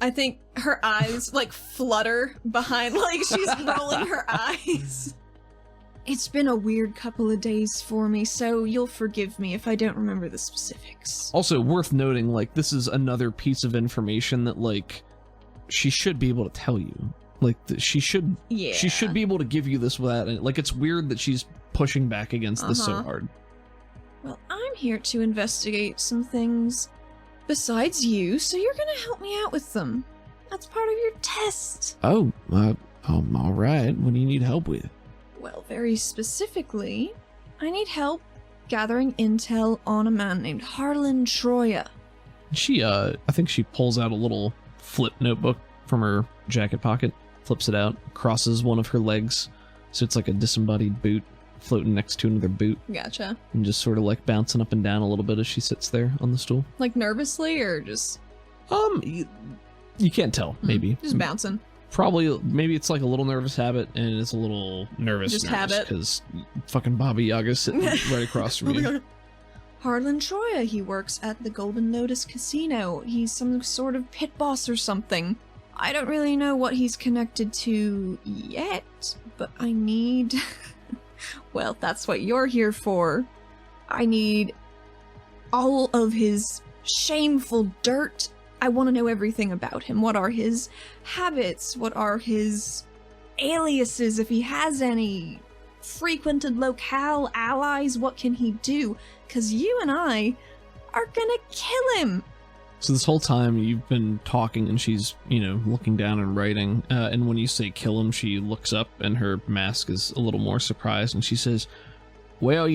I think her eyes like flutter behind, like she's rolling her eyes. It's been a weird couple of days for me, so you'll forgive me if I don't remember the specifics. Also, worth noting, like, this is another piece of information that, like, she should be able to tell you. Like, she should be able to give you this without it. Like, it's weird that she's pushing back against this so hard. Well, I'm here to investigate some things besides you, so you're gonna help me out with them. That's part of your test. Oh, all right. What do you need help with? Well, very specifically, I need help gathering intel on a man named Harlan Troya. She, I think she pulls out a little flip notebook from her jacket pocket, flips it out, crosses one of her legs, so it's like a disembodied boot floating next to another boot, Gotcha. and just sort of like bouncing up and down a little bit as she sits there on the stool. Like nervously, or just... You can't tell, maybe. Just bouncing. Probably, maybe it's like a little nervous habit, and it's a little nervous. Just habit. Because fucking Baba Yaga's sitting right across from you. Harlan Troya, he works at the Golden Lotus Casino. He's some sort of pit boss or something. I don't really know what he's connected to yet, but I need... well, that's what you're here for. I need all of his shameful dirt. I want to know everything about him. What are his habits? What are his aliases, if he has any? Frequented locale, allies, what can he do? Because you and I are gonna kill him. So this whole time you've been talking and she's, looking down and writing. And when you say kill him, she looks up and her mask is a little more surprised. And she says, Well,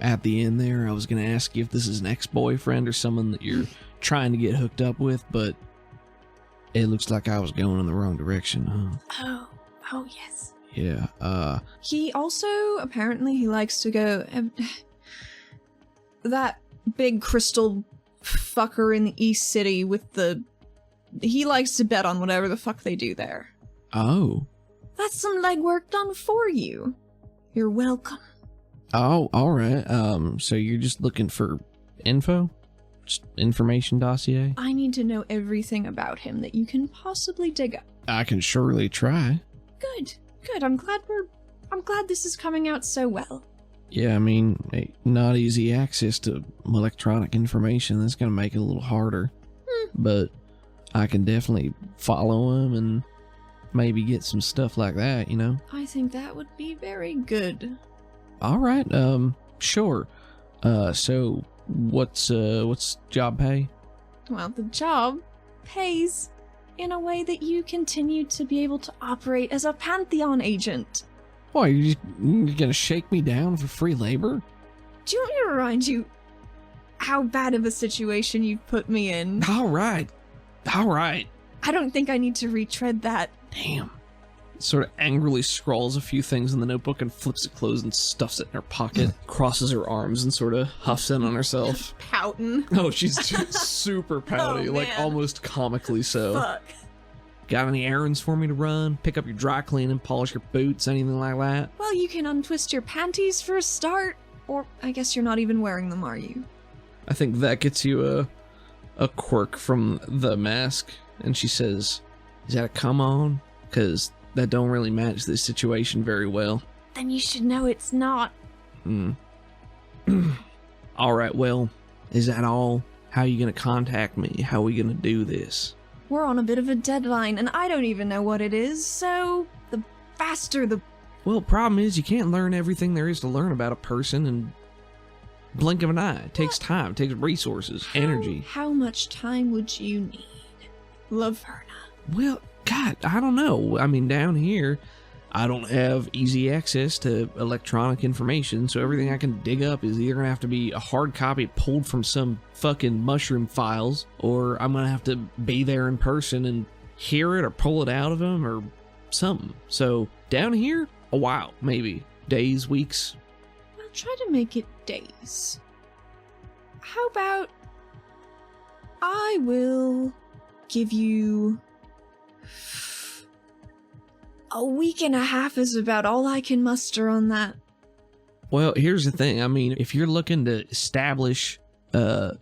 at the end there, I was going to ask you if this is an ex-boyfriend or someone that you're trying to get hooked up with, but it looks like I was going in the wrong direction, huh? Oh yes. Yeah, He also, apparently, he likes to go... that big crystal fucker in the East City with the... He likes to bet on whatever the fuck they do there. oh. That's some legwork done for you. You're welcome. Oh, alright, so you're just looking for info? Just information dossier? I need to know everything about him that you can possibly dig up. I can surely try. Good. I'm glad this is coming out so well. Yeah, I mean, not easy access to electronic information. That's going to make it a little harder. But I can definitely follow him and maybe get some stuff like that, I think that would be very good. All right, sure. So what's job pay? Well, the job pays in a way that you continue to be able to operate as a Pantheon agent. Why, you're gonna shake me down for free labor? Do you want me to remind you how bad of a situation you've put me in? All right. I don't think I need to retread that. Damn. Sort of angrily scrawls a few things in the notebook and flips it closed and stuffs it in her pocket, crosses her arms and sort of huffs in on herself. Pouting. Oh, she's super pouty, Oh, like man. almost comically so. Fuck. Got any errands for me to run? Pick up your dry cleaning, polish your boots, anything like that? Well, you can untwist your panties for a start. Or I guess you're not even wearing them, are you? I think that gets you a quirk from the mask. And she says, is that a come on? Because that don't really match this situation very well. Then you should know it's not. All right, well, is that all? How are you going to contact me? How are we going to do this? We're on a bit of a deadline, and I don't even know what it is, so the faster the... Well, problem is you can't learn everything there is to learn about a person in blink of an eye. It takes time, it takes resources, energy. How much time would you need, Laverna? Well, God, I don't know. I mean, down here, I don't have easy access to electronic information, so everything I can dig up is either going to have to be a hard copy pulled from some fucking mushroom files, or I'm going to have to be there in person and hear it or pull it out of them or something. So, down here, a while, maybe. Days, weeks. I'll try to make it days. How about... I will give you... A week and a half is about all I can muster on that. Well, here's the thing. I mean, if you're looking to establish,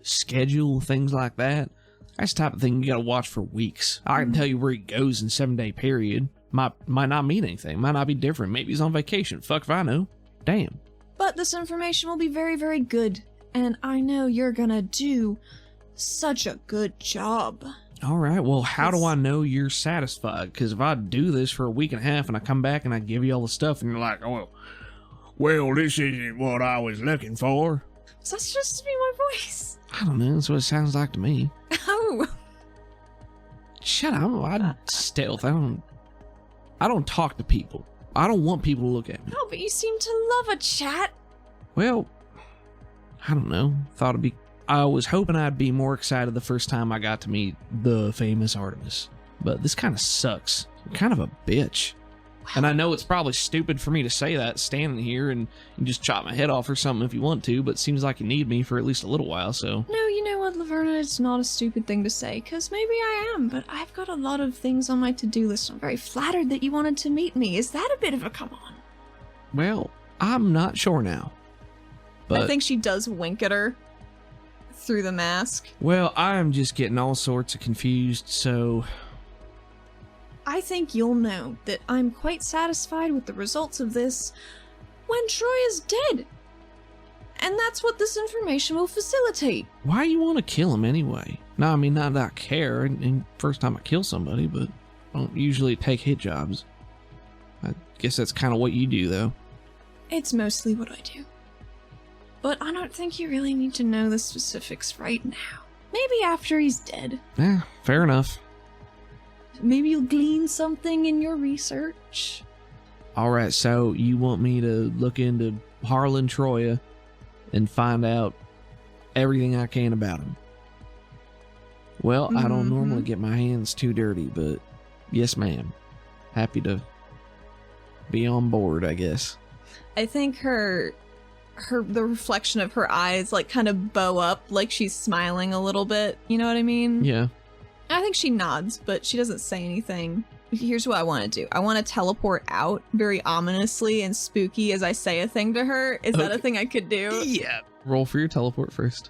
schedule, things like that, that's the type of thing you gotta watch for weeks. I can tell you where he goes in 7-day period. Might not mean anything. Might not be different. Maybe he's on vacation. Fuck if I know. Damn. But this information will be very, very good. And I know you're gonna do such a good job. All right, well, how do I know you're satisfied? Because if I do this for a week and a half and I come back and I give you all the stuff and you're like, oh, well, this isn't what I was looking for. Is that supposed to be my voice? I don't know, that's what it sounds like to me. Oh. Shut up, I stealth. I don't talk to people. I don't want people to look at me. Oh, but you seem to love a chat. Well, I don't know. I was hoping I'd be more excited the first time I got to meet the famous Artemis. But this kind of sucks. I'm kind of a bitch. And I know it's probably stupid for me to say that standing here and you just chop my head off or something if you want to, but it seems like you need me for at least a little while, so... No, you know what, Laverna, it's not a stupid thing to say, because maybe I am, but I've got a lot of things on my to-do list. I'm very flattered that you wanted to meet me. Is that a bit of a come on? Well, I'm not sure now. But, I think she does wink at her through the mask. well, I'm just getting all sorts of confused, so... I think you'll know that I'm quite satisfied with the results of this when Troy is dead. And that's what this information will facilitate. Why you want to kill him anyway? No, I mean, not that I care, and first time I kill somebody, but I don't usually take hit jobs. I guess that's kind of what you do, though. It's mostly what I do. But I don't think you really need to know the specifics right now. Maybe after he's dead. Yeah, fair enough. Maybe you'll glean something in your research. Alright, so you want me to look into Harlan Troya and find out everything I can about him. Well, I don't normally get my hands too dirty, but yes, ma'am. Happy to be on board, I guess. I think the reflection of her eyes like kind of bow up like she's smiling a little bit. You know what I mean? Yeah. I think she nods, but she doesn't say anything. Here's what I want to do. I want to teleport out very ominously and spooky as I say a thing to her. Is that a thing I could do? Yeah. Roll for your teleport first.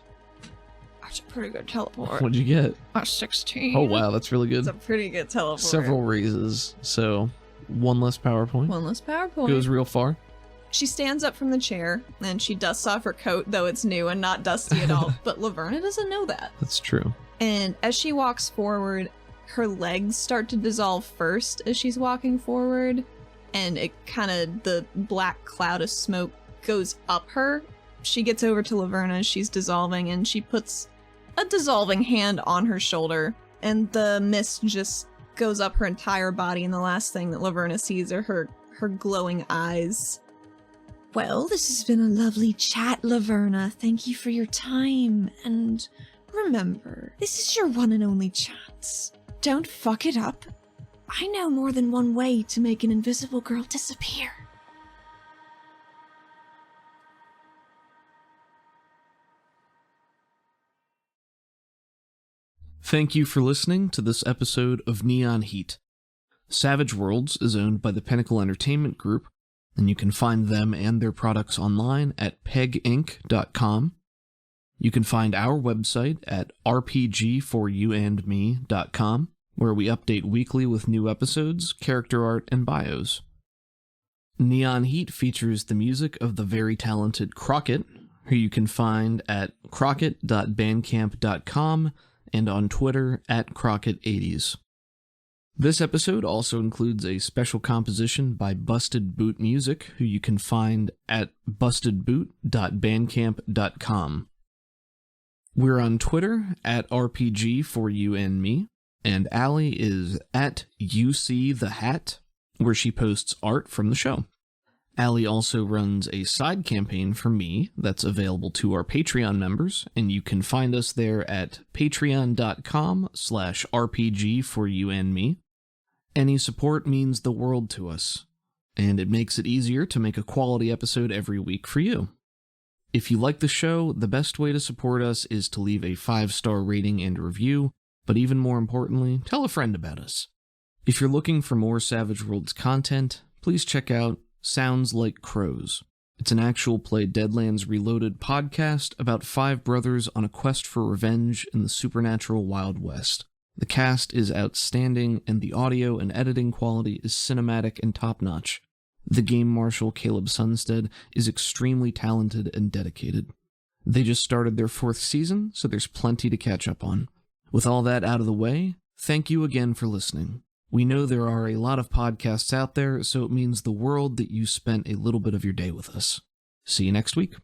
That's a pretty good teleport. What'd you get? A 16. Oh, wow, that's really good. It's a pretty good teleport. Several raises, so one less power point. One less power point. Goes real far. She stands up from the chair and she dusts off her coat, though it's new and not dusty at all. But Laverna doesn't know that. That's true. And as she walks forward, her legs start to dissolve first as she's walking forward. And it kind of, the black cloud of smoke goes up her. She gets over to Laverna as she's dissolving and she puts a dissolving hand on her shoulder. And the mist just goes up her entire body. And the last thing that Laverna sees are her glowing eyes. Well, this has been a lovely chat, Laverna. Thank you for your time. And remember, this is your one and only chance. Don't fuck it up. I know more than one way to make an invisible girl disappear. Thank you for listening to this episode of Neon Heat. Savage Worlds is owned by the Pinnacle Entertainment Group, and you can find them and their products online at peginc.com. You can find our website at rpgforyouandme.com, where we update weekly with new episodes, character art, and bios. Neon Heat features the music of the very talented Crockett, who you can find at crockett.bandcamp.com and on Twitter at Crockett80s. This episode also includes a special composition by Busted Boot Music, who you can find at bustedboot.bandcamp.com. We're on Twitter at RPG4YouAndMe, and Allie is at UCTheHat, where she posts art from the show. Allie also runs a side campaign for me that's available to our Patreon members, and you can find us there at patreon.com/RPG4YouAndMe. Any support means the world to us, and it makes it easier to make a quality episode every week for you. If you like the show, the best way to support us is to leave a 5-star rating and review, but even more importantly, tell a friend about us. If you're looking for more Savage Worlds content, please check out Sounds Like Crows. It's an actual play Deadlands Reloaded podcast about 5 brothers on a quest for revenge in the supernatural Wild West. The cast is outstanding, and the audio and editing quality is cinematic and top-notch. The game marshal, Caleb Sunstead, is extremely talented and dedicated. They just started their 4th season, so there's plenty to catch up on. With all that out of the way, thank you again for listening. We know there are a lot of podcasts out there, so it means the world that you spent a little bit of your day with us. See you next week.